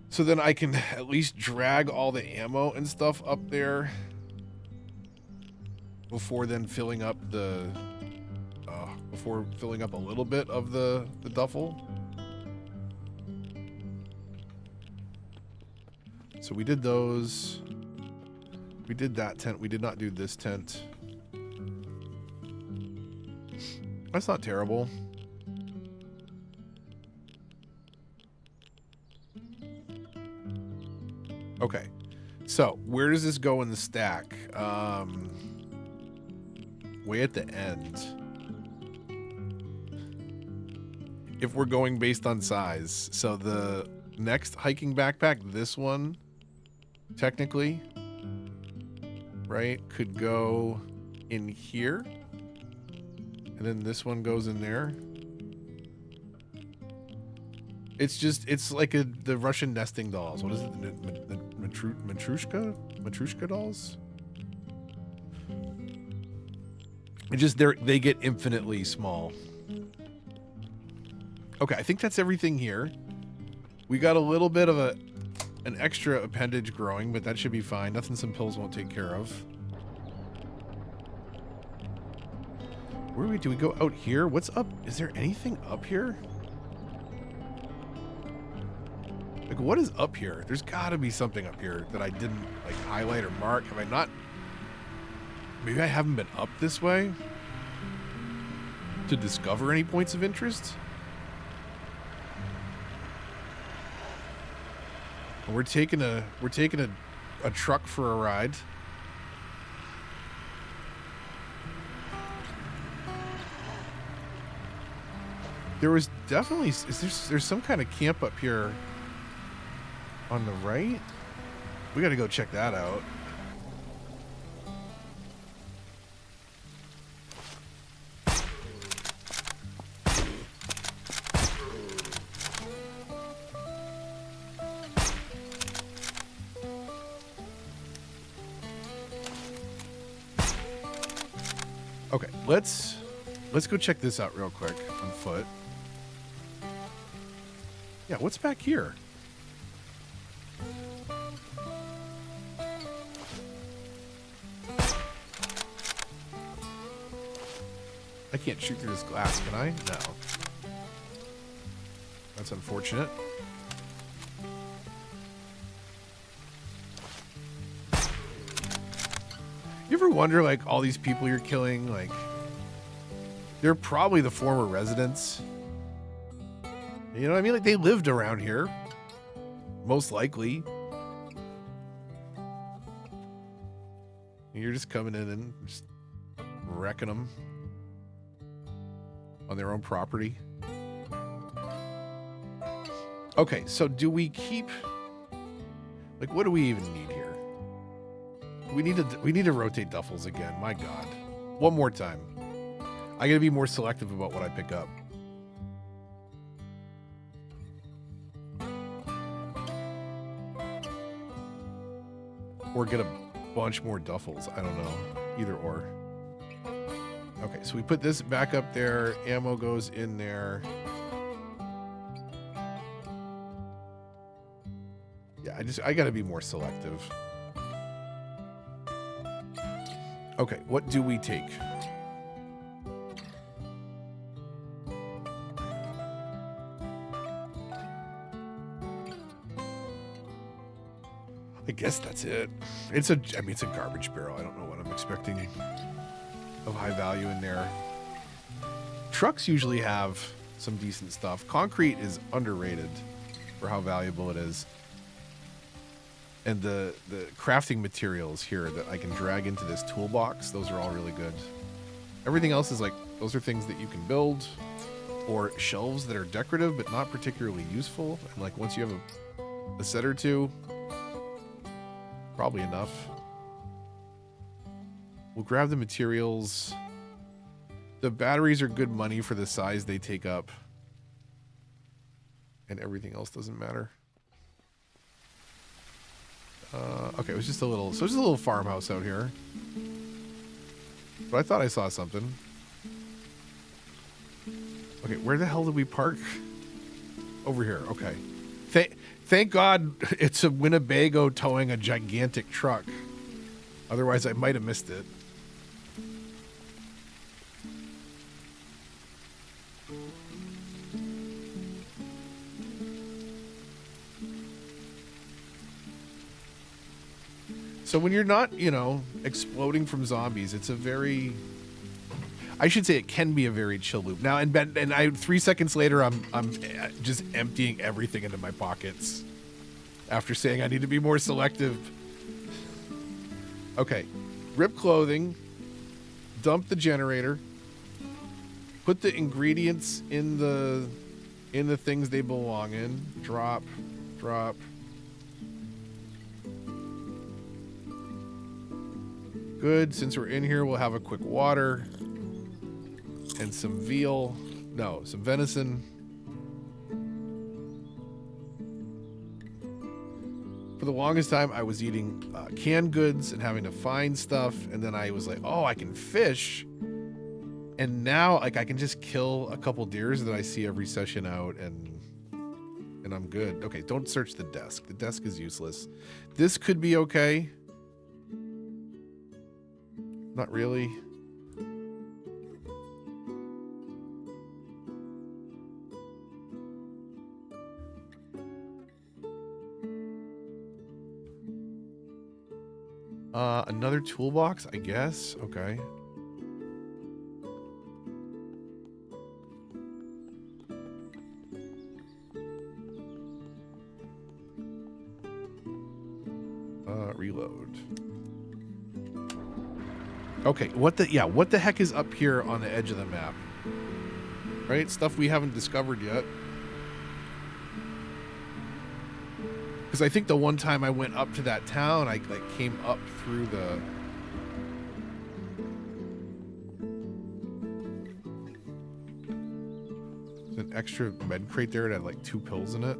[SPEAKER 1] So then I can at least drag all the ammo and stuff up there before then filling up the before filling up a little bit of the duffel. So we did those. We did that tent. We did not do this tent. That's not terrible. Okay, so where does this go in the stack? Way at the end. If we're going based on size. So the next hiking backpack, this one, technically, right, could go in here. And then this one goes in there. It's just, it's like the Russian nesting dolls. What is it? Matrushka dolls? It just, they get infinitely small. Okay, I think that's everything here. We got a little bit of an extra appendage growing, but that should be fine. Nothing some pills won't take care of. Where do we go out here? What's up? Is there anything up here? Like, what is up here? There's gotta be something up here that I didn't, like, highlight or mark. Have I not? Maybe I haven't been up this way to discover any points of interest? We're taking a truck for a ride. There was definitely, there's some kind of camp up here on the right. We got to go check that out. Okay, let's go check this out real quick on foot. Yeah, what's back here? I can't shoot through this glass, can I? No. That's unfortunate. You ever wonder, like, all these people you're killing, like, they're probably the former residents. You know what I mean? Like, they lived around here. Most likely. You're just coming in and just wrecking them on their own property. Okay, so do we keep... Like, what do we even need here? We need to rotate duffels again. My God. One more time. I gotta be more selective about what I pick up. Or get a bunch more duffels. I don't know. Either or. Okay, so we put this back up there. Ammo goes in there. Yeah, I gotta be more selective. Okay, what do we take? I guess that's it. It's a garbage barrel. I don't know what I'm expecting of high value in there. Trucks usually have some decent stuff. Concrete is underrated for how valuable it is. And the crafting materials here that I can drag into this toolbox, those are all really good. Everything else is like, those are things that you can build, or shelves that are decorative but not particularly useful. And like once you have a set or two, probably enough. We'll grab the materials. The batteries are good money for the size they take up. And everything else doesn't matter. Okay, it was just a little farmhouse out here. But I thought I saw something. Okay, where the hell did we park? Over here, okay. Thank God it's a Winnebago towing a gigantic truck. Otherwise, I might have missed it. So when you're not, you know, exploding from zombies, it's a very... I should say it can be a very chill loop. Now, and I 3 seconds later, I'm just emptying everything into my pockets after saying I need to be more selective. Okay, rip clothing, dump the generator, put the ingredients in the things they belong in. Drop. Good. Since we're in here, we'll have a quick water. And some veal. No, some venison. For the longest time, I was eating canned goods and having to find stuff. And then I was like, oh, I can fish. And now, like, I can just kill a couple deers that I see every session out, and I'm good. Okay, don't search the desk. The desk is useless. This could be okay. Not really. Another toolbox, I guess. Okay. Reload. Okay, what the heck is up here on the edge of the map? Right? Stuff we haven't discovered yet. Because I think the one time I went up to that town, I like came up through the... There's an extra med crate there that had like 2 pills in it.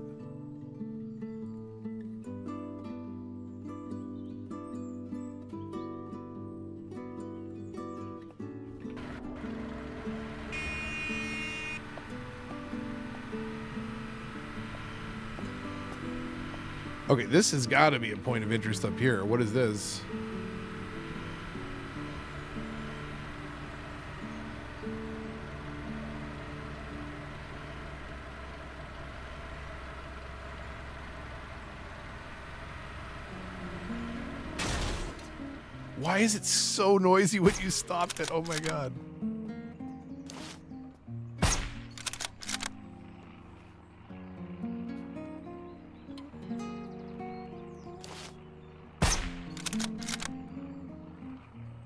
[SPEAKER 1] Okay, this has got to be a point of interest up here. What is this? Why is it so noisy when you stop it? Oh my God.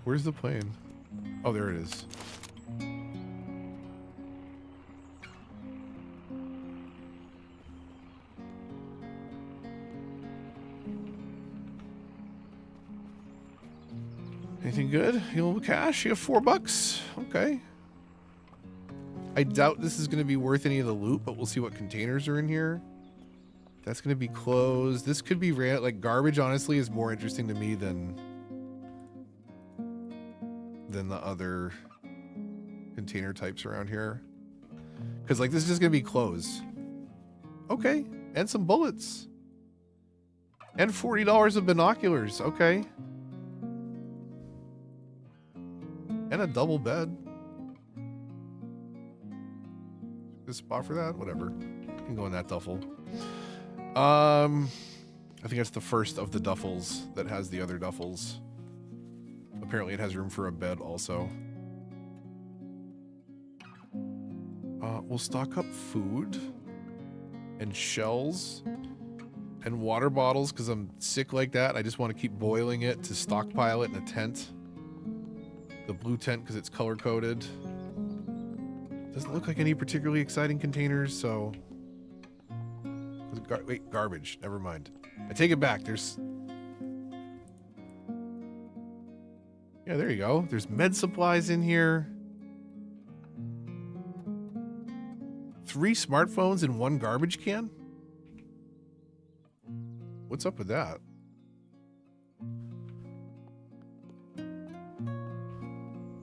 [SPEAKER 1] Where's the plane? Oh, there it is. Anything good? You have cash? You have $4? Okay. I doubt this is going to be worth any of the loot, but we'll see what containers are in here. That's going to be closed. This could be like garbage, honestly, is more interesting to me than the other container types around here. Because, like, this is just going to be closed. Okay. And some bullets. And $40 of binoculars. Okay. And a double bed. Good spot for that? Whatever. Can go in that duffel. I think that's the first of the duffels that has the other duffels. Apparently it has room for a bed also. We'll stock up food and shells and water bottles because I'm sick like that. I just want to keep boiling it to stockpile it in a tent. The blue tent because it's color coded. Doesn't look like any particularly exciting containers, so... Wait, garbage. Never mind. I take it back. There's... Yeah, there you go. There's med supplies in here. 3 smartphones and 1 garbage can? What's up with that?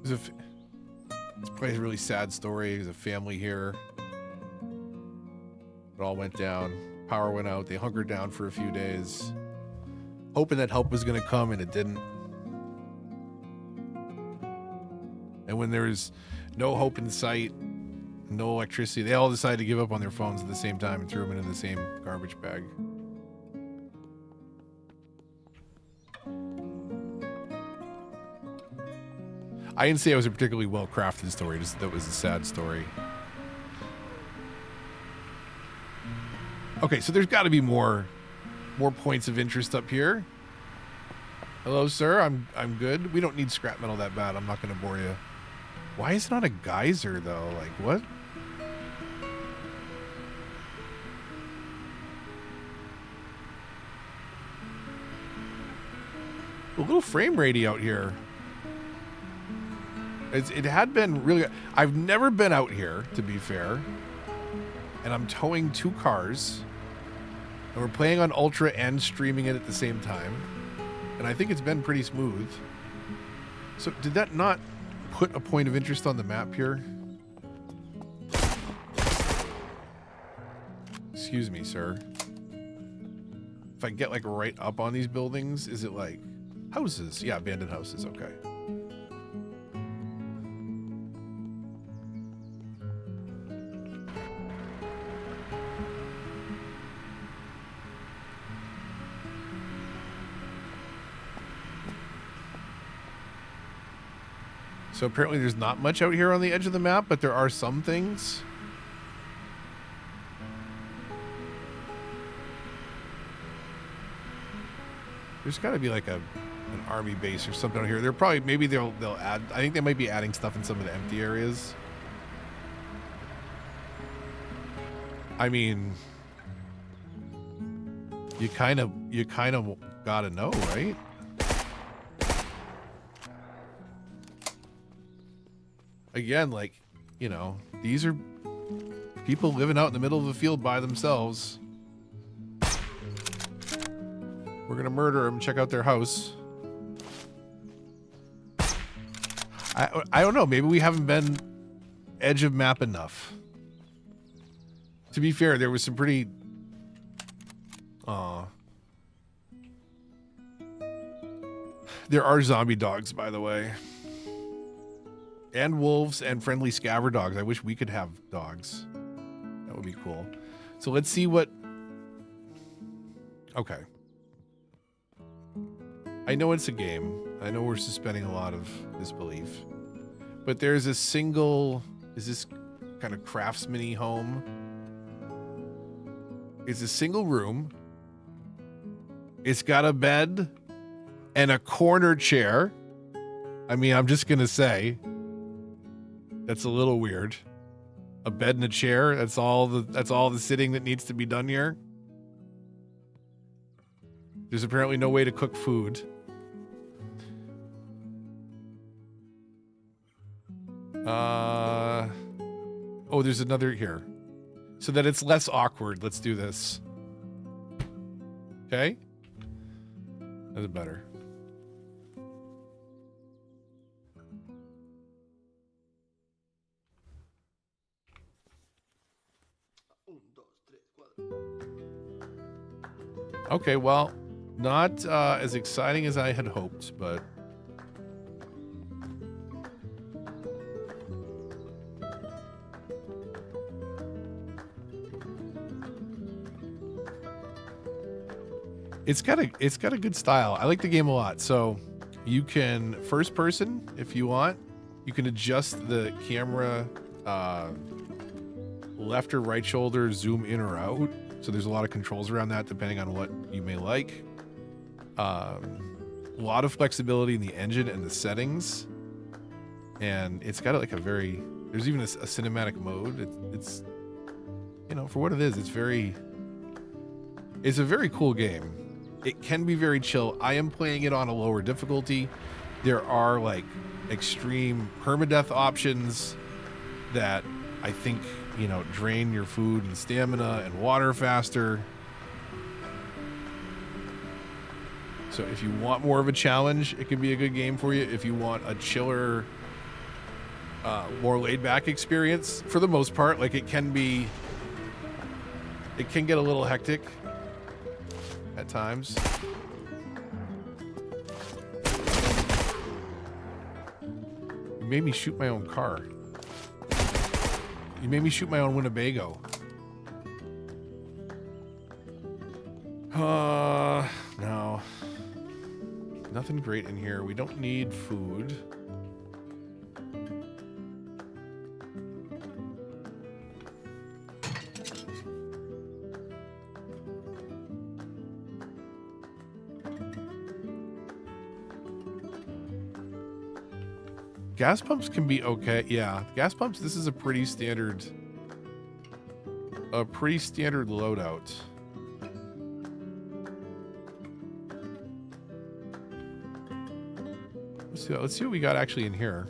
[SPEAKER 1] It's probably a really sad story. There's a family here. It all went down. Power went out. They hunkered down for a few days, hoping that help was going to come, and it didn't. And when there was no hope in sight, no electricity, they all decided to give up on their phones at the same time and threw them into the same garbage bag. I didn't say it was a particularly well-crafted story, just that was a sad story. Okay, so there's got to be more points of interest up here. Hello, sir. I'm good. We don't need scrap metal that bad. I'm not going to bore you. Why is it not a geyser, though? Like, what? A little frame ratey out here. It had been really... I've never been out here, to be fair. And I'm towing 2 cars. And we're playing on Ultra and streaming it at the same time. And I think it's been pretty smooth. So did that not put a point of interest on the map here? Excuse me, sir. If I get like right up on these buildings, is it like houses? Yeah, abandoned houses, okay. So apparently there's not much out here on the edge of the map, but there are some things. There's got to be like an army base or something out here. They're probably, maybe they'll add, I think they might be adding stuff in some of the empty areas. I mean, you kind of gotta know, right? Again, like, you know, these are people living out in the middle of the field by themselves. We're gonna murder them, check out their house. I don't know, maybe we haven't been edge of map enough. To be fair, there was some pretty... There are zombie dogs, by the way. And wolves and friendly scaver dogs. I wish we could have dogs. That would be cool. So let's see what... Okay. I know it's a game. I know we're suspending a lot of disbelief. But there's a single... Is this kind of craftsman-y home? It's a single room. It's got a bed and a corner chair. I mean, I'm just going to say... That's a little weird. A bed and a chair. That's all the sitting that needs to be done here. There's apparently no way to cook food. Oh, there's another here. So that it's less awkward. Let's do this. Okay. That's better. Okay, well, not as exciting as I had hoped, but it's got a good style. I like the game a lot. So you can first person if you want. You can adjust the camera left or right shoulder, zoom in or out. So there's a lot of controls around that depending on what you may like. A lot of flexibility in the engine and the settings. And it's got like a very, there's even a cinematic mode. It's, you know, for what it is, it's a very cool game. It can be very chill. I am playing it on a lower difficulty. There are like extreme permadeath options that I think, you know, drain your food and stamina and water faster. So if you want more of a challenge, it can be a good game for you. If you want a chiller, more laid back experience, for the most part, like it can get a little hectic at times. You made me shoot my own car. You made me shoot my own Winnebago. No. Nothing great in here. We don't need food. Gas pumps can be okay. Yeah, gas pumps, this is a pretty standard loadout. Let's see what we got actually in here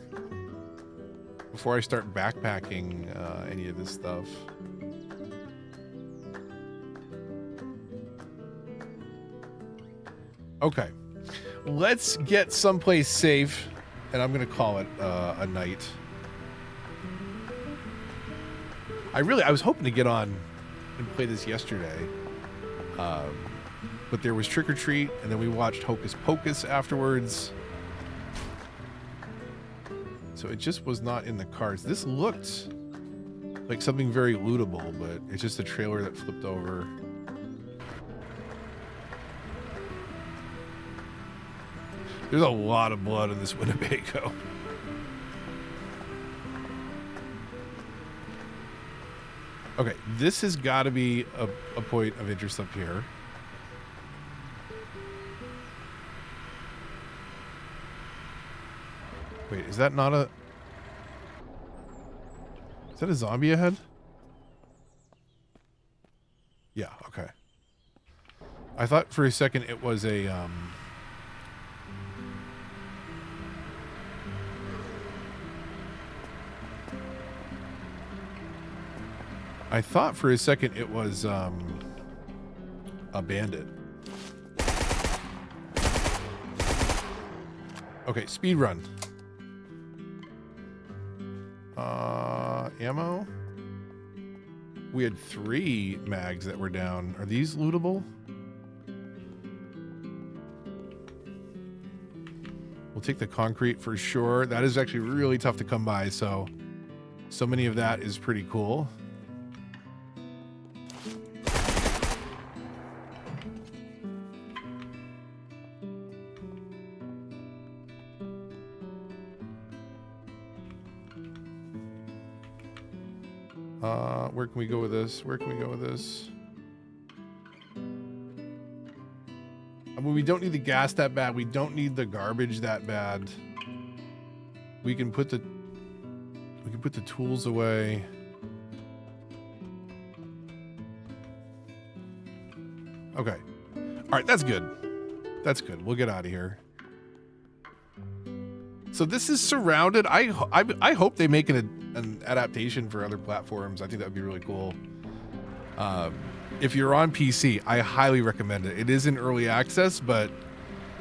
[SPEAKER 1] before I start backpacking any of this stuff. Okay, let's get someplace safe. And I'm going to call it a night. I was hoping to get on and play this yesterday. But there was Trick or Treat, and then we watched Hocus Pocus afterwards. So it just was not in the cards. This looked like something very lootable, but it's just a trailer that flipped over. There's a lot of blood in this Winnebago. Okay, this has got to be a point of interest up here. Wait, is that not a... Is that a zombie ahead? Yeah, okay. I thought for a second it was a... I thought for a second it was a bandit. Okay, speed run. Ammo. We had 3 mags that were down. Are these lootable? We'll take the concrete for sure. That is actually really tough to come by, so many of that is pretty cool. Where can we go with this? Where can we go with this? I mean, we don't need the gas that bad. We don't need the garbage that bad. We can put the tools away. Okay. All right, that's good. That's good. We'll get out of here. So this is Surrounded. I hope they make an adaptation for other platforms. I think that would be really cool. If you're on PC, I highly recommend it. It is in early access, but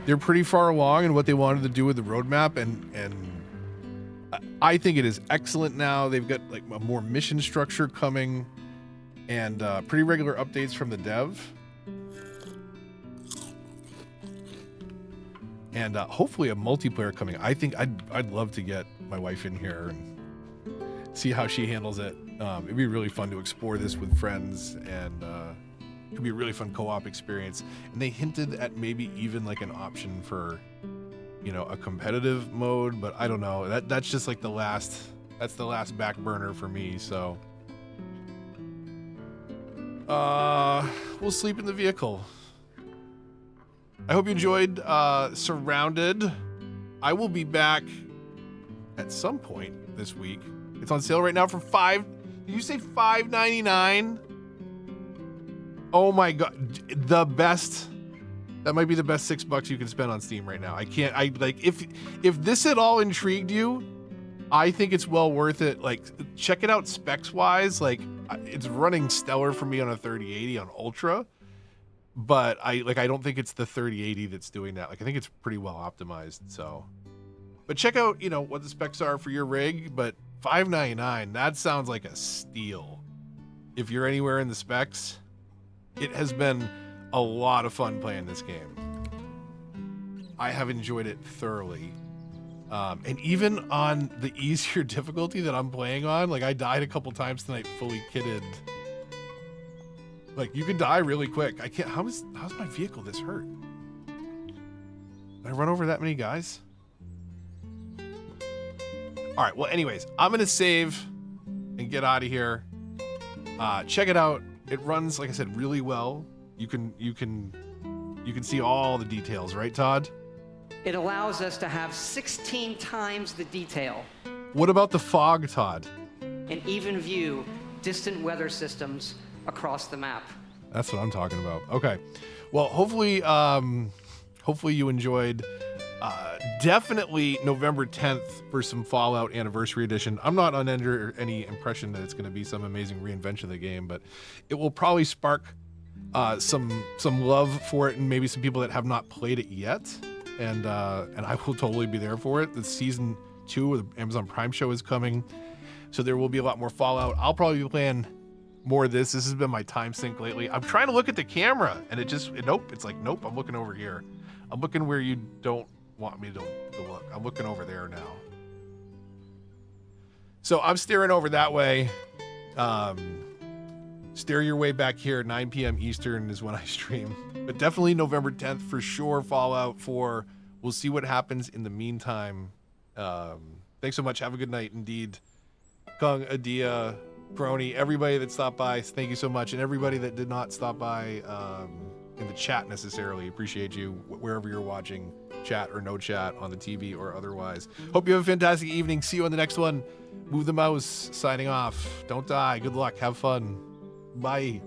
[SPEAKER 1] they're pretty far along in what they wanted to do with the roadmap, and I think it is excellent now. They've got like a more mission structure coming, and pretty regular updates from the dev, and hopefully a multiplayer coming. I think I'd love to get my wife in here and see how she handles it. It'd be really fun to explore this with friends, and it could be a really fun co-op experience. And they hinted at maybe even like an option for, you know, a competitive mode, but I don't know. That's just like the last back burner for me. So we'll sleep in the vehicle. I hope you enjoyed Surrounded. I will be back at some point this week. It's on sale right now for did you say $5.99? Oh my god, the best. That might be the best $6 you can spend on Steam right now. If this at all intrigued you, I think it's well worth it. Like, check it out specs wise. Like, it's running stellar for me on a 3080 on Ultra, but I don't think it's the 3080 that's doing that. Like, I think it's pretty well optimized. So, but check out, you know, what the specs are for your rig. But $5.99, that sounds like a steal. If you're anywhere in the specs, it has been a lot of fun playing this game. I have enjoyed it thoroughly. And even on the easier difficulty that I'm playing on, like I died a couple times tonight, fully kitted. Like, you can die really quick. I can't, how's my vehicle this hurt? Did I run over that many guys? All right, well, anyways, I'm gonna save and get out of here. Check it out. It runs, like I said, really well. You can see all the details, right, Todd?
[SPEAKER 2] It allows us to have 16 times the detail.
[SPEAKER 1] What about the fog, Todd?
[SPEAKER 2] And even view distant weather systems across the map.
[SPEAKER 1] That's what I'm talking about. Okay. Well, hopefully you enjoyed. Definitely November 10th for some Fallout Anniversary Edition. I'm not under any impression that it's going to be some amazing reinvention of the game, but it will probably spark some love for it, and maybe some people that have not played it yet. And I will totally be there for it. The season 2 of the Amazon Prime show is coming, so there will be a lot more Fallout. I'll probably be playing more of this. This has been my time sink lately. I'm trying to look at the camera, and nope. It's like, nope, I'm looking over here. I'm looking where you don't want me to look. I'm looking over there now. So I'm staring over that way. Stare your way back here. 9 p.m. Eastern is when I stream. But definitely November 10th for sure. Fallout 4. We'll see what happens in the meantime. Thanks so much. Have a good night indeed. Kung, Adia, Crony, everybody that stopped by, thank you so much. And everybody that did not stop by in the chat necessarily, appreciate you wherever you're watching, chat or no chat, on the TV or otherwise. Hope you have a fantastic evening. See you on the next one. Move the mouse, signing off. Don't die. Good luck. Have fun. Bye.